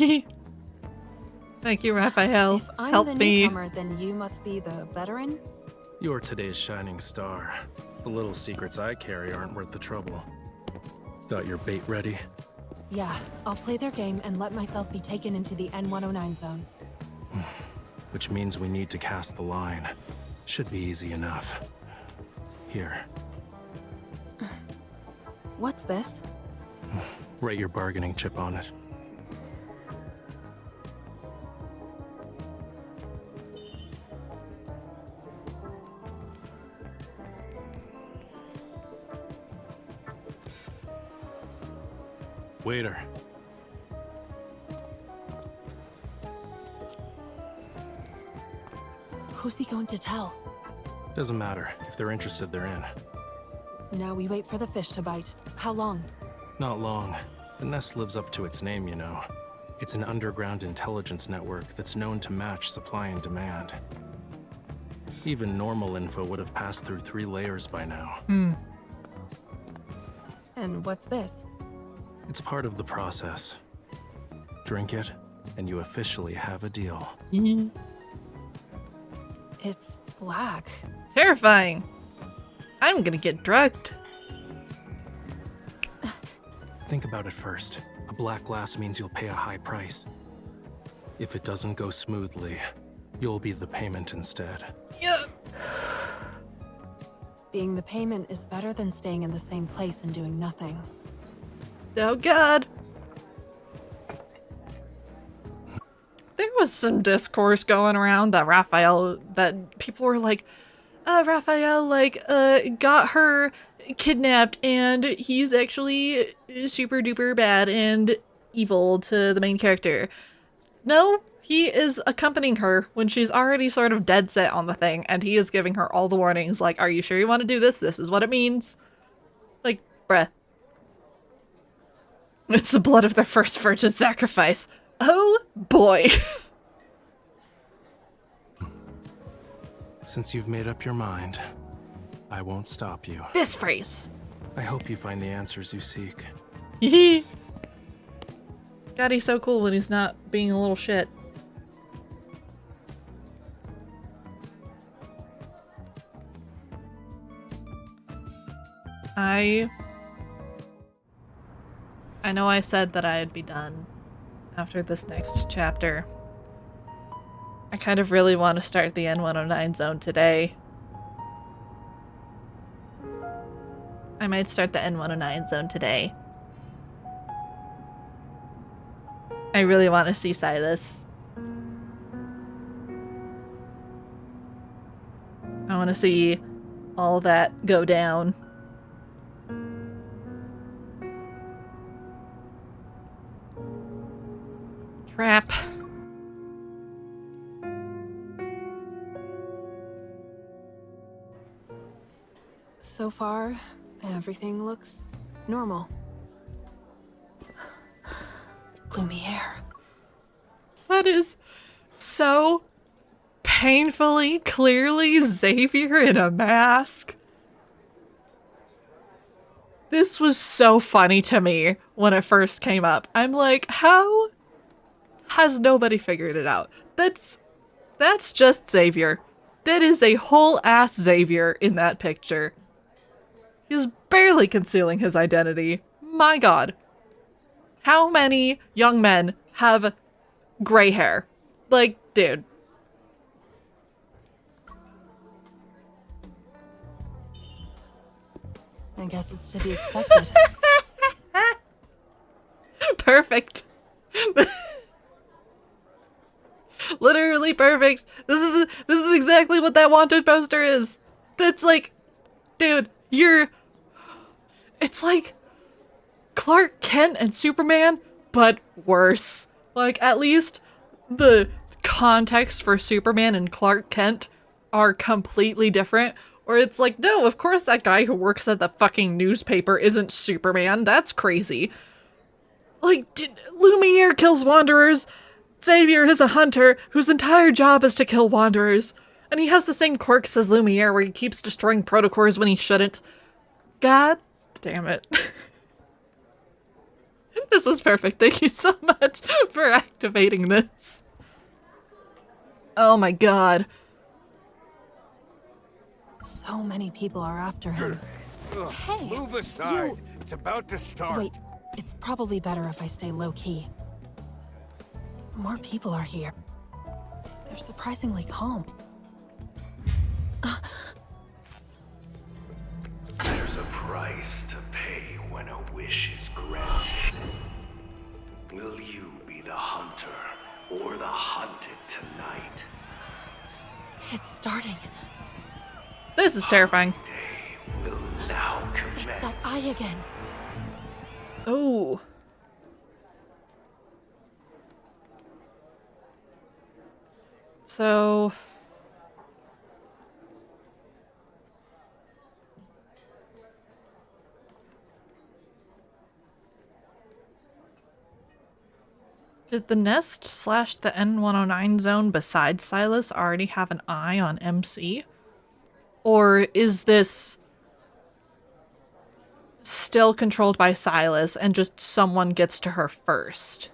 Thank you, Raphael. If I'm Help the me. newcomer, then you must be the veteran? You're today's shining star. The little secrets I carry aren't worth the trouble. Got your bait ready? Yeah, I'll play their game and let myself be taken into the N109 zone. Which means we need to cast the line. Should be easy enough. Here. What's this? Write your bargaining chip on it. Waiter. Who's he going to tell? Doesn't matter. If they're interested, they're in. Now we wait for the fish to bite. How long? Not long. The nest lives up to its name, you know. It's an underground intelligence network that's known to match supply and demand. Even normal info would have passed through 3 layers by now. And what's this? It's part of the process. Drink it, and you officially have a deal. It's black. Terrifying. I'm gonna get drugged. Think about it first. A black glass means you'll pay a high price. If it doesn't go smoothly, you'll be the payment instead. Yeah. Being the payment is better than staying in the same place and doing nothing. Oh god. There was some discourse going around that people were like, Raphael, got her kidnapped and he's actually super duper bad and evil to the main character. No, he is accompanying her when she's already sort of dead set on the thing, and he is giving her all the warnings, like, are you sure you want to do this? This is what it means. Like, bruh. It's the blood of their first virgin sacrifice. Oh boy. Since you've made up your mind, I won't stop you. This phrase. I hope you find the answers you seek. Hee. God, he's so cool when he's not being a little shit. I know I said that I'd be done after this next chapter. I kind of really want to start the N109 zone today. I might start the N109 zone today. I really want to see Silas. I want to see all that go down. Trap. So far, everything looks normal. Gloomy air. That is so painfully, clearly Xavier in a mask. This was so funny to me when it first came up. I'm like, how has nobody figured it out? That's just Xavier. That is a whole ass Xavier in that picture. He's barely concealing his identity. My god. How many young men have gray hair? Like, dude. I guess it's to be expected. Perfect. Literally perfect. This is exactly what that wanted poster is. That's like, dude, it's like Clark Kent and Superman, but worse. Like, at least the context for Superman and Clark Kent are completely different. Or it's like, no, of course that guy who works at the fucking newspaper isn't Superman. That's crazy. Like, Lumiere kills Wanderers. Xavier is a hunter whose entire job is to kill Wanderers. And he has the same quirks as Lumiere, where he keeps destroying protocores when he shouldn't. God damn it. This was perfect. Thank you so much for activating this. Oh my god. So many people are after him. Hey, move aside. It's about to start. Wait, it's probably better if I stay low-key. More people are here. They're surprisingly calm. There's a price to pay when a wish is granted. Will you be the hunter or the hunted tonight? It's starting. This is terrifying. Will now commence. It's that eye again. Oh. So... Did the nest / the N109 zone besides Silas already have an eye on MC? Or is this still controlled by Silas and just someone gets to her first?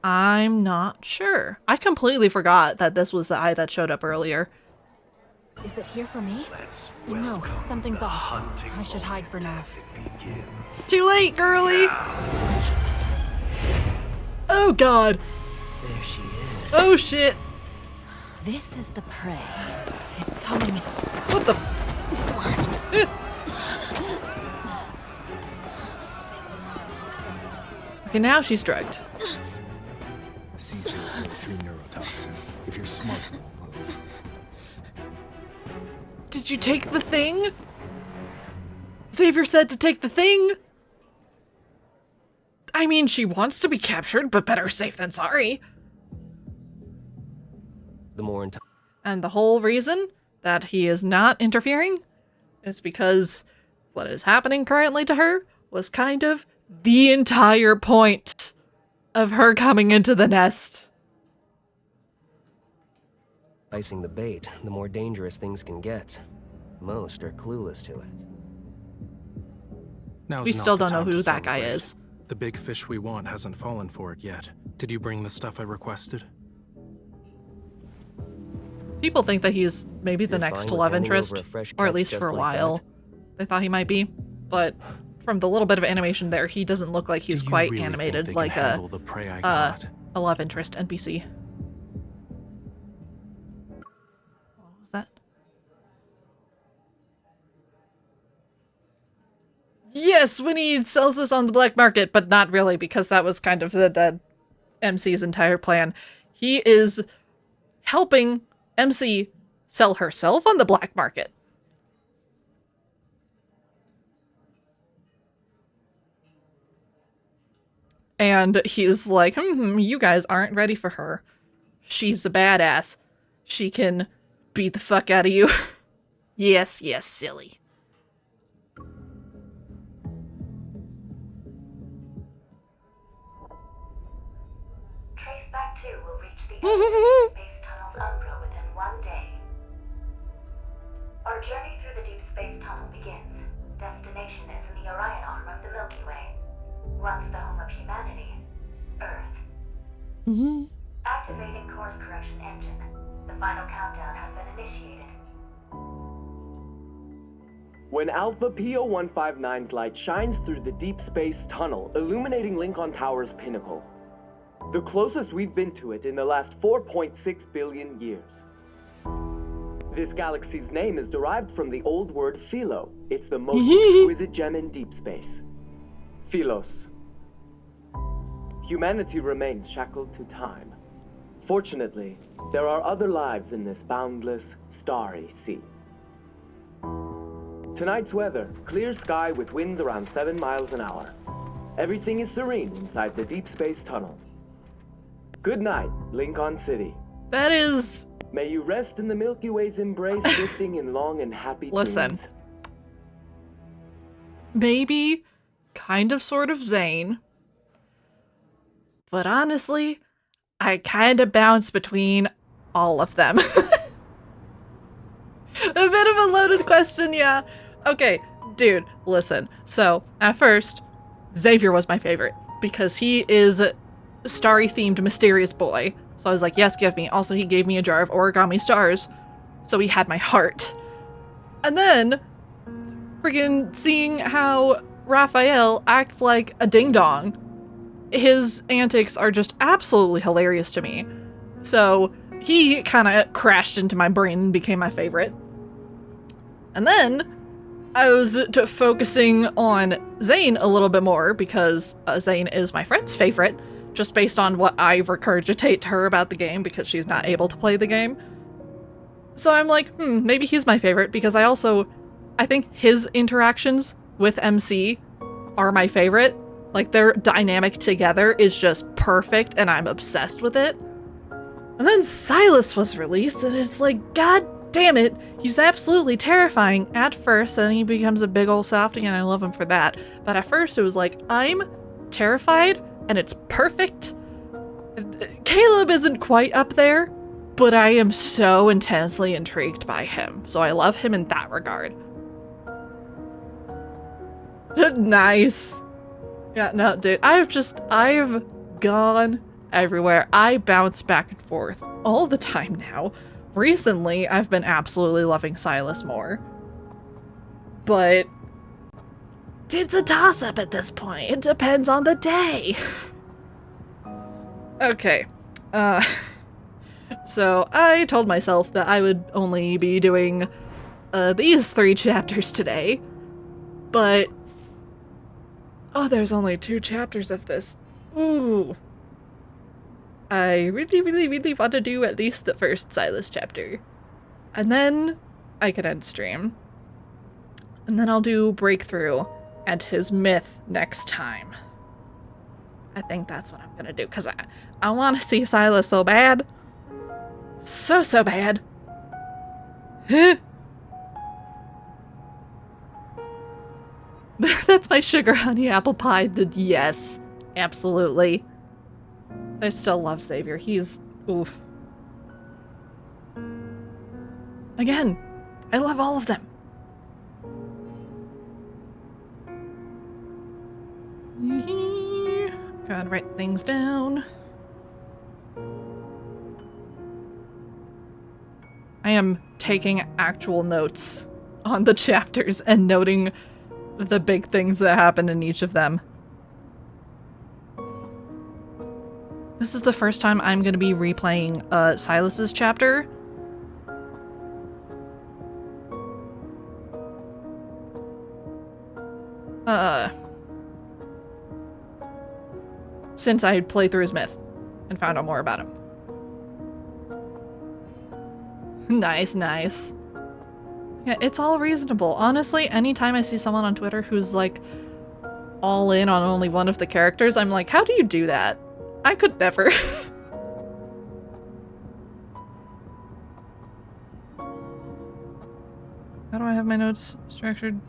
I'm not sure. I completely forgot that this was the eye that showed up earlier. Is it here for me? No, something's off. I should hide for now. Too late, girly! Oh god! There she is. Oh shit! This is the prey. It's coming. What the? Okay, now she's drugged. C003 neurotoxin. If you're smart, you won't move. Did you take the thing? Xavier said to take the thing. I mean, she wants to be captured, but better safe than sorry. The more And the whole reason that he is not interfering is because what is happening currently to her was kind of the entire point of her coming into the nest. Icing the bait, the more dangerous things can get. Most are clueless to it. We still don't know who that guy is. The big fish we want hasn't fallen for it yet. Did you bring the stuff I requested? People think that he's maybe the next love interest, or at least for a while. They thought he might be, but from the little bit of animation there, he doesn't look like he's quite animated like a love interest NPC. What was that? Yes, Winnie sells this on the black market, but not really, because that was kind of the MC's entire plan. He is helping MC sell herself on the black market. And he's like, you guys aren't ready for her. She's a badass. She can beat the fuck out of you. Yes, yes, silly. Traceback 2 will reach the Deepspace Tunnel's umbra within 1 day. Our journey through the Deepspace Tunnel begins. Destination is in the Orion arm of the Milky Way. Once the home of humanity, Earth. Activating course correction engine. The final countdown has been initiated. When Alpha P0159's light shines through the deep space tunnel, illuminating Lincoln Tower's pinnacle. The closest we've been to it in the last 4.6 billion years. This galaxy's name is derived from the old word philo. It's the most exquisite gem in deep space. Philos. Humanity remains shackled to time. Fortunately, there are other lives in this boundless, starry sea. Tonight's weather, clear sky with winds around 7 miles an hour. Everything is serene inside the deep space tunnel. Good night, Lincoln City. That is... May you rest in the Milky Way's embrace, drifting in long and happy Listen. dreams. Maybe, kind of sort of Zane. But honestly, I kind of bounce between all of them. A bit of a loaded question, yeah. Okay, dude, listen. So, at first, Xavier was my favorite because he is a starry-themed mysterious boy. So I was like, yes, give me. Also, he gave me a jar of origami stars. So he had my heart. And then, friggin' seeing how Raphael acts like a ding-dong. His antics are just absolutely hilarious to me. So he kind of crashed into my brain and became my favorite. And then I was focusing on Zane a little bit more because Zane is my friend's favorite, just based on what I regurgitate to her about the game because she's not able to play the game. So I'm like, maybe he's my favorite because I think his interactions with MC are my favorite. Like, their dynamic together is just perfect, and I'm obsessed with it. And then Silas was released, and it's like, god damn it, he's absolutely terrifying at first, and he becomes a big ol' softie, and I love him for that. But at first, it was like, I'm terrified, and it's perfect. Caleb isn't quite up there, but I am so intensely intrigued by him. So I love him in that regard. Nice. Yeah, no, dude, I've gone everywhere. I bounce back and forth all the time now. Recently, I've been absolutely loving Silas more. But it's a toss-up at this point. It depends on the day. Okay. So I told myself that I would only be doing these 3 chapters today. But oh, there's only 2 chapters of this. Ooh. I really, really, really want to do at least the first Silas chapter. And then I can end stream. And then I'll do Breakthrough and his myth next time. I think that's what I'm gonna do, because I want to see Silas so bad. So bad. That's my sugar honey apple pie. Yes, absolutely. I still love Xavier. He's oof. Again, I love all of them. Gotta write things down. I am taking actual notes on the chapters and noting the big things that happen in each of them. This is the first time I'm going to be replaying Silas's chapter. Since I played through his myth and found out more about him. Nice, nice. Yeah, it's all reasonable. Honestly, anytime I see someone on Twitter who's like all in on only one of the characters, I'm like, how do you do that? I could never. How do I have my notes structured?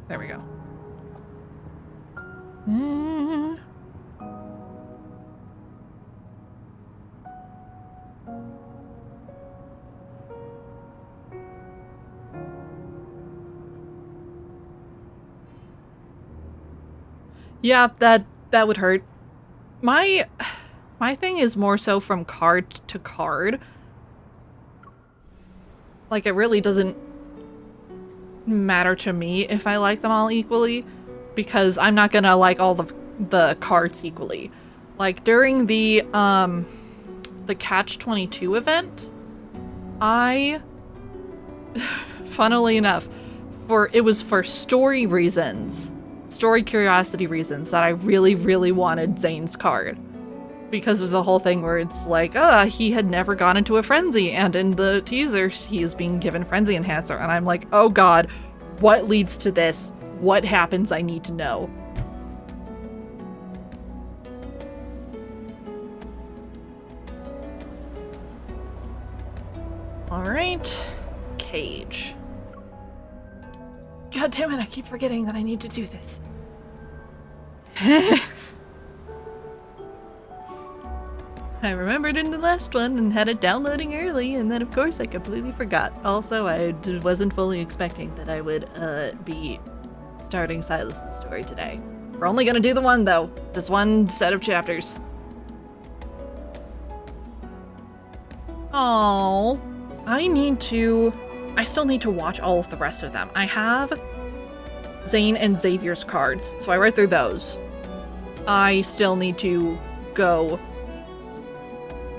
There we go. Yeah, that would hurt. My thing is more so from card to card. Like, it really doesn't matter to me if I like them all equally, because I'm not gonna like all the cards equally. Like, during the Catch-22 event, I, funnily enough, it was for story reasons, story curiosity reasons, that I really, really wanted Zane's card. Because there's a whole thing where it's like, he had never gone into a frenzy, and in the teaser, he is being given frenzy enhancer, and I'm like, oh god, what leads to this? What happens? I need to know. Alright. Cage. God damn it, I keep forgetting that I need to do this. I remembered in the last one and had it downloading early, and then of course I completely forgot. Also, I wasn't fully expecting that I would be starting Silas's story today. We're only gonna do the one though. This one set of chapters. Oh, I still need to watch all of the rest of them. I have Zane and Xavier's cards, so I read through those. I still need to go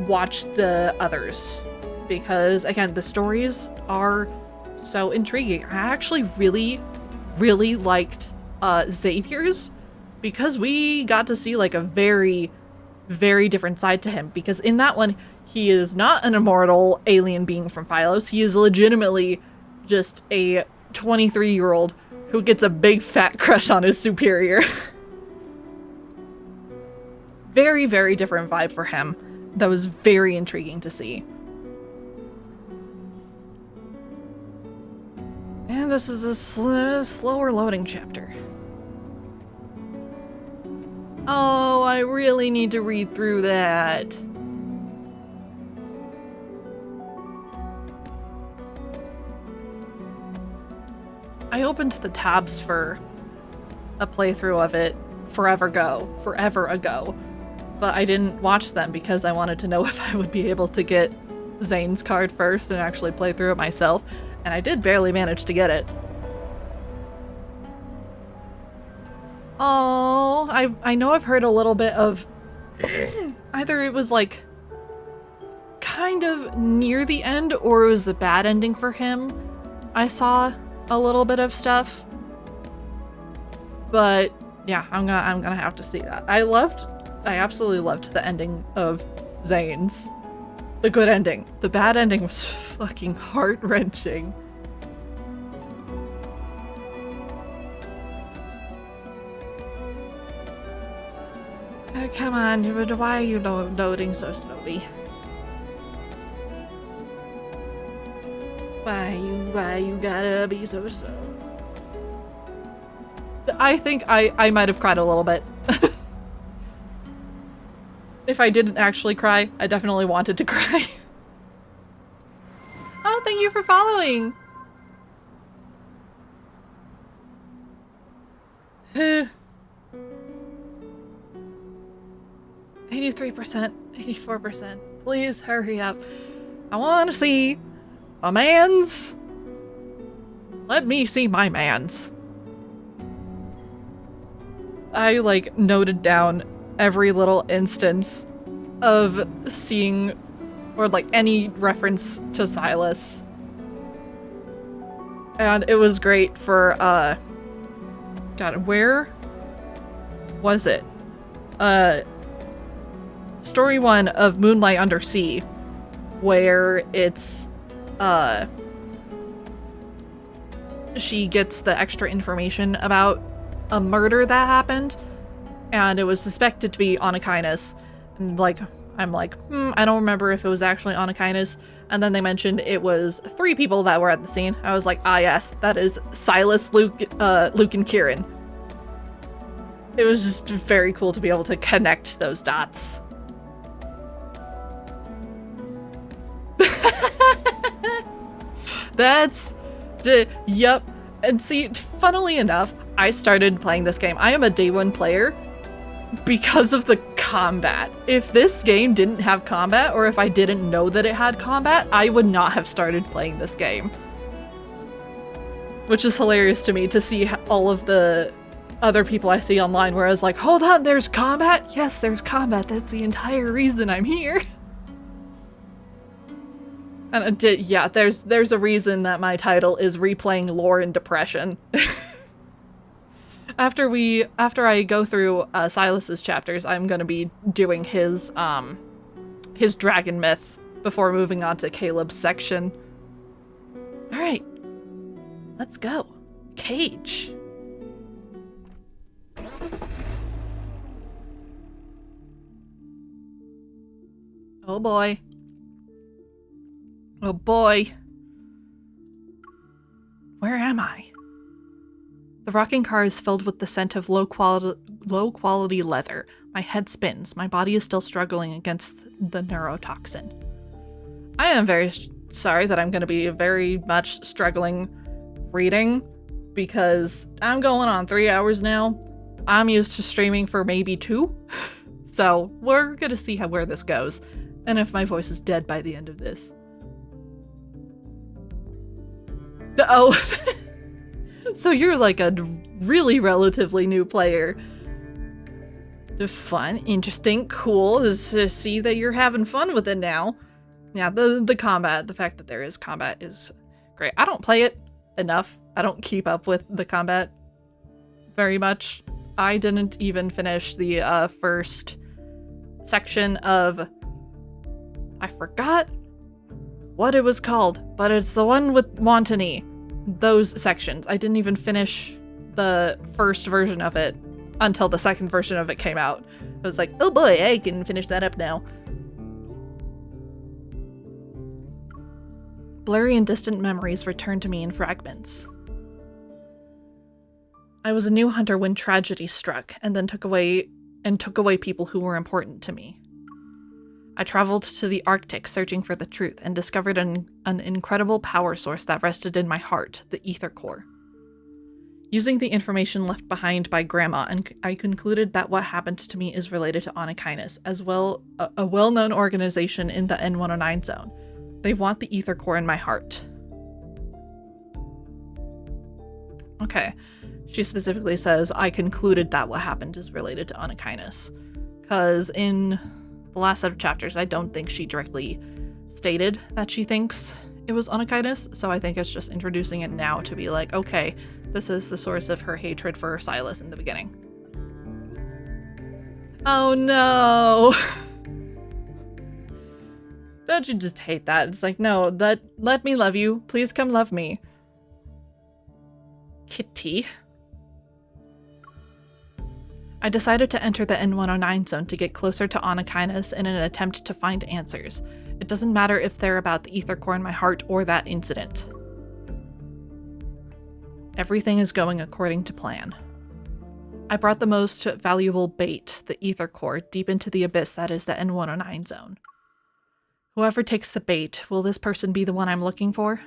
watch the others, because again, the stories are so intriguing. I actually really, really liked Xavier's, because we got to see like a very, very different side to him, because in that one, he is not an immortal alien being from Phylos. He is legitimately just a 23-year-old who gets a big fat crush on his superior. Very, very different vibe for him. That was very intriguing to see. And this is a slower loading chapter. Oh, I really need to read through that. I opened the tabs for a playthrough of it forever ago, but I didn't watch them because I wanted to know if I would be able to get Zane's card first and actually play through it myself, and I did barely manage to get it. Oh, I know I've heard a little bit of either it was like kind of near the end or it was the bad ending for him. I saw a little bit of stuff, but yeah, I'm gonna have to see that. I absolutely loved the ending of Zane's. The good ending. The bad ending was fucking heart-wrenching. Oh, come on, why are you loading so slowly? Why you gotta be so slow? I think I might have cried a little bit. If I didn't actually cry, I definitely wanted to cry. Oh, thank you for following! 83%, 84%. Please hurry up. I want to see my mans. Let me see my mans. I like noted down every little instance of seeing or like any reference to Silas. And it was great for God, where was it? Story 1 of Moonlight Undersea, where it's she gets the extra information about a murder that happened, and it was suspected to be Anakinus. And like, I'm like, I don't remember if it was actually Anakinus. And then they mentioned it was 3 people that were at the scene. I was like, ah yes, that is Silas, Luke, and Kieran. It was just very cool to be able to connect those dots. Yup. And see, funnily enough, I started playing this game. I am a day 1 player because of the combat. If this game didn't have combat, or if I didn't know that it had combat, I would not have started playing this game. Which is hilarious to me to see all of the other people I see online where I was like, hold on, there's combat? Yes, there's combat. That's the entire reason I'm here. And yeah, there's a reason that my title is Replaying Lore and Depression. After I go through Silas's chapters, I'm gonna be doing his dragon myth before moving on to Caleb's section. Alright. Let's go. Cage. Oh boy. Oh boy. Where am I? The rocking car is filled with the scent of low quality leather. My head spins. My body is still struggling against the neurotoxin. I am very sorry that I'm going to be very much struggling reading because I'm going on 3 hours now. I'm used to streaming for maybe 2. So we're going to see where this goes and if my voice is dead by the end of this. Oh, so you're like a really relatively new player. Fun, interesting, cool to see that you're having fun with it now. Yeah, the combat, the fact that there is combat is great. I don't play it enough. I don't keep up with the combat very much. I didn't even finish the first section of... I forgot what it was called, but it's the one with Wantony. Those sections. I didn't even finish the first version of it until the second version of it came out. I was like, oh boy, I can finish that up now. Blurry and distant memories return to me in fragments. I was a new hunter when tragedy struck and then took away and took away people who were important to me. I traveled to the Arctic searching for the truth and discovered an incredible power source that rested in my heart, the ether core. Using the information left behind by Grandma, I concluded that what happened to me is related to Anakinus, as well a well-known organization in the N109 zone. They want the ether core in my heart. Okay. She specifically says, I concluded that what happened is related to Anakinus. Because in the last set of chapters, I don't think she directly stated that she thinks it was Anakinus, so I think it's just introducing it now to be like, okay, this is the source of her hatred for Silas in the beginning. Oh no! Don't you just hate that? It's like, no, let me love you. Please come love me. Kitty. I decided to enter the N109 zone to get closer to Anakinus in an attempt to find answers. It doesn't matter if they're about the ether core in my heart or that incident. Everything is going according to plan. I brought the most valuable bait, the ether core, deep into the abyss that is the N109 zone. Whoever takes the bait, will this person be the one I'm looking for?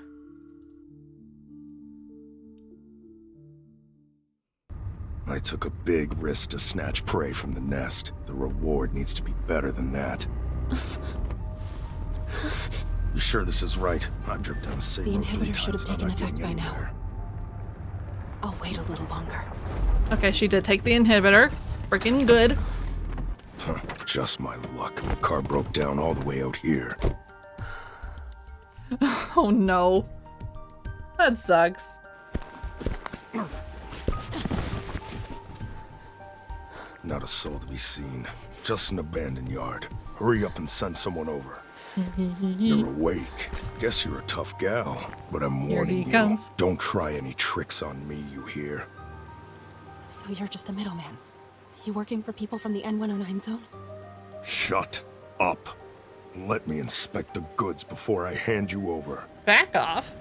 I took a big risk to snatch prey from the nest. The reward needs to be better than that. You sure this is right? I've dripped down safe. The inhibitor should have taken effect by now. I'll wait a little longer. Okay, she did take the inhibitor. Freaking good. Huh, just my luck. The car broke down all the way out here. Oh no. That sucks. Not a soul to be seen. Just an abandoned yard. Hurry up and send someone over. You're awake. Guess you're a tough gal, but I'm warning you. Don't try any tricks on me, you hear? So you're just a middleman. You working for people from the N109 zone? Shut up. Let me inspect the goods before I hand you over. Back off.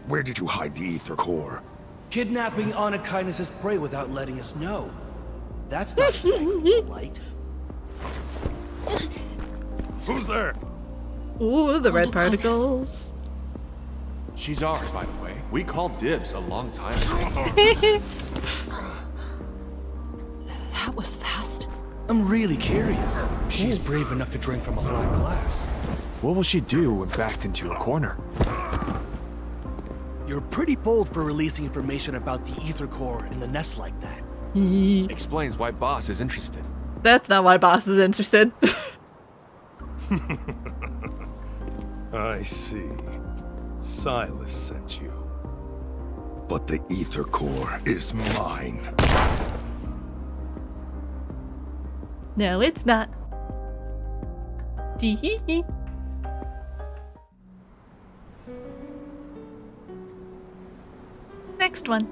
Where did you hide the ether core? Kidnapping Anakinus' prey without letting us know. That's not exactly polite. Who's there? Ooh, the red particles. She's ours, by the way. We called dibs a long time ago. That was fast. I'm really curious. She's brave enough to drink from a flat glass. What will she do when backed into a corner? You're pretty bold for releasing information about the ether core in the nest like that. Explains why Boss is interested. That's not why Boss is interested. I see. Silas sent you. But the ether core is mine. No, it's not. Tee-hee-hee. Next one.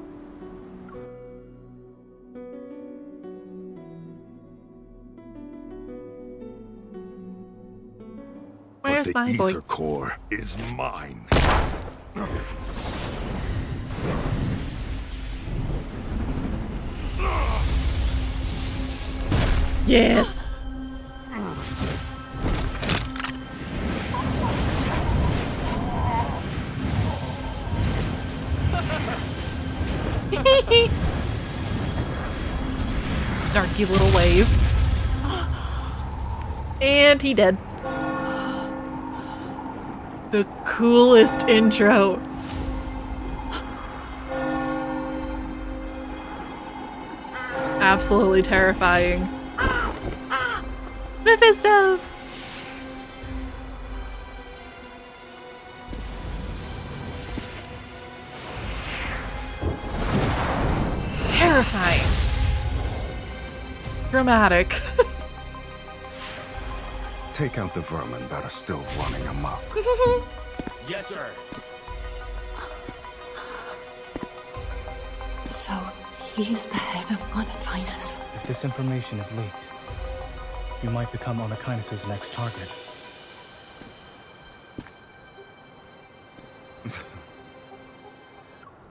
Where's my boy? The ether core is mine. Yes. Snarky little wave. And he dead. The coolest intro. Absolutely terrifying. Mephisto! Terrifying. Dramatic. Take out the vermin that are still running amok. Yes, sir. So, he's the head of Anakinus. If this information is leaked, you might become Anakinus' next target.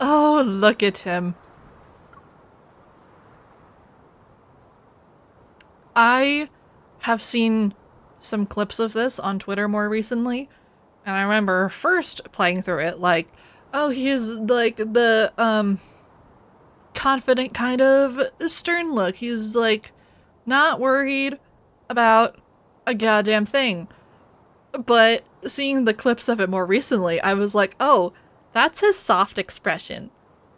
Oh, look at him. I have seen some clips of this on Twitter more recently, and I remember first playing through it like, oh, he's like the confident kind of stern look. He's like not worried about a goddamn thing. But seeing the clips of it more recently, I was like, oh, that's his soft expression.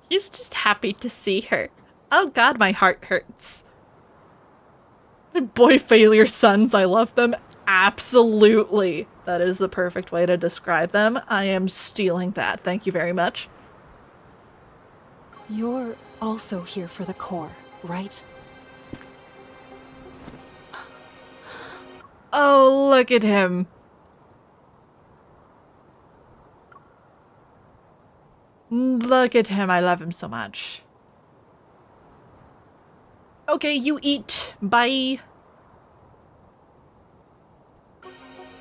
He's just happy to see her. Oh god, my heart hurts. Boy failure sons, I love them. Absolutely. That is the perfect way to describe them. I am stealing that. Thank you very much. You're also here for the core, right? Oh, look at him. Look at him. I love him so much. Okay, you eat. Bye.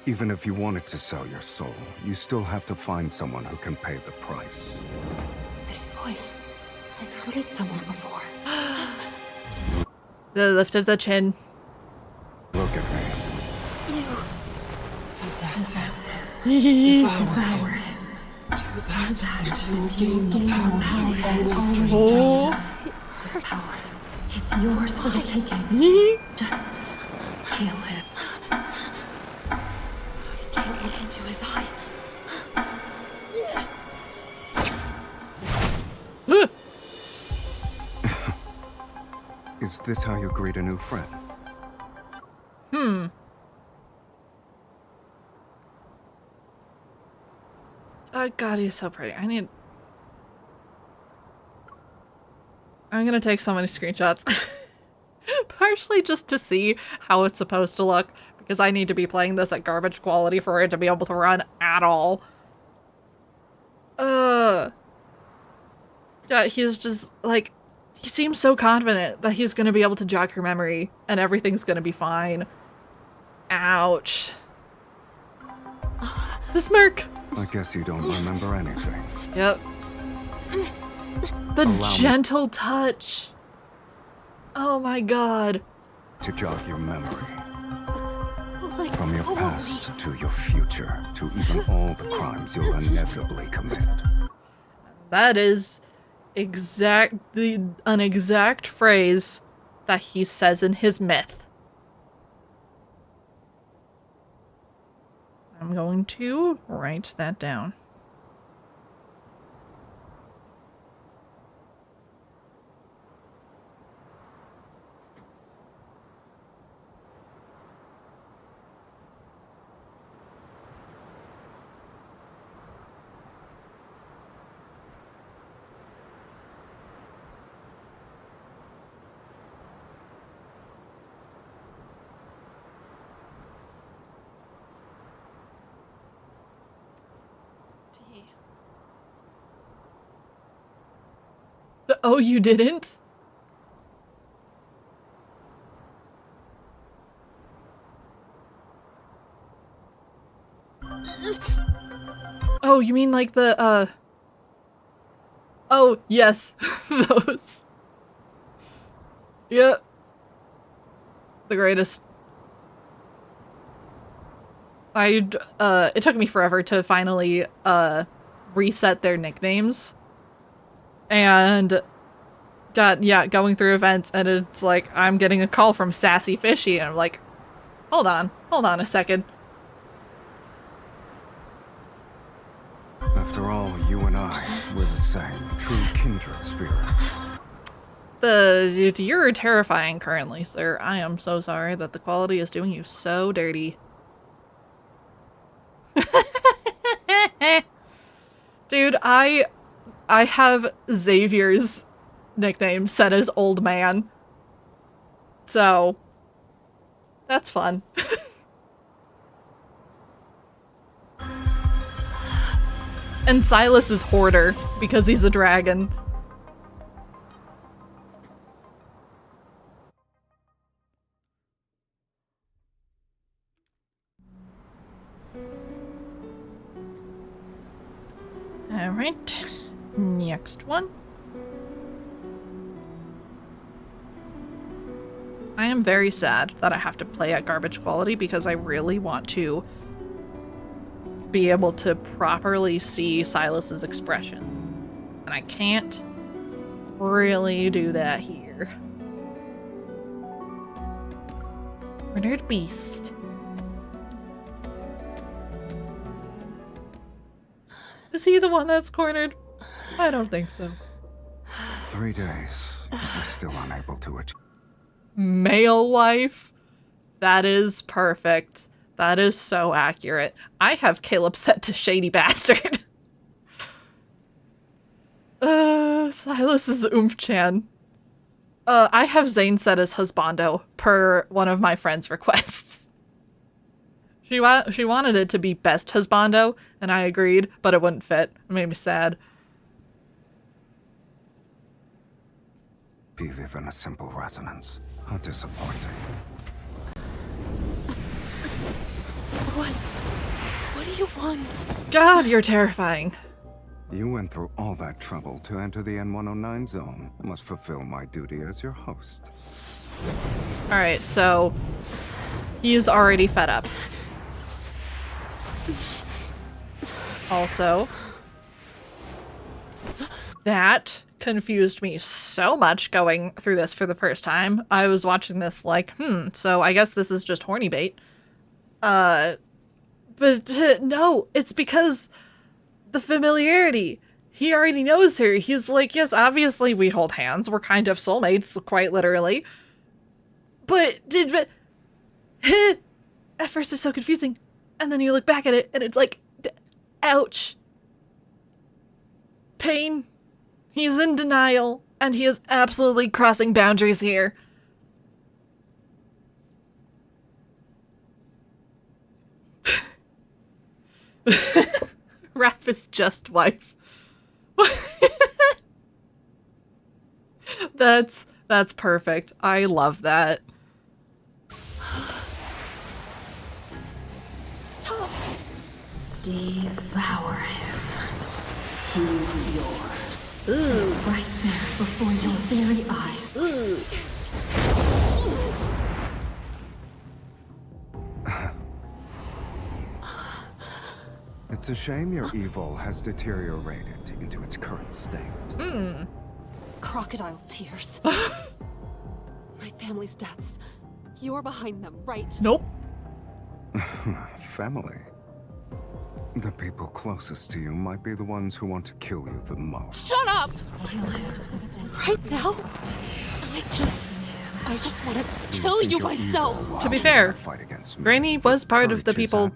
Even if you wanted to sell your soul, you still have to find someone who can pay the price. This voice, I've heard it somewhere before. They lifted the chin. Look at me. You possessive, Devour him. To that you gain power Oh. This power, it's yours for the taking. Just kill him. I can't look into his eye. Is this how you greet a new friend? Oh god, he's so pretty. I'm gonna take so many screenshots. Partially just to see how it's supposed to look, because I need to be playing this at garbage quality for it to be able to run at all. Yeah, he's just, like, he seems so confident that he's gonna be able to jog your memory and everything's gonna be fine. Ouch. The smirk! I guess you don't remember anything. Yep. The gentle touch. Oh my god. To jog your memory. From your past to your future, to even all the crimes you'll inevitably commit. That is an exact phrase that he says in his myth. I'm going to write that down. Oh, you didn't? Oh, you mean like the, oh, yes. Those. Yep. The greatest. It took me forever to finally, reset their nicknames. And going through events, and it's like, I'm getting a call from Sassy Fishy, and I'm like, hold on a second. After all, you and I, we're the same, true kindred spirits. You're terrifying currently, sir. I am so sorry that the quality is doing you so dirty. Dude, I have Xavier's nickname set as Old Man. So, that's fun. And Silas is Hoarder, because he's a dragon. Alright, next one. I I am very sad that I have to play at garbage quality because I really want to be able to properly see Silas's expressions. And I can't really do that here. Cornered Beast. Is he the one that's cornered? I don't think so. 3 days. You're still unable to achieve. Male wife? That is perfect. That is so accurate. I have Caleb set to Shady Bastard. Silas is Oomph-chan. I have Zane set as husbando per one of my friend's requests. She wanted it to be best husbando, and I agreed, but it wouldn't fit. It made me sad. Even a simple resonance. How disappointing. What do you want? God, you're terrifying. You went through all that trouble to enter the N109 zone. I must fulfill my duty as your host. Alright, so he's already fed up. Also, that confused me so much going through this for the first time. I was watching this like, so I guess this is just horny bait. But no, it's because the familiarity. He already knows her. He's like, yes, obviously we hold hands. We're kind of soulmates, quite literally. But at first it's so confusing. And then you look back at it and it's like, ouch. Pain. He's in denial, and he is absolutely crossing boundaries here. Raph is just wife. That's perfect. I love that. Stop. Devour him. He's yours. Ooh. He's right there before your very eyes. Ooh. It's a shame your evil has deteriorated into its current state. Crocodile tears. My family's deaths. You're behind them, right? Nope. Family? The people closest to you might be the ones who want to kill you the most. Shut up! Kill him. Right now? I just want to kill you myself. To be fair, Granny was part of the people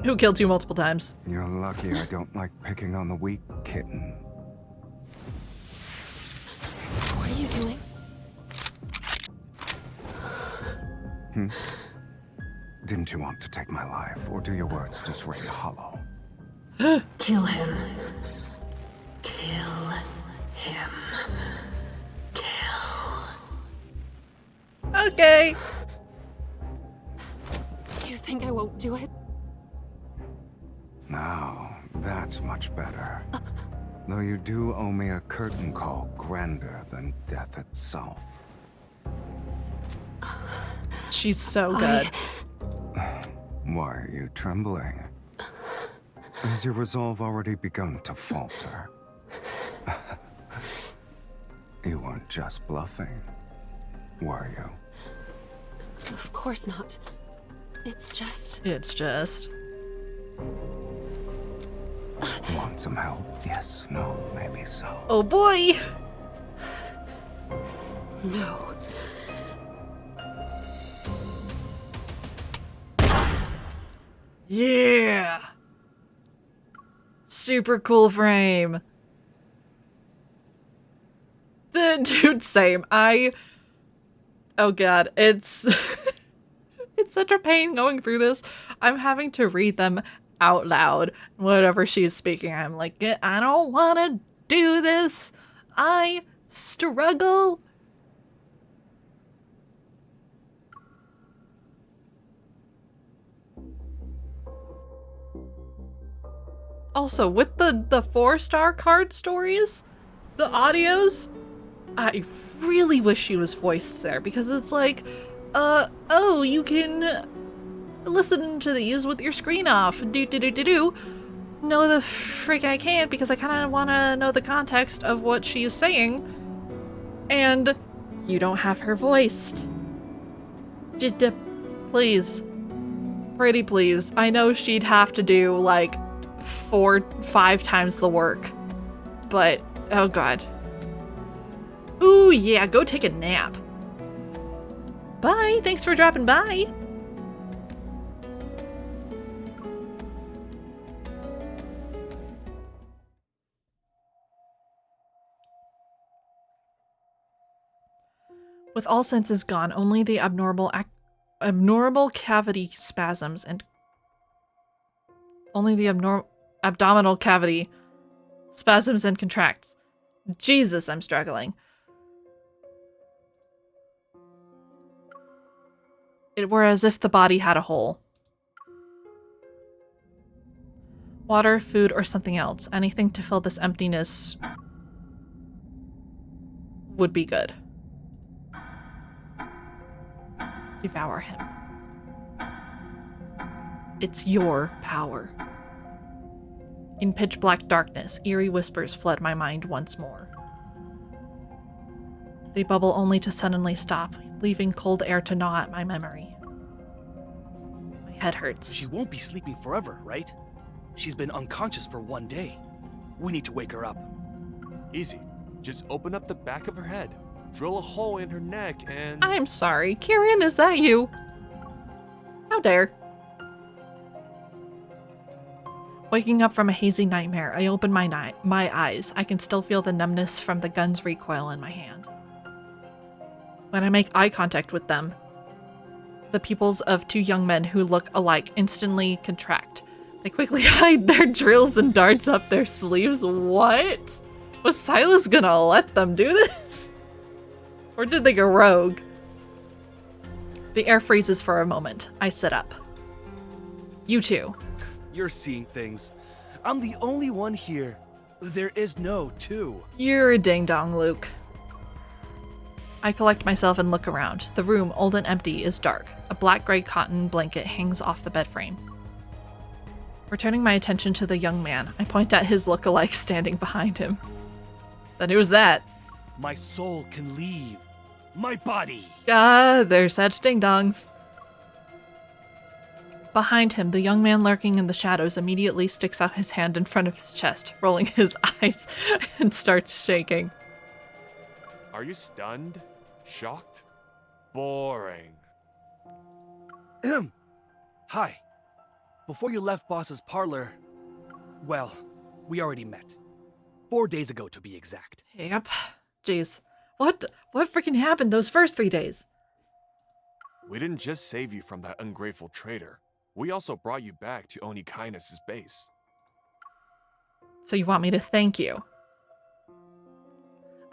who killed you multiple times. You're lucky I don't like picking on the weak, kitten. What are you doing? Didn't you want to take my life, or do your words just ring hollow? Kill him. Kill him. Kill. Okay. You think I won't do it? Now, that's much better. Though you do owe me a curtain call grander than death itself. She's so good. Why are you trembling? Has your resolve already begun to falter? You weren't just bluffing, were you? Of course not. It's just... Want some help? Yes, no, maybe so. Oh boy! No. Yeah! Super cool frame. Dude, same. Oh god, it's... it's such a pain going through this. I'm having to read them out loud. Whatever she's speaking, I'm like, I don't want to do this. I struggle. Also, with the 4-star card stories, the audios, I really wish she was voiced there because it's like, Oh, you can listen to these with your screen off. Do. No, the frick I can't, because I kind of want to know the context of what she is saying. And you don't have her voiced. Just, please. Pretty please. I know she'd have to do, like, 4-5 times the work. But, oh god. Ooh, yeah, go take a nap. Bye, thanks for dropping by. With all senses gone, only the abnormal cavity spasms and only the abdominal cavity spasms and contracts. Jesus, I'm struggling. It were as if the body had a hole. Water, food, or something else. Anything to fill this emptiness would be good. Devour him. It's your power. In pitch black darkness, eerie whispers flood my mind once more. They bubble only to suddenly stop, leaving cold air to gnaw at my memory. My head hurts. She won't be sleeping forever, right? She's been unconscious for 1 day. We need to wake her up. Easy. Just open up the back of her head, drill a hole in her neck, and... I'm sorry, Kieran, is that you? How dare. Waking up from a hazy nightmare, I open my eyes. I can still feel the numbness from the gun's recoil in my hand. When I make eye contact with them, the pupils of 2 young men who look alike instantly contract. They quickly hide their drills and darts up their sleeves. What? Was Silas gonna let them do this? Or did they go rogue? The air freezes for a moment. I sit up. You too. You're seeing things. I'm the only one here. There is no two. You're a ding-dong, Luke. I collect myself and look around. The room, old and empty, is dark. A black-gray cotton blanket hangs off the bed frame. Returning my attention to the young man, I point at his look-alike standing behind him. Then who's that? My soul can leave. My body. They're such ding-dongs. Behind him, the young man lurking in the shadows immediately sticks out his hand in front of his chest, rolling his eyes, and starts shaking. Are you stunned? Shocked? Boring. Hi. Before you left Boss's parlor, well, we already met. 4 days ago, to be exact. Yep. Jeez. What freaking happened those first 3 days? We didn't just save you from that ungrateful traitor. We also brought you back to Oni Kindness's base. So you want me to thank you?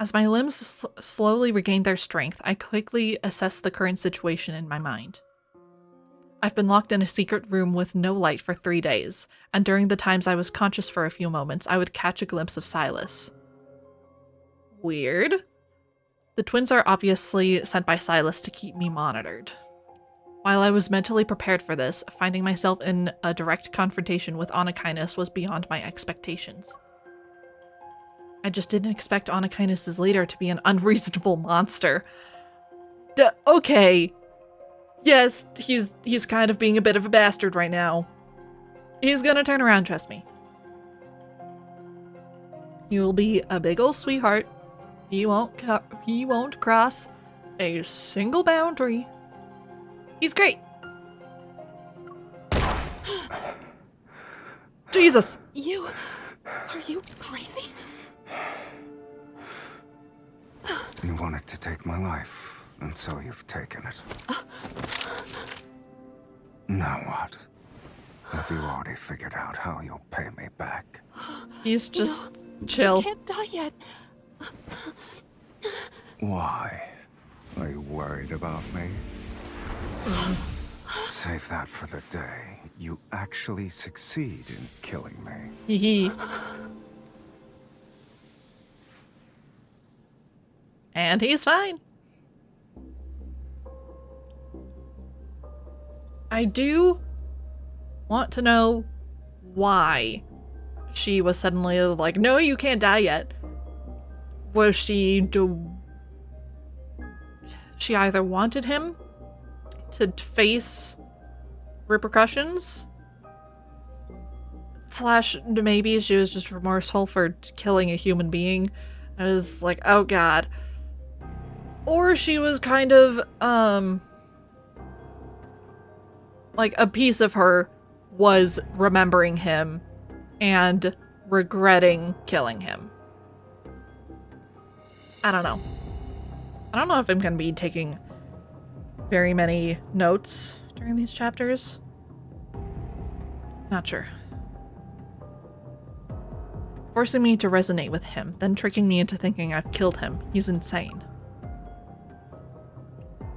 As my limbs slowly regain their strength, I quickly assess the current situation in my mind. I've been locked in a secret room with no light for 3 days, and during the times I was conscious for a few moments, I would catch a glimpse of Silas. Weird. The twins are obviously sent by Silas to keep me monitored. While I was mentally prepared for this, finding myself in a direct confrontation with Anakinus was beyond my expectations. I just didn't expect Anakinus' leader to be an unreasonable monster. Okay. Yes, he's kind of being a bit of a bastard right now. He's gonna turn around, trust me. He will be a big ol' sweetheart. He won't cross a single boundary. He's great. Jesus! Are you crazy? You wanted to take my life, and so you've taken it. Now what? Have you already figured out how you'll pay me back? He's just chill. She can't die yet. Why? Are you worried about me? Save that for the day you actually succeed in killing me. Hee. And he's fine. I do want to know why she was suddenly like, no, you can't die yet. Was she either wanted him to face repercussions, / maybe she was just remorseful for killing a human being. I was like, oh god. Or she was kind of, like a piece of her was remembering him and regretting killing him. I don't know. I don't know if I'm gonna be taking very many notes during these chapters. Not sure. Forcing me to resonate with him, then tricking me into thinking I've killed him. He's insane.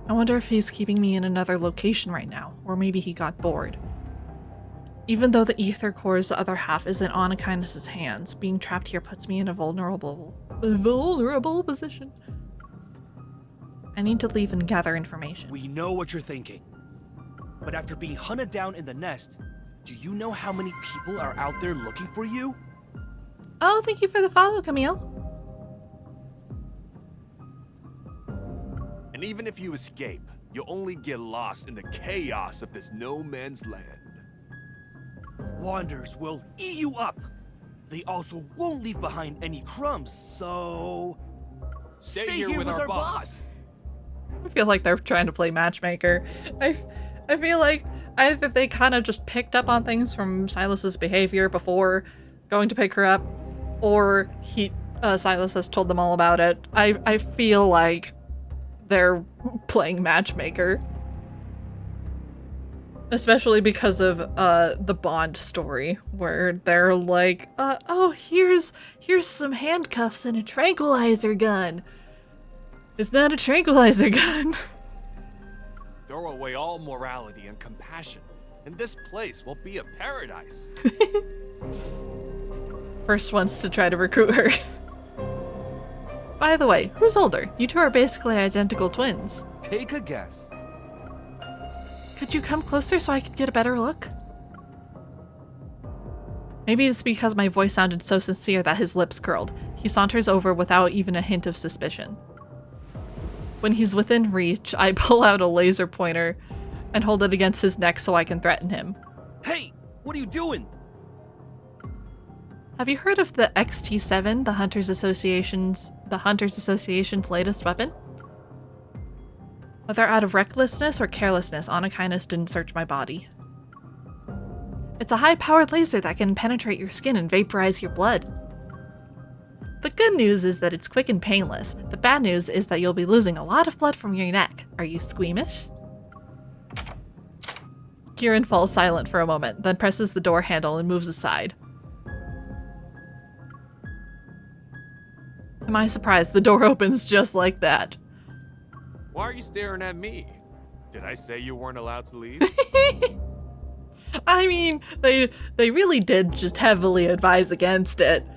I wonder if he's keeping me in another location right now, or maybe he got bored. Even though the ether core's other half isn't on Aquinas' hands, being trapped here puts me in a vulnerable position. I need to leave and gather information. We know what you're thinking. But after being hunted down in the nest, do you know how many people are out there looking for you? Oh, thank you for the follow, Camille. And even if you escape, you'll only get lost in the chaos of this no man's land. Wanderers will eat you up. They also won't leave behind any crumbs, so... Stay here with our boss. I feel like they're trying to play matchmaker. I feel like either they kind of just picked up on things from Silas's behavior before going to pick her up, or Silas has told them all about it. I feel like they're playing matchmaker. Especially because of the Bond story, where they're like, oh, here's some handcuffs and a tranquilizer gun. It's not a tranquilizer gun. Throw away all morality and compassion, and this place will be a paradise. First ones to try to recruit her. By the way, who's older? You two are basically identical twins. Take a guess. Could you come closer so I could get a better look? Maybe it's because my voice sounded so sincere that his lips curled. He saunters over without even a hint of suspicion. When he's within reach, I pull out a laser pointer and hold it against his neck so I can threaten him. Hey, what are you doing? Have you heard of the XT7, the Hunters Association's latest weapon? Whether out of recklessness or carelessness, Anakinas didn't search my body. It's a high-powered laser that can penetrate your skin and vaporize your blood. The good news is that it's quick and painless. The bad news is that you'll be losing a lot of blood from your neck. Are you squeamish? Kieran falls silent for a moment, then presses the door handle and moves aside. To my surprise, the door opens just like that. Why are you staring at me? Did I say you weren't allowed to leave? I mean, they really did just heavily advise against it.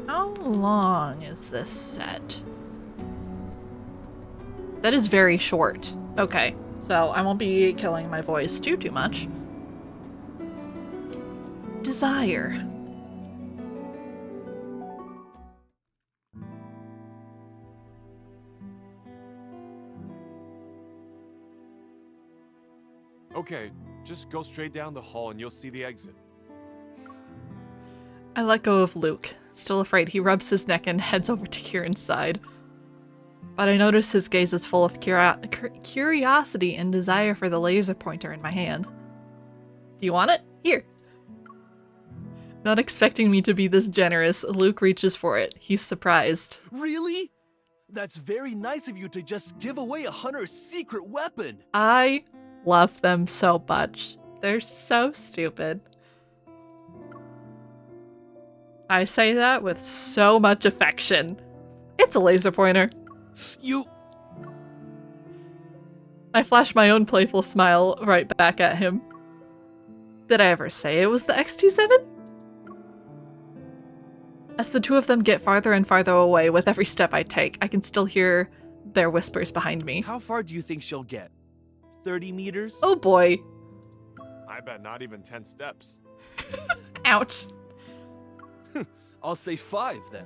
How long is this set? That is very short. Okay, so I won't be killing my voice too much. Desire. Okay, just go straight down the hall and you'll see the exit. I let go of Luke. Still afraid, he rubs his neck and heads over to Kieran's side. But I notice his gaze is full of curiosity and desire for the laser pointer in my hand. Do you want it? Here. Not expecting me to be this generous, Luke reaches for it. He's surprised. Really? That's very nice of you to just give away a hunter's secret weapon. I love them so much. They're so stupid. I say that with so much affection. It's a laser pointer. You... I flashed my own playful smile right back at him. Did I ever say it was the X-27? As the two of them get farther and farther away with every step I take, I can still hear their whispers behind me. How far do you think she'll get? 30 meters? Oh boy. I bet not even 10 steps. Ouch. I'll say 5 then.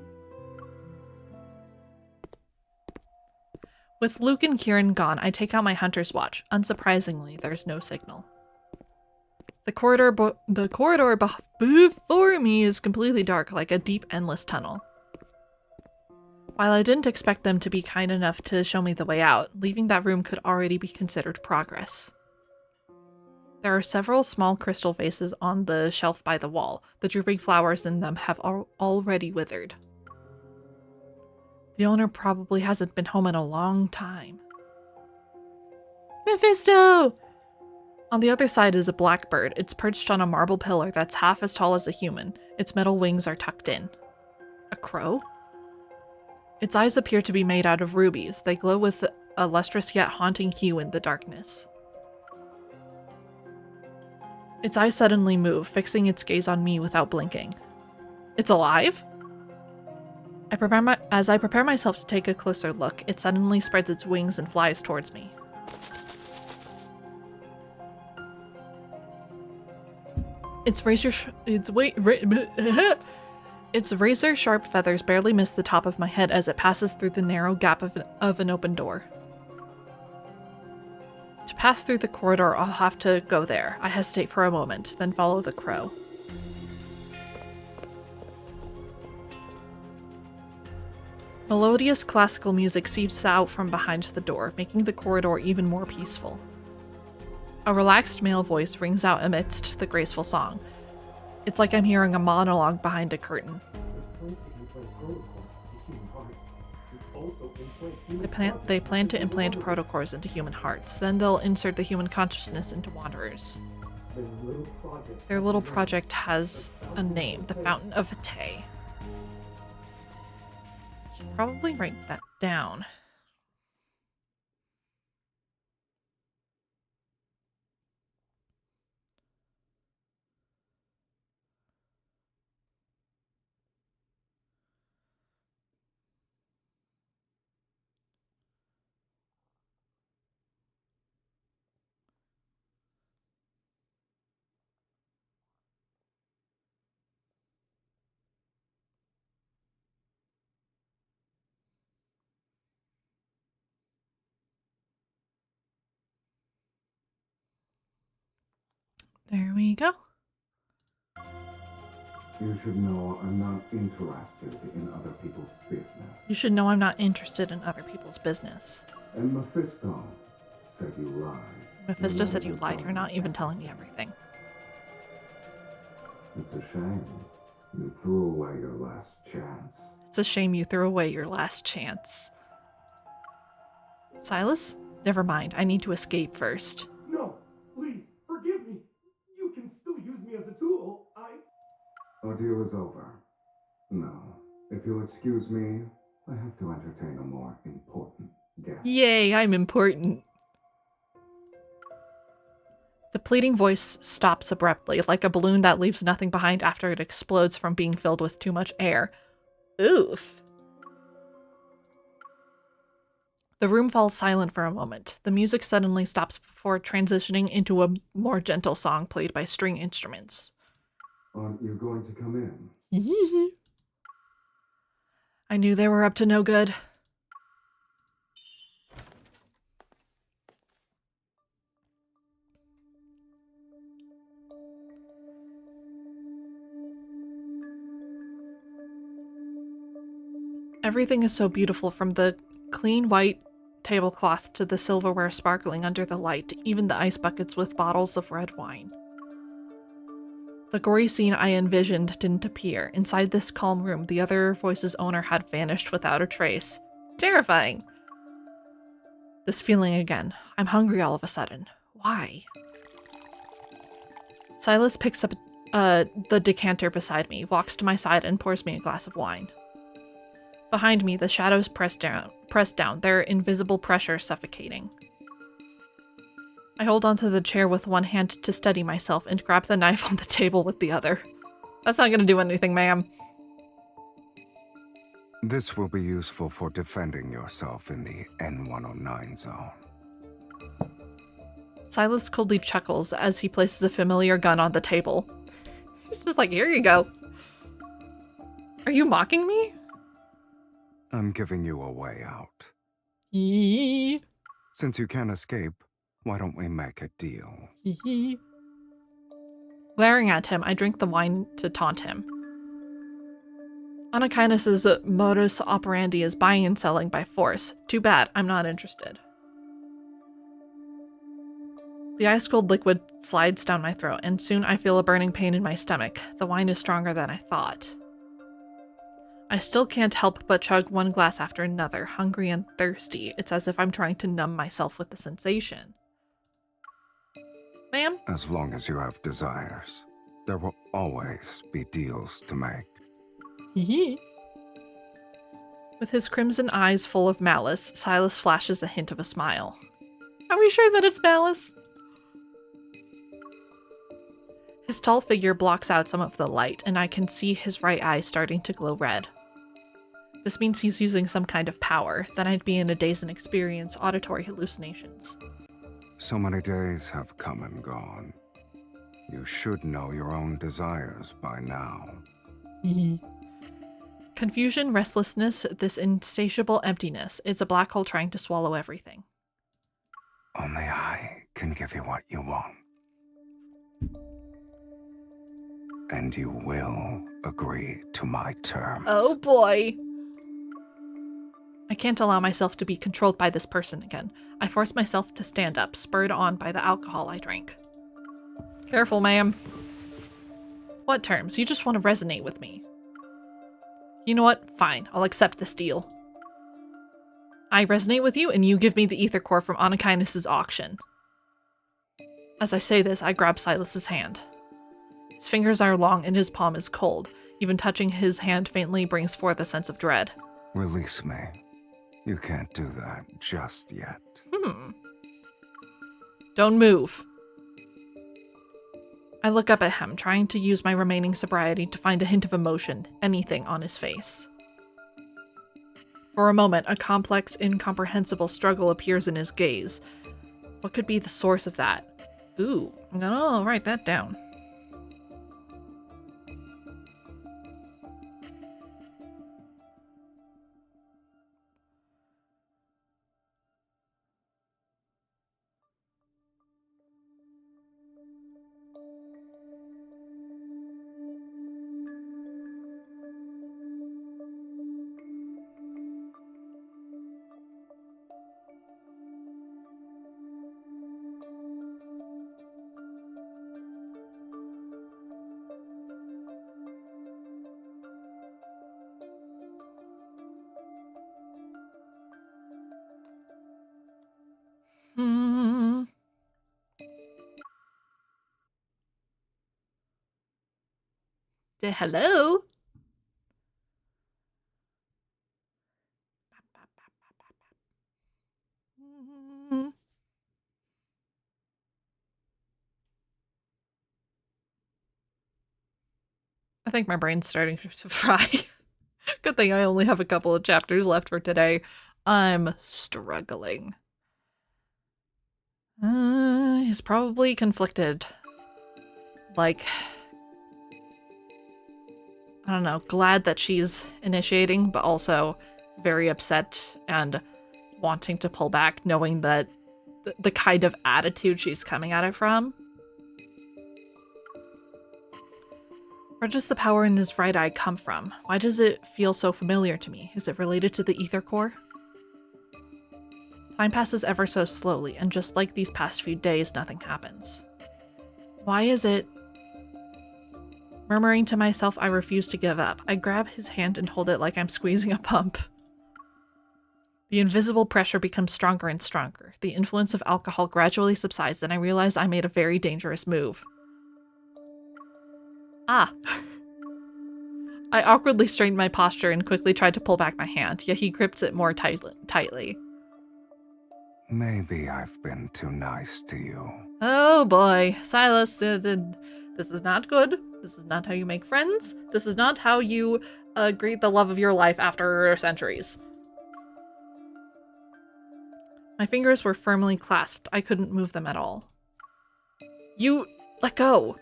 With Luke and Kieran gone, I take out my hunter's watch. Unsurprisingly, there's no signal. The corridor before me is completely dark, like a deep, endless tunnel. While I didn't expect them to be kind enough to show me the way out, leaving that room could already be considered progress. There are several small crystal vases on the shelf by the wall. The drooping flowers in them have already withered. The owner probably hasn't been home in a long time. Mephisto! On the other side is a blackbird. It's perched on a marble pillar that's half as tall as a human. Its metal wings are tucked in. A crow? Its eyes appear to be made out of rubies. They glow with a lustrous yet haunting hue in the darkness. Its eyes suddenly move, fixing its gaze on me without blinking. It's alive? As I prepare myself to take a closer look, it suddenly spreads its wings and flies towards me. Its razor-sharp feathers barely miss the top of my head as it passes through the narrow gap of an open door. To pass through the corridor, I'll have to go there. I hesitate for a moment, then follow the crow. Melodious classical music seeps out from behind the door, making the corridor even more peaceful. A relaxed male voice rings out amidst the graceful song. It's like I'm hearing a monologue behind a curtain. They plan to implant protocores into human hearts, then they'll insert the human consciousness into wanderers. Their little project has a name, the Fountain of Tay. Should probably write that down. There we go. You should know I'm not interested in other people's business. You should know I'm not interested in other people's business. And Mephisto said you lied. Mephisto said you lied. You're not even telling me everything. It's a shame. You threw away your last chance. It's a shame you threw away your last chance. Silas? Never mind. I need to escape first. No, please, forgive me. You can still use me as a tool. Ordeal is over. No. If you'll excuse me, I have to entertain a more important guest. Yay, I'm important. The pleading voice stops abruptly, like a balloon that leaves nothing behind after it explodes from being filled with too much air. Oof. The room falls silent for a moment. The music suddenly stops before transitioning into a more gentle song played by string instruments. Aren't you going to come in? I knew they were up to no good. Everything is so beautiful, from the clean white tablecloth to the silverware sparkling under the light, even the ice buckets with bottles of red wine. The gory scene I envisioned didn't appear. Inside this calm room, the other voice's owner had vanished without a trace. Terrifying! This feeling again. I'm hungry all of a sudden. Why? Silas picks up the decanter beside me, walks to my side, and pours me a glass of wine. Behind me, the shadows press down, their invisible pressure suffocating. I hold onto the chair with one hand to steady myself and grab the knife on the table with the other. That's not gonna do anything, ma'am. This will be useful for defending yourself in the N109 zone. Silas coldly chuckles as he places a familiar gun on the table. He's just like, here you go. Are you mocking me? I'm giving you a way out. Yee. Since you can't escape, why don't we make a deal? Hee. Glaring at him, I drink the wine to taunt him. Anakinus's modus operandi is buying and selling by force. Too bad, I'm not interested. The ice-cold liquid slides down my throat, and soon I feel a burning pain in my stomach. The wine is stronger than I thought. I still can't help but chug one glass after another, hungry and thirsty. It's as if I'm trying to numb myself with the sensation. Ma'am? As long as you have desires, there will always be deals to make. Hee. With his crimson eyes full of malice, Silas flashes a hint of a smile. Are we sure that it's malice? His tall figure blocks out some of the light, and I can see his right eye starting to glow red. This means he's using some kind of power. Then I'd be in a daze and experience auditory hallucinations. So many days have come and gone. You should know your own desires by now. Confusion, restlessness, this insatiable emptiness. It's a black hole trying to swallow everything. Only I can give you what you want. And you will agree to my terms. Oh boy. I can't allow myself to be controlled by this person again. I force myself to stand up, spurred on by the alcohol I drank. Careful, ma'am. What terms? You just want to resonate with me. You know what? Fine, I'll accept this deal. I resonate with you, and you give me the ether core from Anakinus's auction. As I say this, I grab Silas's hand. His fingers are long and his palm is cold. Even touching his hand faintly brings forth a sense of dread. Release me. You can't do that just yet. Don't move. I look up at him, trying to use my remaining sobriety to find a hint of emotion, anything on his face. For a moment, a complex, incomprehensible struggle appears in his gaze. What could be the source of that? Ooh, I'm gonna write that down. Hello? I think my brain's starting to fry. Good thing I only have a couple of chapters left for today. I'm struggling. He's probably conflicted. Like, I don't know, glad that she's initiating, but also very upset and wanting to pull back, knowing that the kind of attitude she's coming at it from. Where does the power in his right eye come from? Why does it feel so familiar to me? Is it related to the ether core? Time passes ever so slowly, and just like these past few days, nothing happens. Why is it? Murmuring to myself, I refuse to give up. I grab his hand and hold it like I'm squeezing a pump. The invisible pressure becomes stronger and stronger. The influence of alcohol gradually subsides, and I realize I made a very dangerous move. Ah. I awkwardly strained my posture and quickly tried to pull back my hand, yet he grips it more tightly. Maybe I've been too nice to you. Oh boy, Silas, this is not good. This is not how you make friends. This is not how you greet the love of your life after centuries. My fingers were firmly clasped. I couldn't move them at all. You let go.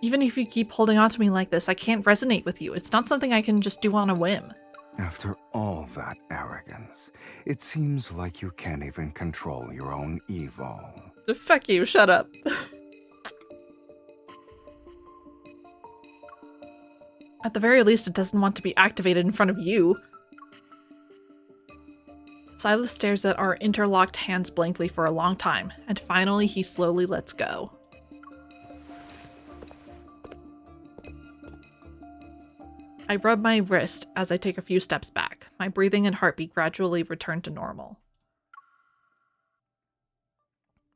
Even if you keep holding on to me like this, I can't resonate with you. It's not something I can just do on a whim. After all that arrogance, it seems like you can't even control your own ego. Fuck you, shut up. At the very least, it doesn't want to be activated in front of you. Silas stares at our interlocked hands blankly for a long time, and finally he slowly lets go. I rub my wrist as I take a few steps back. My breathing and heartbeat gradually return to normal.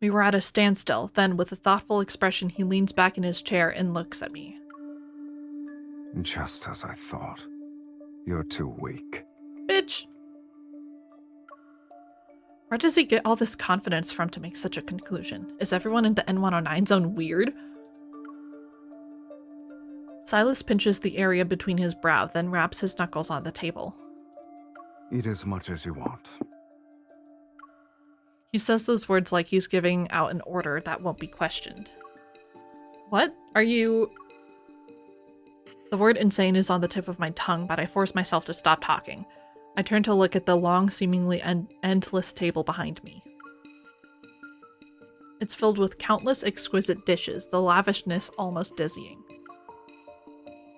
We were at a standstill, then with a thoughtful expression he leans back in his chair and looks at me. Just as I thought. You're too weak. Bitch! Where does he get all this confidence from to make such a conclusion? Is everyone in the N109 zone weird? Silas pinches the area between his brow, then wraps his knuckles on the table. Eat as much as you want. He says those words like he's giving out an order that won't be questioned. What? Are you... The word insane is on the tip of my tongue, but I force myself to stop talking. I turn to look at the long, seemingly endless table behind me. It's filled with countless exquisite dishes, the lavishness almost dizzying.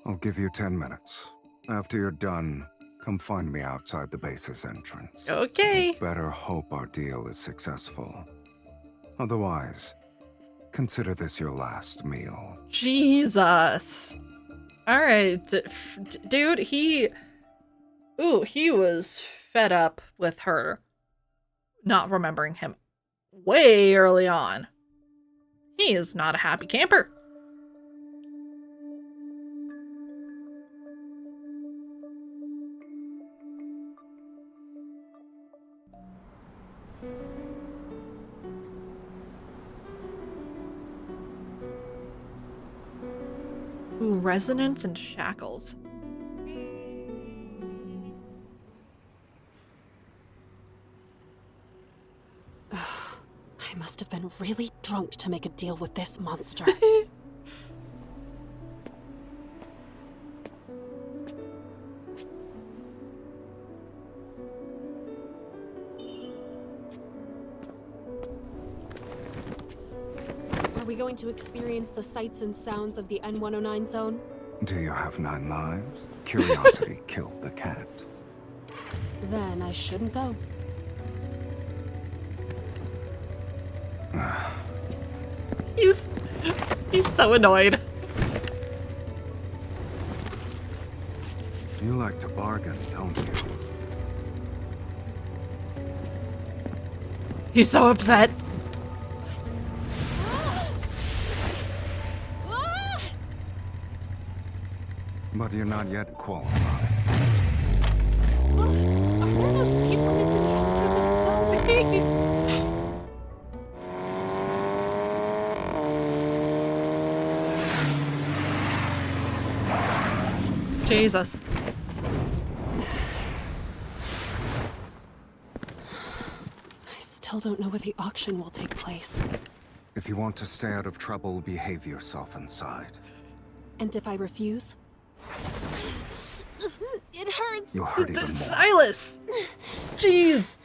I'll give you 10 minutes. After you're done, come find me outside the base's entrance. Okay. Better hope our deal is successful. Otherwise, consider this your last meal. Jesus. Alright, dude, he was fed up with her not remembering him way early on. He is not a happy camper. Ooh, resonance and shackles. I must have been really drunk to make a deal with this monster. Are we going to experience the sights and sounds of the N109 zone? Do you have 9 lives? Curiosity killed the cat. Then I shouldn't go. He's so annoyed. You like to bargain, don't you? He's so upset. But you're not yet qualified. Are there no speed limits in the N109 zone? Jesus. I still don't know where the auction will take place. If you want to stay out of trouble, behave yourself inside. And if I refuse? It hurts. You'll hurt even more. Silas! Jeez.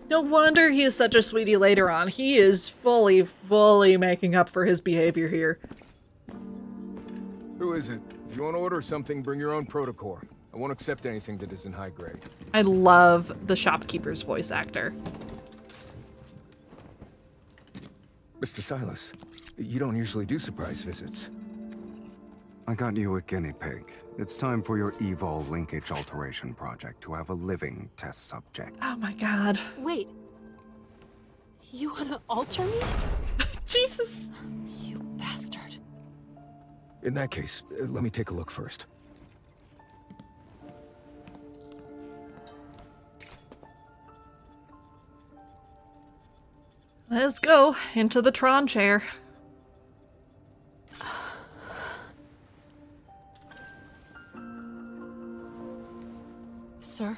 No wonder he is such a sweetie later on. He is fully making up for his behavior here. Who is it? If you want to order something, bring your own protocol. I won't accept anything that isn't high grade. I love the shopkeeper's voice actor. Mr. Silas, you don't usually do surprise visits. I got you a guinea pig. It's time for your Evol linkage alteration project to have a living test subject. Oh my god. Wait. You wanna alter me? Jesus. You bastard. In that case, let me take a look first. Let's go into the Tron chair. Sir,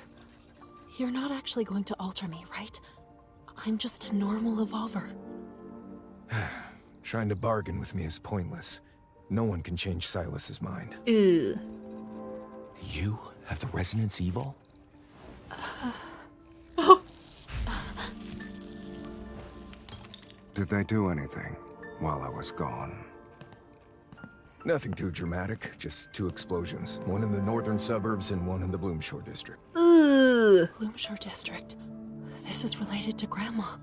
you're not actually going to alter me, right? I'm just a normal evolver. Trying to bargain with me is pointless. No one can change Silas's mind. Ew. You have the Resonance Evil? Did they do anything while I was gone? Nothing too dramatic, just 2 explosions. One in the northern suburbs and one in the Bloomshore district. Bloomshore district. This is related to Grandma.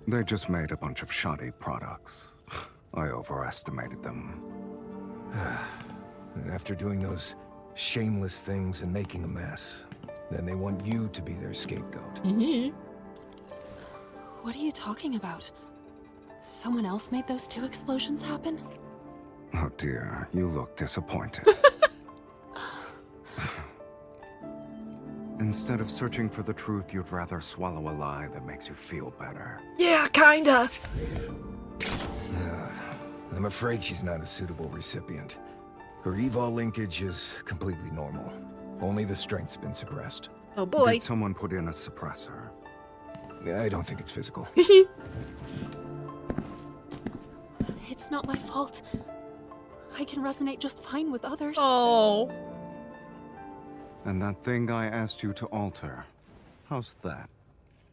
They just made a bunch of shoddy products. I overestimated them. And after doing those shameless things and making a mess, then they want you to be their scapegoat. What are you talking about? Someone else made those 2 explosions happen? Oh dear, you look disappointed. Instead of searching for the truth, you'd rather swallow a lie that makes you feel better. Yeah, kinda. I'm afraid she's not a suitable recipient. Her evol linkage is completely normal. Only the strength's been suppressed. Oh boy. Did someone put in a suppressor? I don't think it's physical. It's not my fault. I can resonate just fine with others. Oh. And that thing I asked you to alter, how's that?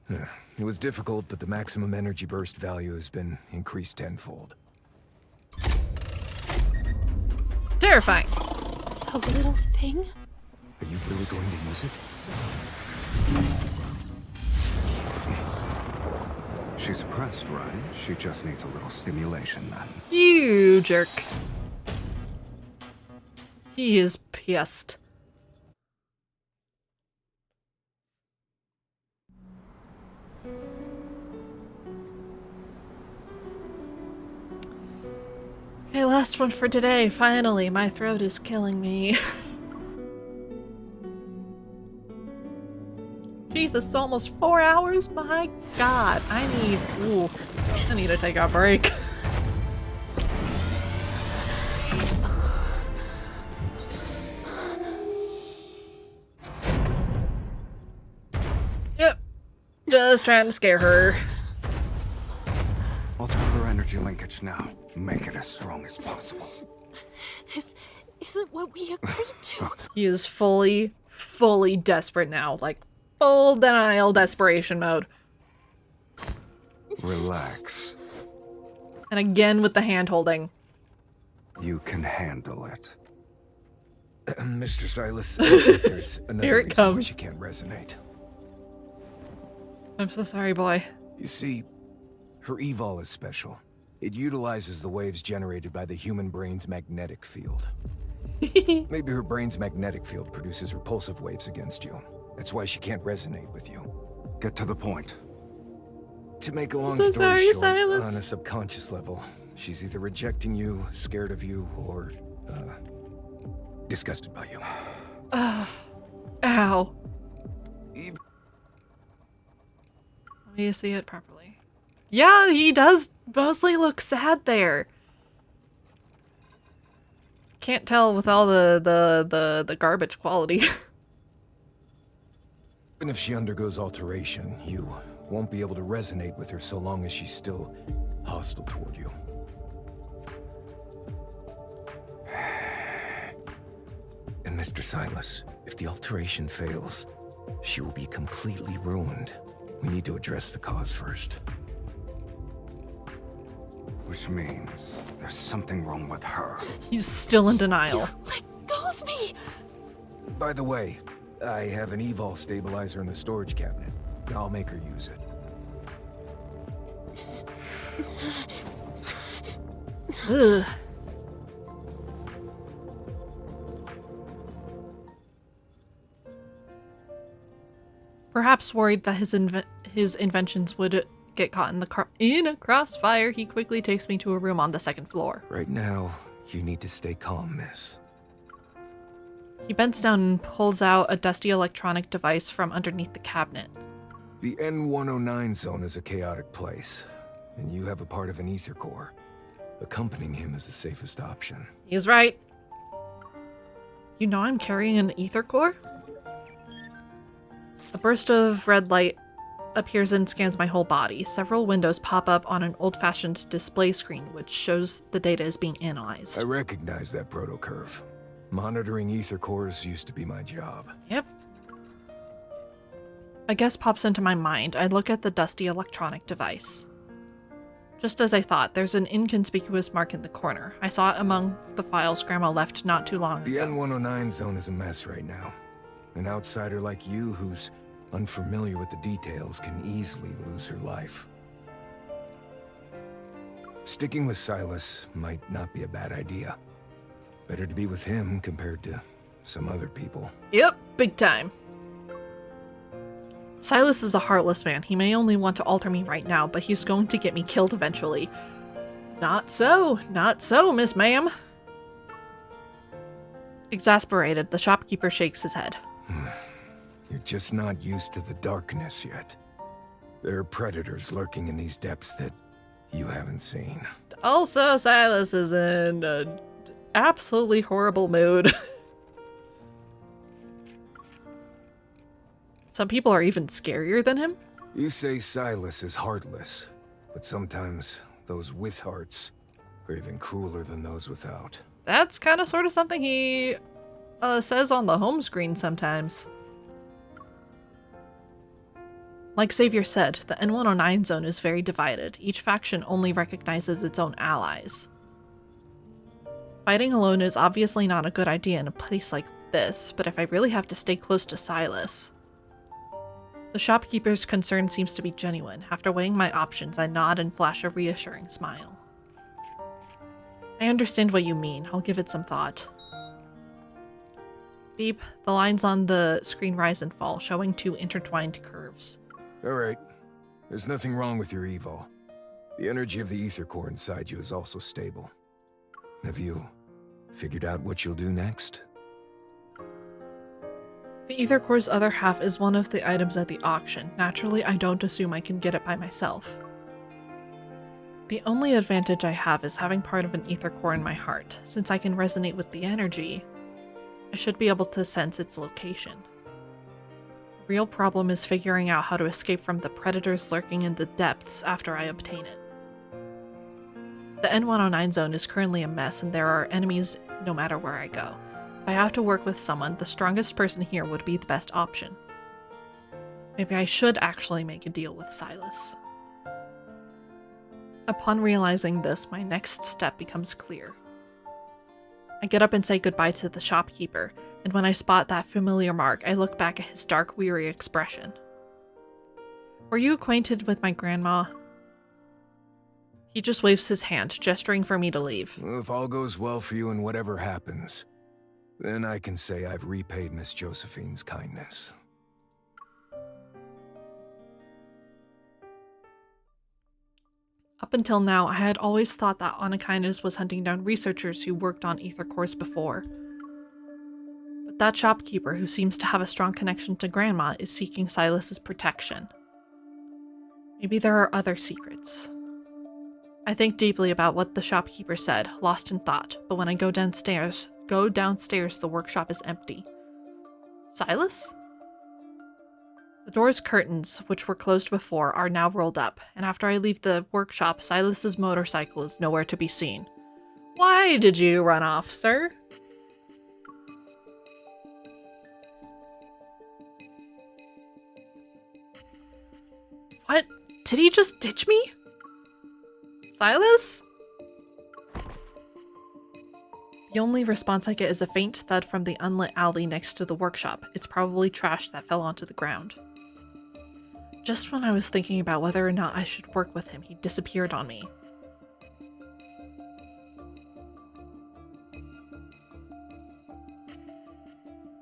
It was difficult, but the maximum energy burst value has been increased tenfold. Terrifying. A little thing? Are you really going to use it? She's suppressed, right? She just needs a little stimulation then. You jerk. He is pissed. Okay, last one for today. Finally, my throat is killing me. Jesus, it's almost 4 hours? My god, I need to take a break. Yep, just trying to scare her. Alter her energy linkage now. Make it as strong as possible. This isn't what we agreed to. He is fully desperate now. Like, full denial desperation mode. Relax. And again with the hand holding. You can handle it. Mr. Silas, there's another Here it reason why comes. she can't resonate. I'm so sorry, boy. You see, her evol is special. It utilizes the waves generated by the human brain's magnetic field. Maybe her brain's magnetic field produces repulsive waves against you. That's why she can't resonate with you. Get to the point. To make a long so story sorry, short, Silas. on a subconscious level, she's either rejecting you, scared of you, or, disgusted by you. Ow. Let me see it properly. Yeah, he does mostly look sad there. Can't tell with all the garbage quality. Even if she undergoes alteration, you won't be able to resonate with her so long as she's still hostile toward you. And Mr. Silas, if the alteration fails, she will be completely ruined. We need to address the cause first. Which means there's something wrong with her. He's still in denial. Let go of me! By the way, I have an evol stabilizer in the storage cabinet. I'll make her use it. Ugh. Perhaps worried that his inventions would get caught in a crossfire, he quickly takes me to a room on the second floor. Right now, You need to stay calm, miss. He bends down and pulls out a dusty electronic device from underneath the cabinet. The N109 zone is a chaotic place, and you have a part of an ether core. Accompanying him is the safest option. He's right. You know I'm carrying an ether core? A burst of red light appears and scans my whole body. Several windows pop up on an old-fashioned display screen, which shows the data is being analyzed. I recognize that protocurve. Monitoring ether cores used to be my job. Yep. A guess pops into my mind. I look at the dusty electronic device. Just as I thought, there's an inconspicuous mark in the corner. I saw it among the files Grandma left not too long ago. The N109 zone is a mess right now. An outsider like you who's unfamiliar with the details can easily lose her life. Sticking with Silas might not be a bad idea. Better to be with him compared to some other people. Yep, big time. Silas is a heartless man. He may only want to alter me right now, but he's going to get me killed eventually. Not so, Miss Ma'am. Exasperated, the shopkeeper shakes his head. You're just not used to the darkness yet. There are predators lurking in these depths that you haven't seen. Also, Silas is in an absolutely horrible mood. Some people are even scarier than him. You say Silas is heartless, but sometimes those with hearts are even crueler than those without. That's kind of sort of something he says on the home screen sometimes. Like Xavier said, the N109 zone is very divided. Each faction only recognizes its own allies. Fighting alone is obviously not a good idea in a place like this, but if I really have to stay close to Silas... The shopkeeper's concern seems to be genuine. After weighing my options, I nod and flash a reassuring smile. I understand what you mean. I'll give it some thought. Beep. The lines on the screen rise and fall, showing two intertwined curves. Alright. There's nothing wrong with your evil. The energy of the ether core inside you is also stable. Have you figured out what you'll do next? The ether core's other half is one of the items at the auction. Naturally, I don't assume I can get it by myself. The only advantage I have is having part of an ether core in my heart. Since I can resonate with the energy, I should be able to sense its location. The real problem is figuring out how to escape from the predators lurking in the depths after I obtain it. The N109 zone is currently a mess and there are enemies no matter where I go. If I have to work with someone, the strongest person here would be the best option. Maybe I should actually make a deal with Silas. Upon realizing this, my next step becomes clear. I get up and say goodbye to the shopkeeper, and when I spot that familiar mark, I look back at his dark, weary expression. Were you acquainted with my grandma? He just waves his hand, gesturing for me to leave. Well, if all goes well for you and whatever happens, then I can say I've repaid Miss Josephine's kindness. Up until now, I had always thought that Anakinus was hunting down researchers who worked on ether cores before. But that shopkeeper, who seems to have a strong connection to Grandma, is seeking Silas's protection. Maybe there are other secrets. I think deeply about what the shopkeeper said, lost in thought, but when I go downstairs, the workshop is empty. Silas? The door's curtains, which were closed before, are now rolled up, and after I leave the workshop, Silas's motorcycle is nowhere to be seen. Why did you run off, sir? What? Did he just ditch me? Silas? The only response I get is a faint thud from the unlit alley next to the workshop. It's probably trash that fell onto the ground. Just when I was thinking about whether or not I should work with him, he disappeared on me.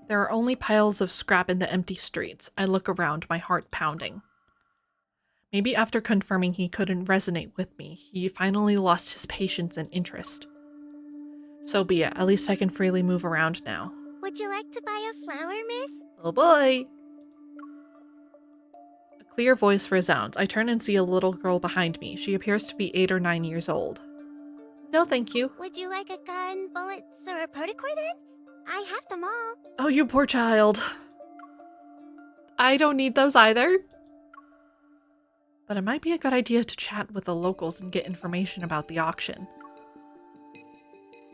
There are only piles of scrap in the empty streets. I look around, my heart pounding. Maybe after confirming he couldn't resonate with me, he finally lost his patience and interest. So be it. At least I can freely move around now. Would you like to buy a flower, miss? Oh boy. A clear voice resounds. I turn and see a little girl behind me. She appears to be 8 or 9 years old. No, thank you. Would you like a gun, bullets, or a protocore then? I have them all. Oh, you poor child. I don't need those either. But it might be a good idea to chat with the locals and get information about the auction.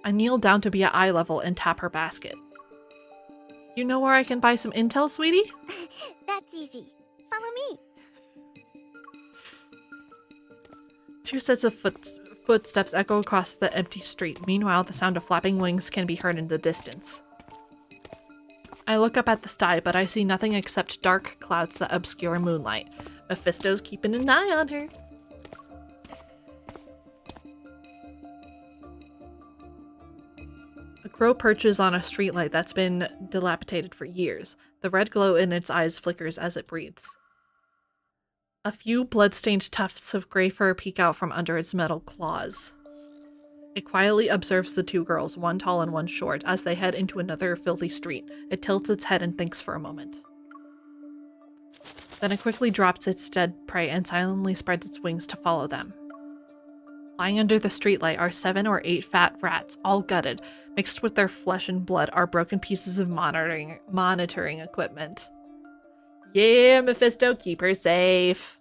I kneel down to be at eye level and tap her basket. You know where I can buy some intel, sweetie? That's easy. Follow me. 2 sets of footsteps echo across the empty street. Meanwhile, the sound of flapping wings can be heard in the distance. I look up at the sky, but I see nothing except dark clouds that obscure moonlight. Mephisto's keeping an eye on her. A crow perches on a streetlight that's been dilapidated for years. The red glow in its eyes flickers as it breathes. A few blood-stained tufts of gray fur peek out from under its metal claws. It quietly observes the 2 girls, one tall and one short, as they head into another filthy street. It tilts its head and thinks for a moment. Then it quickly drops its dead prey and silently spreads its wings to follow them. Lying under the streetlight are 7 or 8 fat rats, all gutted. Mixed with their flesh and blood are broken pieces of monitoring equipment. Yeah, Mephisto, keep her safe.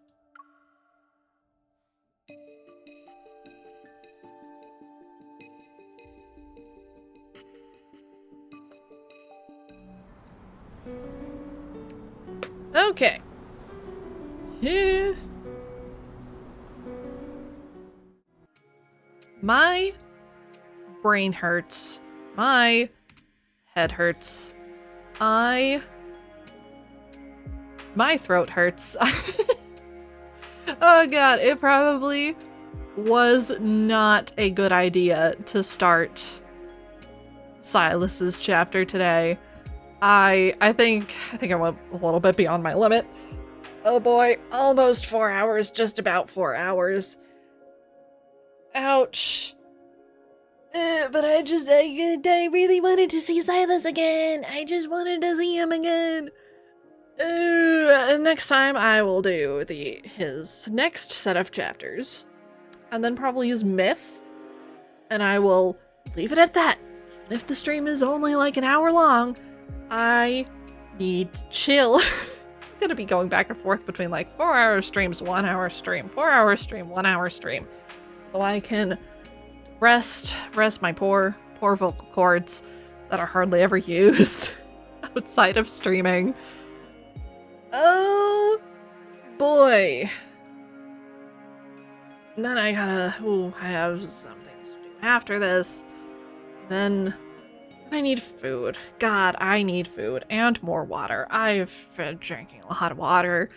Okay. Yeah. My brain hurts. My head hurts. My throat hurts. Oh god, it probably was not a good idea to start Silas's chapter today. I think I went a little bit beyond my limit. Oh boy, almost 4 hours, just about 4 hours. Ouch. But I really wanted to see Silas again. I just wanted to see him again. Next time I will do his next set of chapters. And then probably use Myth. And I will leave it at that. Even if the stream is only like an hour long, I need to chill. I'm gonna be going back and forth between like 4-hour streams, 1 hour stream, 4-hour stream, 1 hour stream. So I can rest my poor vocal cords that are hardly ever used outside of streaming. Oh boy. And then I have some things to do after this. Then I need food. God, I need food and more water. I've been drinking a lot of water,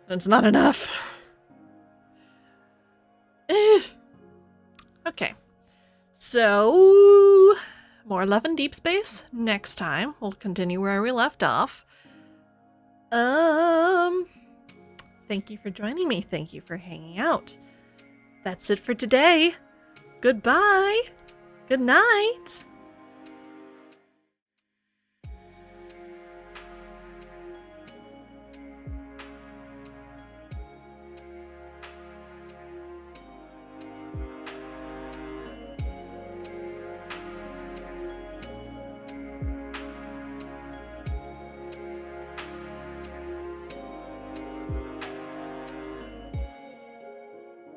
and it's not enough. Okay. So, more love in Deepspace. Next time, we'll continue where we left off. Thank you for joining me. Thank you for hanging out. That's it for today. Goodbye. Good night.